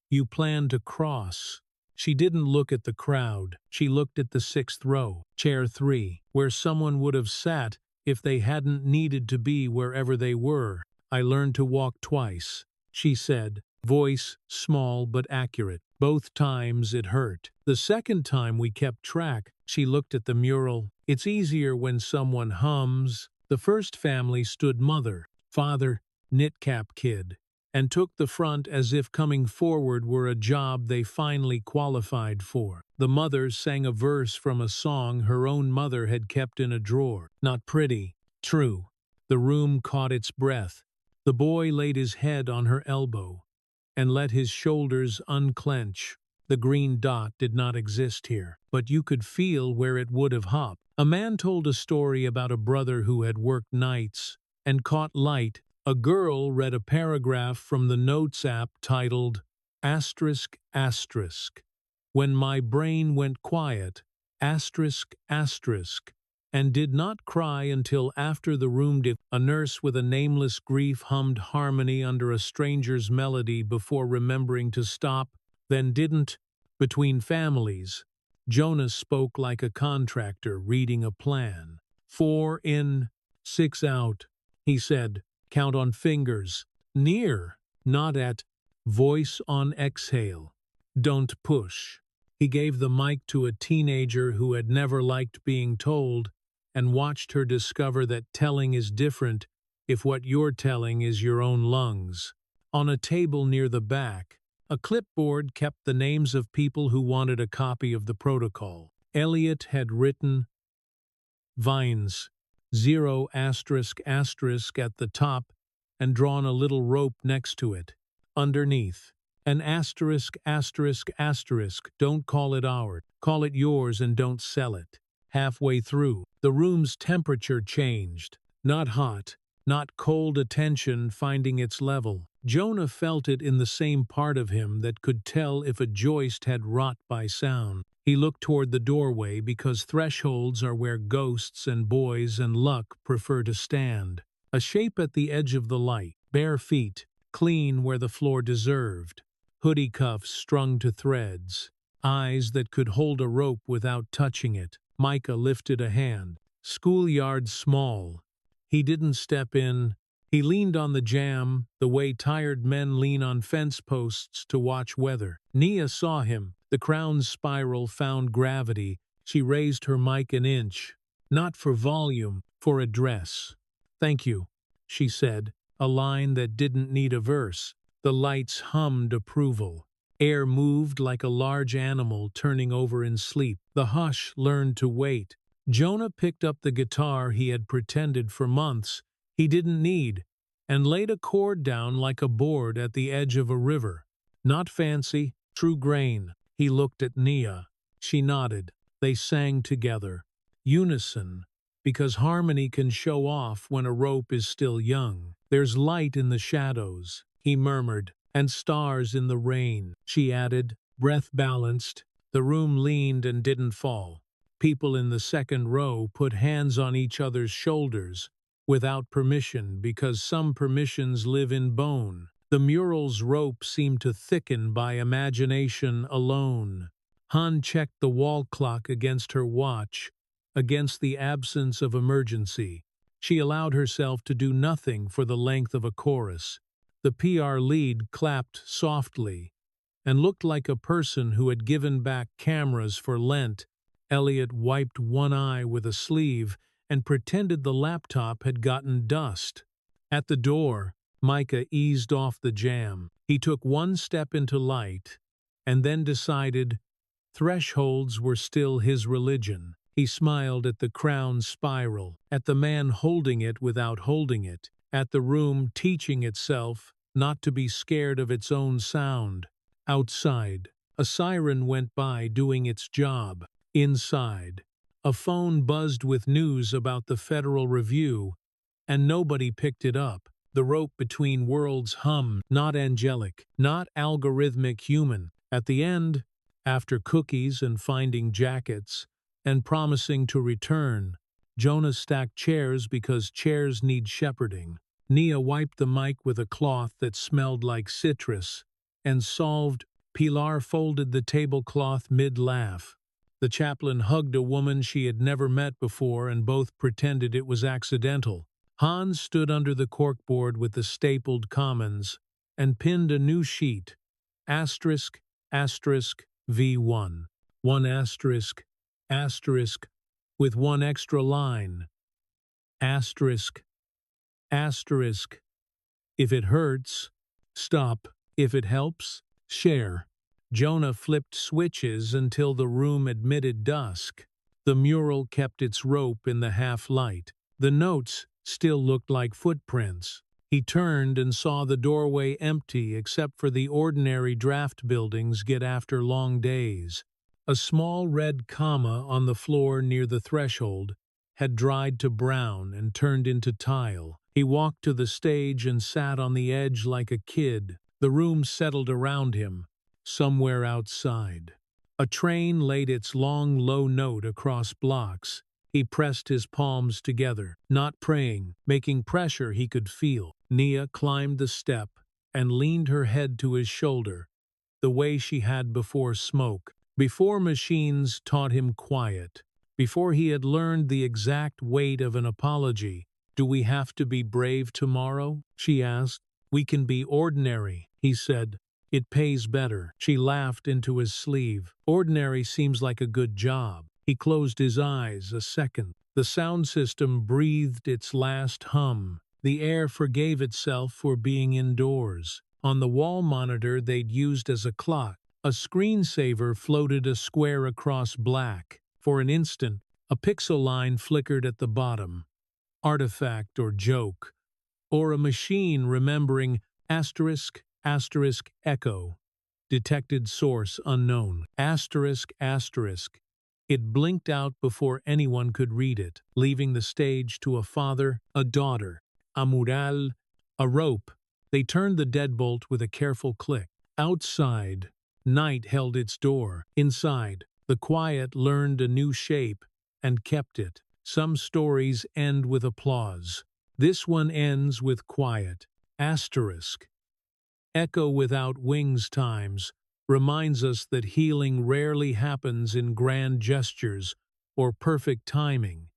you plan to cross. She didn't look at the crowd. She looked at the 6th row, chair 3, where someone would have sat if they hadn't needed to be wherever they were. I learned to walk twice, she said, voice small but accurate. Both times it hurt. The second time we kept track. She looked at the mural. It's easier when someone hums. The first family stood mother, father, knitcap kid, and took the front as if coming forward were a job they finally qualified for. The mother sang a verse from a song her own mother had kept in a drawer. Not pretty, true. The room caught its breath. The boy laid his head on her elbow and let his shoulders unclench. The green dot did not exist here, but you could feel where it would have hopped. A man told a story about a brother who had worked nights and caught light. A girl read a paragraph from the Notes app titled, asterisk, asterisk. When my brain went quiet, asterisk, asterisk, and did not cry until after the room did. A nurse with a nameless grief hummed harmony under a stranger's melody before remembering to stop, then didn't. Between families, Jonas spoke like a contractor reading a plan. 4 in, 6 out, he said. Count on fingers. Near, not at. Voice on exhale. Don't push. He gave the mic to a teenager who had never liked being told and watched her discover that telling is different if what you're telling is your own lungs. On a table near the back, a clipboard kept the names of people who wanted a copy of the protocol. Elliot had written Vines, 0 asterisk asterisk at the top, and drawn a little rope next to it. Underneath, an asterisk asterisk asterisk, don't call it ours, call it yours and don't sell it. Halfway through, the room's temperature changed. Not hot, not cold, attention finding its level. Jonah felt it in the same part of him that could tell if a joist had rot by sound. He looked toward the doorway because thresholds are where ghosts and boys and luck prefer to stand. A shape at the edge of the light, bare feet, clean where the floor deserved, hoodie cuffs strung to threads, eyes that could hold a rope without touching it. Micah lifted a hand. Schoolyard small. He didn't step in. He leaned on the jamb, the way tired men lean on fence posts to watch weather. Nia saw him. The crown's spiral found gravity. She raised her mic an inch. Not for volume, for address. Thank you, she said, a line that didn't need a verse. The lights hummed approval. Air moved like a large animal turning over in sleep. The hush learned to wait. Jonah picked up the guitar he had pretended for months he didn't need, and laid a chord down like a board at the edge of a river. Not fancy, true grain. He looked at Nia. She nodded. They sang together. Unison, because harmony can show off when a rope is still young. There's light in the shadows, he murmured, and stars in the rain, she added, breath balanced. The room leaned and didn't fall. People in the 2nd row put hands on each other's shoulders, without permission because some permissions live in bone. The mural's rope seemed to thicken by imagination alone. Han checked the wall clock against her watch, against the absence of emergency. She allowed herself to do nothing for the length of a chorus. The PR lead clapped softly, and looked like a person who had given back cameras for Lent. Elliot wiped one eye with a sleeve and pretended the laptop had gotten dust. At the door, Micah eased off the jam. He took one step into light and then decided thresholds were still his religion. He smiled at the crown spiral, at the man holding it without holding it, at the room teaching itself not to be scared of its own sound. Outside, a siren went by doing its job. Inside, a phone buzzed with news about the Federal Review, and nobody picked it up. The rope between worlds hummed, not angelic, not algorithmic human. At the end, after cookies and finding jackets, and promising to return, Jonah stacked chairs because chairs need shepherding. Nia wiped the mic with a cloth that smelled like citrus, and solved. Pilar folded the tablecloth mid-laugh. The chaplain hugged a woman she had never met before, and both pretended it was accidental. Hans stood under the corkboard with the stapled commons and pinned a new sheet. Asterisk, asterisk, V1. One asterisk, asterisk, with one extra line. Asterisk, asterisk. If it hurts, stop. If it helps, share. Jonah flipped switches until the room admitted dusk. The mural kept its rope in the half-light. The notes still looked like footprints. He turned and saw the doorway empty except for the ordinary draft buildings get after long days. A small red comma on the floor near the threshold had dried to brown and turned into tile. He walked to the stage and sat on the edge like a kid. The room settled around him, somewhere outside. A train laid its long, low note across blocks. He pressed his palms together, not praying, making pressure he could feel. Nia climbed the step and leaned her head to his shoulder, the way she had before smoke, before machines taught him quiet, before he had learned the exact weight of an apology. "Do we have to be brave tomorrow?" she asked. "We can be ordinary," he said. "It pays better." She laughed into his sleeve. "Ordinary seems like a good job." He closed his eyes a second. The sound system breathed its last hum. The air forgave itself for being indoors. On the wall monitor they'd used as a clock, a screensaver floated a square across black. For an instant, a pixel line flickered at the bottom. Artifact or joke. Or a machine remembering asterisk, asterisk, echo. Detected source unknown. Asterisk, asterisk. It blinked out before anyone could read it, leaving the stage to a father, a daughter, a mural, a rope. They turned the deadbolt with a careful click. Outside, night held its door. Inside, the quiet learned a new shape and kept it. Some stories end with applause. This one ends with quiet. Asterisk. Echo without wings times reminds us that healing rarely happens in grand gestures or perfect timing.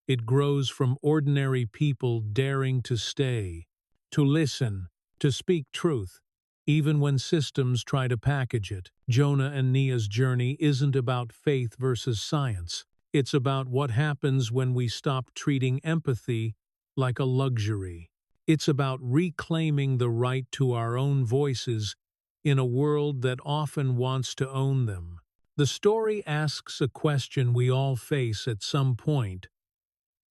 It grows from ordinary people daring to stay, to listen, to speak truth, even when systems try to package it. Jonah and Nia's journey isn't about faith versus science. It's about what happens when we stop treating empathy like a luxury. It's about reclaiming the right to our own voices in a world that often wants to own them. The story asks a question we all face at some point.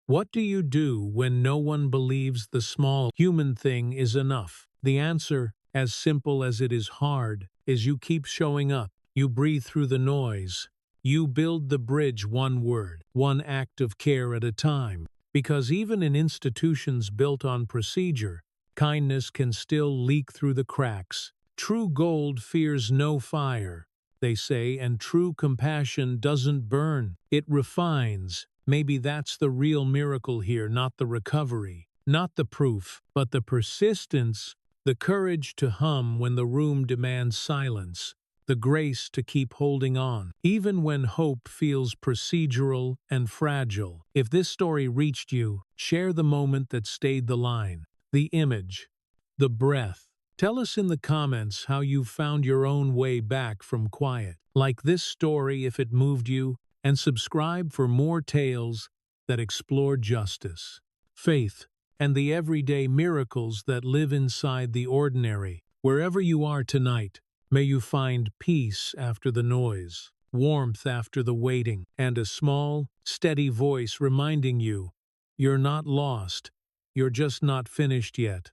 What do you do when no one believes the small human thing is enough? The answer, as simple as it is hard, is you keep showing up. You breathe through the noise. You build the bridge one word, one act of care at a time. Because even in institutions built on procedure, kindness can still leak through the cracks. True gold fears no fire, they say, and true compassion doesn't burn. It refines. Maybe that's the real miracle here, not the recovery, not the proof, but the persistence, the courage to hum when the room demands silence, the grace to keep holding on, even when hope feels procedural and fragile. If this story reached you, share the moment that stayed the line, the image, the breath, Tell us in the comments how you've found your own way back from quiet. Like this story if it moved you, and subscribe for more tales that explore justice, faith, and the everyday miracles that live inside the ordinary. Wherever you are tonight, may you find peace after the noise, warmth after the waiting, and a small, steady voice reminding you, you're not lost, you're just not finished yet.